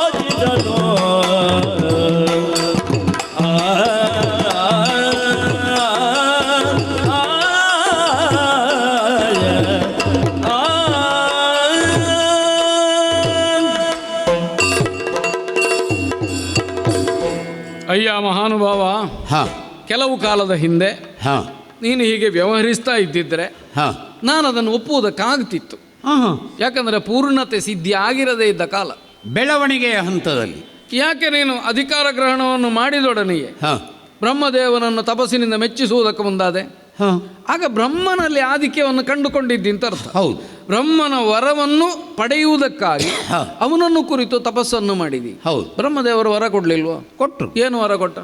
ಅಯ್ಯ ಮಹಾನುಭಾವ, ಹಾಂ ಕೆಲವು ಕಾಲದ ಹಿಂದೆ ಹಾಂ ನೀನು ಹೀಗೆ ವ್ಯವಹರಿಸ್ತಾ ಇದ್ದಿದ್ರೆ ಹಾಂ ನಾನು ಅದನ್ನು ಒಪ್ಪುವುದಕ್ಕಾಗ್ತಿತ್ತು. ಹಾಂ ಯಾಕಂದರೆ ಪೂರ್ಣತೆ ಸಿದ್ಧಿ ಆಗಿರದೇ ಇದ್ದ ಕಾಲ, ಬೆಳವಣಿಗೆಯ ಹಂತದಲ್ಲಿ. ಯಾಕೆ ನೀನು ಅಧಿಕಾರ ಗ್ರಹಣವನ್ನು ಮಾಡಿದೊಡನೆಯೇ ಹಾಂ ಬ್ರಹ್ಮದೇವನನ್ನು ತಪಸ್ಸಿನಿಂದ ಮೆಚ್ಚಿಸುವುದಕ್ಕೆ ಮುಂದಾದೆ. ಹಾಂ ಆಗ ಬ್ರಹ್ಮನಲ್ಲಿ ಆಧಿಕ್ಯವನ್ನು ಕಂಡುಕೊಂಡಿದ್ದಿ ಅಂತ ಅರ್ಥ. ಹೌದು. ಬ್ರಹ್ಮನ ವರವನ್ನು ಪಡೆಯುವುದಕ್ಕಾಗಿ ಹಾ. ಅವನನ್ನು ಕುರಿತು ತಪಸ್ಸನ್ನು ಮಾಡಿದಿ. ಹೌದು. ಬ್ರಹ್ಮದೇವರು ವರ ಕೊಡ್ಲಿಲ್ವಾ? ಕೊಟ್ಟರು. ಏನು ವರ ಕೊಟ್ಟ?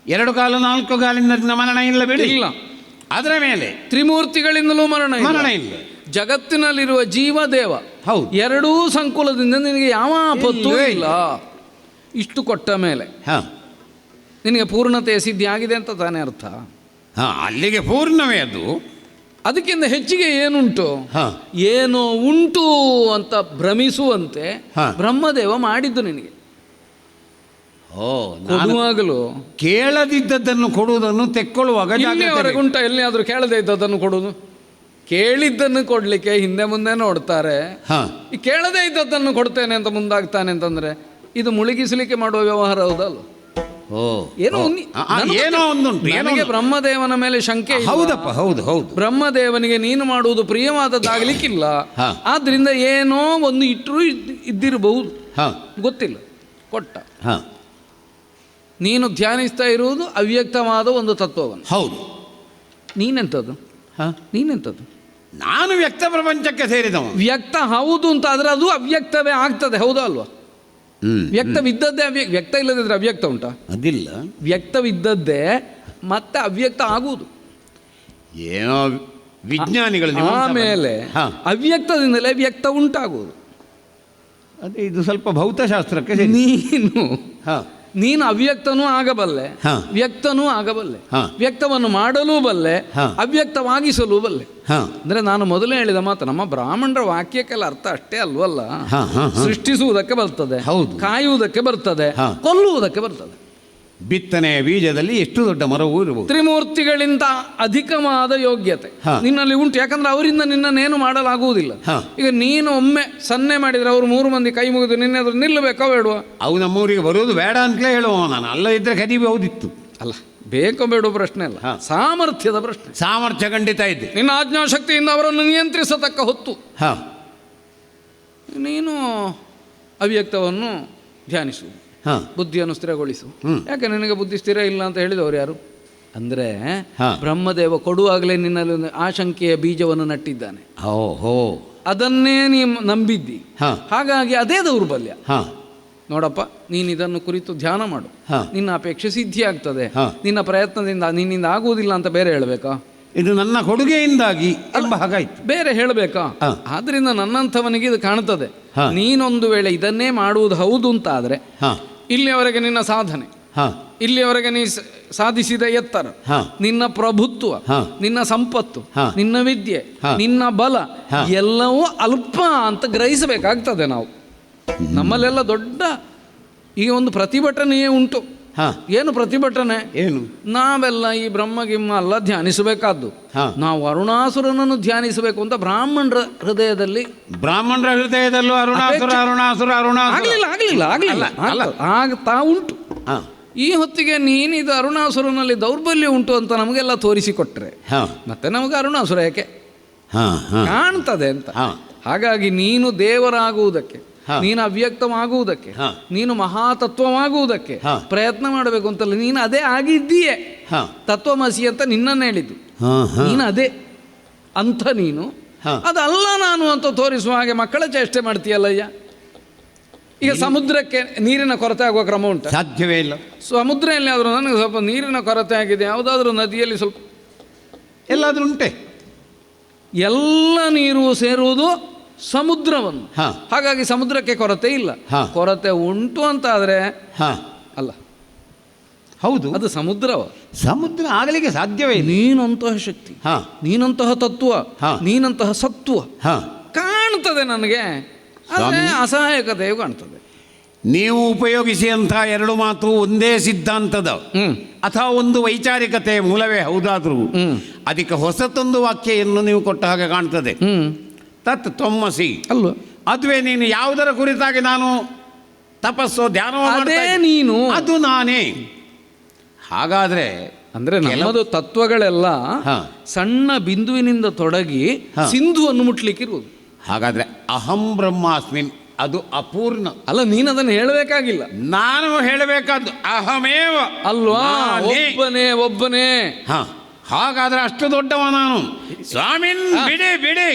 2 ಕಾಲು 4 ಕಾಲಿಂದ ಮರಣ ಇಲ್ಲ ಬಿಡಿ. ಇಲ್ಲ. ಅದರ ಮೇಲೆ ತ್ರಿಮೂರ್ತಿಗಳಿಂದಲೂ ಮರಣ ಮರಣ ಇಲ್ಲ. ಇಲ್ಲ. ಜಗತ್ತಿನಲ್ಲಿರುವ ಜೀವ ದೇವ ಹೌದು. ಎರಡೂ ಸಂಕುಲದಿಂದ ನಿನಗೆ ಯಾವ ಆಪತ್ತು ಇಲ್ಲವೇ ಇಲ್ಲ. ಇಷ್ಟು ಕೊಟ್ಟ ಮೇಲೆ ಹಾಂ ನಿನಗೆ ಪೂರ್ಣತೆಯ ಸಿದ್ಧಿ ಆಗಿದೆ ಅಂತ ತಾನೇ ಅರ್ಥ. ಹಾಂ ಅಲ್ಲಿಗೆ ಪೂರ್ಣವೇ ಅದು. ಅದಕ್ಕಿಂತ ಹೆಚ್ಚಿಗೆ ಏನುಂಟು? ಹಾಂ ಏನೋ ಉಂಟು ಅಂತ ಭ್ರಮಿಸುವಂತೆ ಹಾ. ಬ್ರಹ್ಮದೇವ ಮಾಡಿದ್ದು ನಿನಗೆ. ಓ ಕೊಡುವಾಗಲೂ ಕೇಳದಿದ್ದದ್ದನ್ನು ಕೊಡುವುದನ್ನು ತೆಕ್ಕೊಳ್ಳುವಾಗ ಇಲ್ಲಿಯವರೆಗೆ ಉಂಟ ಎಲ್ಲಿಯಾದರೂ ಕೇಳದೇ ಇದ್ದದ್ದನ್ನು ಕೊಡುವುದು? ಕೇಳಿದ್ದನ್ನು ಕೊಡಲಿಕ್ಕೆ ಹಿಂದೆ ಮುಂದೆ ನೋಡ್ತಾರೆ. ಹಾಂ ಈ ಕೇಳದೇ ಇದ್ದದ್ದನ್ನು ಕೊಡ್ತೇನೆ ಅಂತ ಮುಂದಾಗ್ತಾನೆ ಅಂತಂದ್ರೆ ಇದು ಮುಳುಗಿಸಲಿಕ್ಕೆ ಮಾಡುವ ವ್ಯವಹಾರ ಹೌದಲ್ಲ? ಓ ಏನೋ ಏನೋ ಒಂದುಂಟು. ನನಗೆ ಬ್ರಹ್ಮದೇವನ ಮೇಲೆ ಶಂಕೆ ಇಲ್ಲ. ಹೌದಪ್ಪ, ಹೌದು ಹೌದು. ಬ್ರಹ್ಮದೇವನಿಗೆ ನೀನು ಮಾಡುವುದು ಪ್ರಿಯವಾದದ್ದಾಗಲಿಕ್ಕಿಲ್ಲ. ಹಾ. ಆದ್ರಿಂದ ಏನೋ ಒಂದು ಇಟ್ಟರು ಇದ್ದಿರಬಹುದು, ಹಾಂ ಗೊತ್ತಿಲ್ಲ. ಕೊಟ್ಟ. ಹಾಂ ನೀನು ಧ್ಯಾನಿಸ್ತಾ ಇರುವುದು ಅವ್ಯಕ್ತವಾದ ಒಂದು ತತ್ವವನ್ನು. ಹೌದು. ನೀನೆಂಥದ್ದು? ಹಾಂ ನೀನೆಂಥದ್ದು? ನಾನು ವ್ಯಕ್ತ ಪ್ರಪಂಚಕ್ಕೆ ಸೇರಿದವ. ವ್ಯಕ್ತ ಹೌದು ಅಂತ ಆದರೆ ಅದು ಅವ್ಯಕ್ತವೇ ಆಗ್ತದೆ, ಹೌದಾ ಅಲ್ವಾ? ವ್ಯಕ್ತವಿದ್ದದ್ದೇ ವ್ಯಕ್ತ ಇಲ್ಲದಿದ್ರೆ ಅವ್ಯಕ್ತ ಉಂಟಾ? ಅದಿಲ್ಲ. ವ್ಯಕ್ತವಿದ್ದದ್ದೇ ಮತ್ತೆ ಅವ್ಯಕ್ತ ಆಗುವುದು. ಏನೋ ವಿಜ್ಞಾನಿಗಳು ಆಮೇಲೆ ಅವ್ಯಕ್ತದಿಂದಲೇ ವ್ಯಕ್ತ ಉಂಟಾಗುವುದು. ಅದೇ ಇದು ಸ್ವಲ್ಪ ಭೌತಶಾಸ್ತ್ರಕ್ಕೆ ನೀನು ಅವ್ಯಕ್ತನೂ ಆಗಬಲ್ಲೆ, ಹಾ. ವ್ಯಕ್ತನೂ ಆಗಬಲ್ಲೆ. ಹಾ. ವ್ಯಕ್ತವನ್ನು ಮಾಡಲೂ ಬಲ್ಲೆ, ಹಾ. ಅವ್ಯಕ್ತವಾಗಿಸಲೂ ಬಲ್ಲೆ. ಹಾಂ ಅಂದ್ರೆ ನಾನು ಮೊದಲೇ ಹೇಳಿದ ಮಾತು, ನಮ್ಮ ಬ್ರಾಹ್ಮಣರ ವಾಕ್ಯಕ್ಕೆಲ್ಲ ಅರ್ಥ ಅಷ್ಟೇ ಅಲ್ವಲ್ಲ. ಹಾಂ ಹಾಂ ಸೃಷ್ಟಿಸುವುದಕ್ಕೆ ಬರ್ತದೆ, ಹೌದು. ಕಾಯುವುದಕ್ಕೆ ಬರ್ತದೆ, ಹಾ. ಕೊಲ್ಲುವುದಕ್ಕೆ ಬರ್ತದೆ. ಬಿತ್ತನೆಯ ಬೀಜದಲ್ಲಿ ಎಷ್ಟು ದೊಡ್ಡ ಮರವೂ ಇರಬಹುದು. ತ್ರಿಮೂರ್ತಿಗಳಿಂದ ಅಧಿಕವಾದ ಯೋಗ್ಯತೆ ಹಾ. ನಿನ್ನಲ್ಲಿ ಉಂಟು. ಯಾಕಂದ್ರೆ ಅವರಿಂದ ನಿನ್ನನ್ನೇನು ಮಾಡಲಾಗುವುದಿಲ್ಲ. ಹಾ. ಈಗ ನೀನು ಒಮ್ಮೆ ಸನ್ನೆ ಮಾಡಿದರೆ ಅವರು 3 ಮಂದಿ ಕೈ ಮುಗಿದು ನಿನ್ನೆ ಅದ್ರ ನಿಲ್ಲಬೇಕೋ ಬೇಡುವ? ಅವು ನಮ್ಮೂರಿಗೆ ಬರುವುದು ಬೇಡ ಅಂತಲೇ ಹೇಳುವ ನಾನು. ಅಲ್ಲ ಇದ್ರೆ ಕದಿಬಹುದಿತ್ತು. ಅಲ್ಲ, ಬೇಕೋ ಬೇಡೋ ಪ್ರಶ್ನೆ ಅಲ್ಲ, ಹಾ. ಸಾಮರ್ಥ್ಯದ ಪ್ರಶ್ನೆ. ಸಾಮರ್ಥ್ಯ ಖಂಡಿತ ಇದೆ. ನಿನ್ನ ಆಜ್ಞಾಶಕ್ತಿಯಿಂದ ಅವರನ್ನು ನಿಯಂತ್ರಿಸತಕ್ಕ ಹೊತ್ತು ಹಾಂ ನೀನು ಅವ್ಯಕ್ತವನ್ನು ಧ್ಯಾನಿಸುವುದು, ಹಾಂ ಬುದ್ಧಿಯನ್ನು ಸ್ಥಿರಗೊಳಿಸು. ಯಾಕೆ ನಿನಗೆ ಬುದ್ಧಿ ಸ್ಥಿರ ಇಲ್ಲ ಅಂತ ಹೇಳಿದವರು ಯಾರು? ಅಂದರೆ ಹಾ. ಬ್ರಹ್ಮದೇವ ಕೊಡುವಾಗಲೇ ನಿನ್ನಲ್ಲಿ ಒಂದು ಆಶಂಕೆಯ ಬೀಜವನ್ನು ನಟ್ಟಿದ್ದಾನೆ. ಓಹೋ ಅದನ್ನೇ ನೀ ನಂಬಿದ್ದಿ. ಹಾ. ಹಾಗಾಗಿ ಅದೇ ದೌರ್ಬಲ್ಯ. ಹಾಂ ನೋಡಪ್ಪ, ನೀನು ಇದನ್ನು ಕುರಿತು ಧ್ಯಾನ ಮಾಡು, ಹಾ. ನಿನ್ನ ಅಪೇಕ್ಷೆ ಸಿದ್ಧಿ ಆಗ್ತದೆ. ಹಾ. ನಿನ್ನ ಪ್ರಯತ್ನದಿಂದ ನಿನ್ನಿಂದ ಆಗುವುದಿಲ್ಲ ಅಂತ ಬೇರೆ ಹೇಳಬೇಕಾ? ಇದು ನನ್ನ ಕೊಡುಗೆಯಿಂದಾಗಿ ಎಂಬ ಹಾಗಾಯ್ತು. ಬೇರೆ ಹೇಳಬೇಕಾ? ಹಾ. ಆದ್ರಿಂದ ನನ್ನಂಥವನಿಗೆ ಇದು ಕಾಣ್ತದೆ. ಹಾ. ನೀನೊಂದು ವೇಳೆ ಇದನ್ನೇ ಮಾಡುವುದು ಹೌದು ಅಂತ ಆದರೆ ಹಾಂ ಇಲ್ಲಿಯವರೆಗೆ ನಿನ್ನ ಸಾಧನೆ, ಹಾಂ ಇಲ್ಲಿಯವರೆಗೆ ನೀ ಸಾಧಿಸಿದ ಎತ್ತರ, ಹಾ. ನಿನ್ನ ಪ್ರಭುತ್ವ, ಹಾ. ನಿನ್ನ ಸಂಪತ್ತು, ಹಾ. ನಿನ್ನ ವಿದ್ಯೆ, ಹಾ. ನಿನ್ನ ಬಲ ಹಾ. ಎಲ್ಲವೂ ಅಲ್ಪ ಅಂತ ಗ್ರಹಿಸಬೇಕಾಗ್ತದೆ ನಾವು. ನಮ್ಮಲ್ಲೆಲ್ಲ ದೊಡ್ಡ ಈಗ ಒಂದು ಪ್ರತಿಭಟನೆಯೇ ಉಂಟು. ಹಾಂ ಏನು ಪ್ರತಿಭಟನೆ? ಏನು? ನಾವೆಲ್ಲ ಈ ಬ್ರಹ್ಮಗಿಮ್ಮ ಎಲ್ಲ ಧ್ಯಾನಿಸಬೇಕಾದ್ದು. ಹಾ. ನಾವು ಅರುಣಾಸುರನನ್ನು ಧ್ಯಾನಿಸಬೇಕು ಅಂತ ಬ್ರಾಹ್ಮಣರ ಹೃದಯದಲ್ಲಿ, ಬ್ರಾಹ್ಮಣರ ಹೃದಯದಲ್ಲೂ ಅರುಣಾಸುರ ಅರುಣಾಸುರ ಅರುಣಾಸುರ ಆಗ್ಲಿಲ್ಲ ಆಗ್ಲಿಲ್ಲ ಆಗ್ಲಿಲ್ಲ ಅಲ್ಲ. ಆಗ್ತಾ ಉಂಟು. ಹಾಂ ಈ ಹೊತ್ತಿಗೆ ನೀನಿದು ಅರುಣಾಸುರನಲ್ಲಿ ದೌರ್ಬಲ್ಯ ಉಂಟು ಅಂತ ನಮಗೆಲ್ಲ ತೋರಿಸಿಕೊಟ್ರೆ ಹಾಂ ಮತ್ತೆ ನಮಗೆ ಅರುಣಾಸುರ ಯಾಕೆ ಹಾಂ ಹಾಂ ಕಾಣ್ತದೆ ಅಂತ. ಹಾಂ ಹಾಗಾಗಿ ನೀನು ದೇವರಾಗುವುದಕ್ಕೆ, ಹಾ. ನೀನು ಅವ್ಯಕ್ತವಾಗುವುದಕ್ಕೆ, ಹಾ. ನೀನು ಮಹಾತತ್ವವಾಗುವುದಕ್ಕೆ ಹಾ. ಪ್ರಯತ್ನ ಮಾಡಬೇಕು ಅಂತಲ್ಲ. ನೀನು ಅದೇ ಆಗಿದ್ದೀಯೇ. ಹಾಂ ತತ್ವಮಸಿ ಅಂತ ನಿನ್ನನ್ನು ಹೇಳಿದ್ದು. ಹಾಂ ಹಾಂ ನೀನು ಅದೇ ಅಂಥ ನೀನು ಹಾ. ಅದಲ್ಲ ನಾನು ಅಂತ ತೋರಿಸುವ ಹಾಗೆ ಮಕ್ಕಳ ಚೇಷ್ಟೆ ಮಾಡ್ತೀಯಲ್ಲಯ್ಯ. ಈಗ ಸಮುದ್ರಕ್ಕೆ ನೀರಿನ ಕೊರತೆ ಆಗುವ ಕ್ರಮ ಉಂಟು? ಸಾಧ್ಯವೇ ಇಲ್ಲ. ಸಮುದ್ರ ಎಲ್ಲಿಯಾದರೂ ನನಗೆ ಸ್ವಲ್ಪ ನೀರಿನ ಕೊರತೆ ಆಗಿದೆ, ಯಾವುದಾದ್ರೂ ನದಿಯಲ್ಲಿ ಸ್ವಲ್ಪ ಎಲ್ಲಾದರೂ ಉಂಟೆ? ಎಲ್ಲ ನೀರು ಸೇರುವುದು ಸಮುದ್ರವನ್ನು. ಹಾ. ಹಾಗಾಗಿ ಸಮುದ್ರಕ್ಕೆ ಕೊರತೆ ಇಲ್ಲ. ಹಾ. ಕೊರತೆ ಉಂಟು ಅಂತ ಆದರೆ ಹಾಂ, ಅಲ್ಲ, ಹೌದು, ಅದು ಸಮುದ್ರವ. ಸಮುದ್ರ ಆಗಲಿಕ್ಕೆ ಸಾಧ್ಯವೇ ಇಲ್ಲ. ನೀನಂತಹ ಶಕ್ತಿ, ಹಾಂ ನೀನಂತಹ ತತ್ವ, ಹಾ. ನೀನಂತಹ ಸತ್ವ ಹಾಂ, ಕಾಣ್ತದೆ ನನಗೆ. ಆದರೆ ಅಸಹಾಯಕತೆಯು ಕಾಣ್ತದೆ. ನೀವು ಉಪಯೋಗಿಸಿದಂಥ ಎರಡು ಮಾತು ಒಂದೇ ಸಿದ್ಧಾಂತದ ಅಥವಾ ಒಂದು ವೈಚಾರಿಕತೆ ಮೂಲವೇ ಹೌದಾದರೂ ಅದಕ್ಕೆ ಹೊಸತೊಂದು ವಾಕ್ಯನ್ನು ನೀವು ಕೊಟ್ಟ ಹಾಗೆ ಕಾಣ್ತದೆ. ತತ್ ತ್ವಮ್ಮಸಿ ಅಲ್ವ? ಅದುವೇ ನೀನು ಯಾವುದರ ಕುರಿತಾಗಿ ನಾನು ತಪಸ್ಸು ಧ್ಯಾನ ಅದೇ ನೀನು, ಅದು ನಾನೇ. ಹಾಗಾದ್ರೆ ಅಂದ್ರೆ ನಮ್ಮದು ತತ್ವಗಳೆಲ್ಲ ಹಾ. ಸಣ್ಣ ಬಿಂದುವಿನಿಂದ ತೊಡಗಿ ಹಾ. ಸಿಂಧುವನ್ನು ಮುಟ್ಲಿಕ್ಕಿರುವುದು. ಹಾಗಾದ್ರೆ ಅಹಂ ಬ್ರಹ್ಮಾಸ್ಮಿನ್ ಅದು ಅಪೂರ್ಣ. ಅಲ್ಲ, ನೀನು ಅದನ್ನು ಹೇಳಬೇಕಾಗಿಲ್ಲ, ನಾನು ಹೇಳಬೇಕಾದ್ದು ಅಹಮೇವ ಅಲ್ವಾ? ನಾನೇ. ಒಬ್ಬನೇ. ಹಾ, ಹಾಗಾದ್ರೆ ಅಷ್ಟು ದೊಡ್ಡವ ನಾನು. ಸ್ವಾಮಿನ್ ಬಿಡಿ ಬಿಡಿ.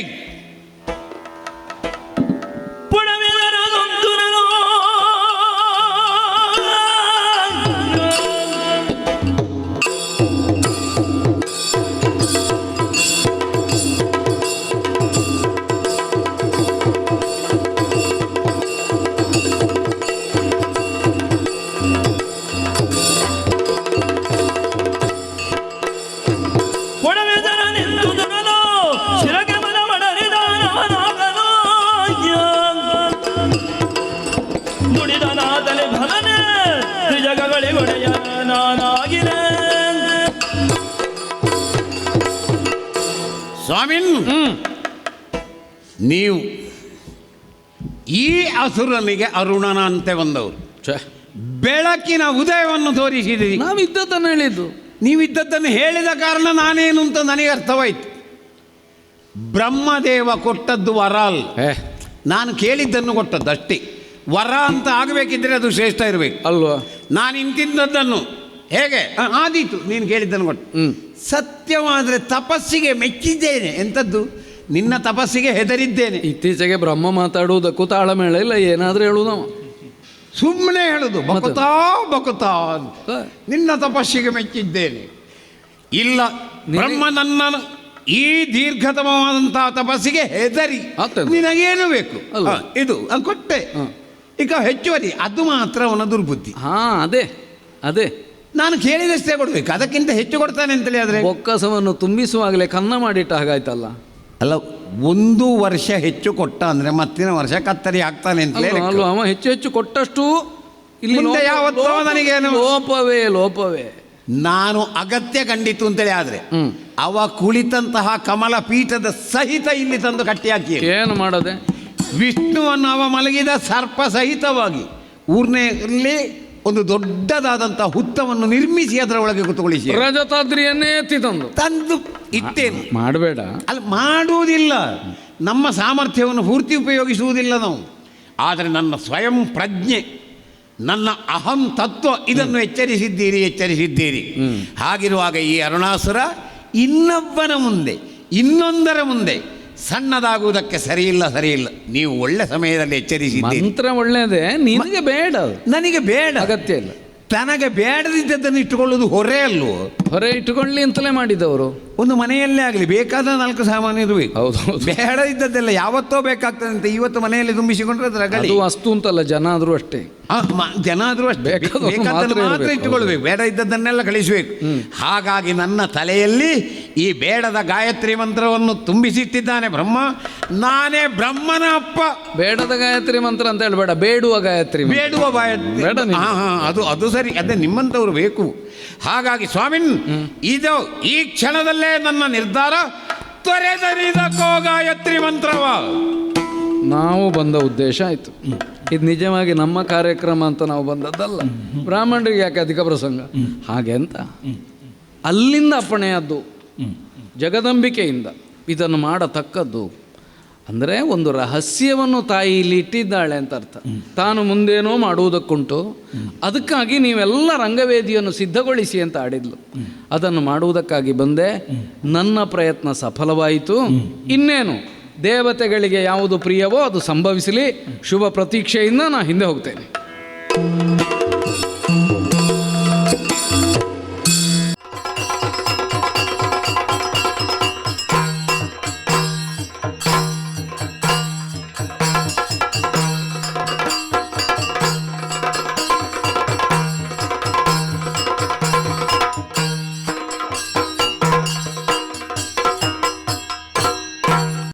ಸ್ವಾಮಿನ್, ನೀವು ಈ ಅಸುರನಿಗೆ ಅರುಣನಂತೆ ಬಂದವರು. ಬೆಳಕಿನ ಉದಯವನ್ನು ತೋರಿಸಿದಿರಿ. ನಾವಿದ್ದದ್ದನ್ನು ಹೇಳಿದ್ದು. ನೀವಿದ್ದದ್ದನ್ನು ಹೇಳಿದ ಕಾರಣ ನಾನೇನು ಅಂತ ನನಗೆ ಅರ್ಥವಾಯಿತು. ಬ್ರಹ್ಮದೇವ ಕೊಟ್ಟದ್ದು ವರ ಅಲ್ಲ, ನಾನು ಕೇಳಿದ್ದನ್ನು ಕೊಟ್ಟದ್ದು ಅಷ್ಟೇ. ವರ ಅಂತ ಆಗಬೇಕಿದ್ರೆ ಅದು ಶ್ರೇಷ್ಠ ಇರಬೇಕು ಅಲ್ವಾ? ನಾನು ಇಂತಿದ್ದದ್ದನ್ನು ಹೇಗೆ ಆದೀತು, ನೀನು ಕೇಳಿದ್ದನ್ನು ಕೊಟ್ಟು. ಸತ್ಯವಾದರೆ ತಪಸ್ಸಿಗೆ ಮೆಚ್ಚಿದ್ದೇನೆ. ಎಂಥದ್ದು? ನಿನ್ನ ತಪಸ್ಸಿಗೆ ಹೆದರಿದ್ದೇನೆ. ಇತ್ತೀಚೆಗೆ ಬ್ರಹ್ಮ ಮಾತಾಡುವುದಕ್ಕೂ ತಾಳಮೇಳ ಇಲ್ಲ, ಏನಾದರೂ ಹೇಳುವುದು ನಾವು. ಸುಮ್ಮನೆ ಹೇಳುದು ಬಕುತಾ ಅಂತ. ನಿನ್ನ ತಪಸ್ಸಿಗೆ ಮೆಚ್ಚಿದ್ದೇನೆ. ಇಲ್ಲ, ಬ್ರಹ್ಮ ನನ್ನ ಈ ದೀರ್ಘತಮವಾದಂತಹ ತಪಸ್ಸಿಗೆ ಹೆದರಿ ನಿನಗೇನು ಬೇಕು ಇದು ಕೊಟ್ಟೆ. ಈಗ ಹೆಚ್ಚುವರಿ ಅದು ಮಾತ್ರ ಅವನ ದುರ್ಬುದ್ಧಿ. ಅದೇ ನಾನು ಕೇಳಿದಷ್ಟೇ ಕೊಡ್ಬೇಕು, ಅದಕ್ಕಿಂತ ಹೆಚ್ಚು ಕೊಡ್ತಾನೆ ಅಂತೇಳಿ. ಆದರೆ ಬೊಕ್ಕಸವನ್ನು ತುಂಬಿಸುವಾಗಲೇ ಕನ್ನ ಮಾಡಿಟ್ಟ ಹಾಗಾಯ್ತಲ್ಲ. ಅಲ್ಲ, 1 ವರ್ಷ ಹೆಚ್ಚು ಕೊಟ್ಟ ಅಂದ್ರೆ ಮತ್ತಿನ ವರ್ಷ ಕತ್ತರಿ ಆಗ್ತಾನೆ ಅಂತ ಅಲ್ವಾ? ಅವ ಹೆಚ್ಚು ಕೊಟ್ಟಷ್ಟು ಇಲ್ಲಿ ಯಾವತ್ತೋ ನನಗೇನು ಲೋಪವೇ ನಾನು ಅಗತ್ಯ ಕಂಡಿತು ಅಂತೇಳಿ. ಆದ್ರೆ ಅವ ಕುಳಿತಂತಹ ಕಮಲ ಪೀಠದ ಸಹಿತ ಇಲ್ಲಿ ತಂದು ಕಟ್ಟಿ ಹಾಕಿ ಏನು ಮಾಡದೆ, ವಿಷ್ಣುವನ್ನು ಅವ ಮಲಗಿದ ಸರ್ಪ ಸಹಿತವಾಗಿ ಊರ್ನಲ್ಲಿ ಒಂದು ದೊಡ್ಡದಾದಂತಹ ಹುತ್ತವನ್ನು ನಿರ್ಮಿಸಿ ಅದರ ಒಳಗೆ ಕೂತ್ಕೊಳ್ಳಿಸಿ ರಜತಾದ್ರಿಯನ್ನೇ ಎತ್ತಿ ತಂದು ಇತ್ತೇನು. ಮಾಡಬೇಡ, ಅಲ್ಲಿ ಮಾಡುವುದಿಲ್ಲ. ನಮ್ಮ ಸಾಮರ್ಥ್ಯವನ್ನು ಪೂರ್ತಿ ಉಪಯೋಗಿಸುವುದಿಲ್ಲ ನಾವು. ಆದರೆ ನನ್ನ ಸ್ವಯಂ ಪ್ರಜ್ಞೆ, ನನ್ನ ಅಹಂ ತತ್ವ ಇದನ್ನು ಎಚ್ಚರಿಸಿದ್ದೀರಿ. ಹಾಗಿರುವಾಗ ಈ ಅರುಣಾಸುರ ಇನ್ನೊಬ್ಬನ ಮುಂದೆ, ಇನ್ನೊಂದರ ಮುಂದೆ ಸಣ್ಣದಾಗುವುದಕ್ಕೆ ಸರಿಯಿಲ್ಲ. ನೀವು ಒಳ್ಳೆ ಸಮಯದಲ್ಲಿ ಎಚ್ಚರಿಸಿದ್ದೀರಿ. ಮಂತ್ರ ಒಳ್ಳೆಯದೇ, ನಿನಗೆ ಬೇಡ, ನನಗೆ ಬೇಡ, ಅಗತ್ಯ ಇಲ್ಲ. ತನಗೆ ಬೇಡದಿದ್ದನ್ನು ಇಟ್ಟುಕೊಳ್ಳುವುದು ಹೊರೆ ಅಲ್ವೋ? ಹೊರೆ ಇಟ್ಟುಕೊಳ್ಳಿ ಅಂತಲೇ ಮಾಡಿದವರು. ಒಂದು ಮನೆಯಲ್ಲೇ ಆಗಲಿ ಬೇಕಾದ 4 ಸಾಮಾನು ಇರಬೇಕು. ಹೌದು, ಬೇಡ ಇದ್ದದ್ದೆಲ್ಲ ಯಾವತ್ತೋ ಬೇಕಾಗ್ತದೆ ಅಂತ ಇವತ್ತು ಮನೆಯಲ್ಲಿ ತುಂಬಿಸಿಕೊಂಡ್ರೆ ಅದರ ಗಡಿ ವಸ್ತು ಅಂತಲ್ಲ, ಜನ ಆದರೂ ಅಷ್ಟೇ. ಜನ ಆದರೂ ಅಷ್ಟೇ, ಬೇಕಾದನ್ನು ಮಾತ್ರ ಇಟ್ಟುಕೊಳ್ಬೇಕು, ಬೇಡ ಇದ್ದದ್ದನ್ನೆಲ್ಲ ಕಳಿಸಬೇಕು. ಹಾಗಾಗಿ ನನ್ನ ತಲೆಯಲ್ಲಿ ಈ ಬೇಡದ ಗಾಯತ್ರಿ ಮಂತ್ರವನ್ನು ತುಂಬಿಸಿಟ್ಟಿದ್ದಾನೆ ಬ್ರಹ್ಮ. ನಾನೇ ಬ್ರಹ್ಮನ ಅಪ್ಪ. ಬೇಡದ ಗಾಯತ್ರಿ ಮಂತ್ರ ಅಂತ ಹೇಳಬೇಡ, ಬೇಡುವ ಗಾಯತ್ರಿ, ಬೇಡುವ ಗಾಯತ್ರಿ. ಅದು ಸರಿ, ಅದೇ ನಿಮ್ಮಂಥವ್ರು ಬೇಕು. ಹಾಗಾಗಿ ಸ್ವಾಮಿನ್, ಇದು ಈ ಕ್ಷಣದಲ್ಲೇ ನನ್ನ ನಿರ್ಧಾರ. ತ್ವರೆದರಿದಕೋ ಗಾಯತ್ರಿ ಮಂತ್ರವ. ನಾವು ಬಂದ ಉದ್ದೇಶ ಆಯಿತು. ಇದು ನಿಜವಾಗಿ ನಮ್ಮ ಕಾರ್ಯಕ್ರಮ ಅಂತ ನಾವು ಬಂದದ್ದಲ್ಲ. ಬ್ರಾಹ್ಮಣರಿಗೆ ಯಾಕೆ ಅಧಿಕ ಪ್ರಸಂಗ ಹಾಗೆ ಅಂತ ಅಲ್ಲಿಂದ ಅಪ್ಪಣೆಯದ್ದು, ಜಗದಂಬಿಕೆಯಿಂದ ಇದನ್ನು ಮಾಡತಕ್ಕದ್ದು. ಅಂದರೆ ಒಂದು ರಹಸ್ಯವನ್ನು ತಾಯಿ ಇಲ್ಲಿ ಇಟ್ಟಿದ್ದಾಳೆ ಅಂತ ಅರ್ಥ. ತಾನು ಮುಂದೇನೋ ಮಾಡುವುದಕ್ಕುಂಟು, ಅದಕ್ಕಾಗಿ ನೀವೆಲ್ಲ ರಂಗವೇದಿಯನ್ನು ಸಿದ್ಧಗೊಳಿಸಿ ಅಂತ ಆಡಿದ್ಲು. ಅದನ್ನು ಮಾಡುವುದಕ್ಕಾಗಿ ಬಂದೆ. ನನ್ನ ಪ್ರಯತ್ನ ಸಫಲವಾಯಿತು. ಇನ್ನೇನು ದೇವತೆಗಳಿಗೆ ಯಾವುದು ಪ್ರಿಯವೋ ಅದು ಸಂಭವಿಸಲಿ. ಶುಭ ಪ್ರತೀಕ್ಷೆಯಿಂದ ನಾನು ಹಿಂದೆ ಹೋಗ್ತೇನೆ.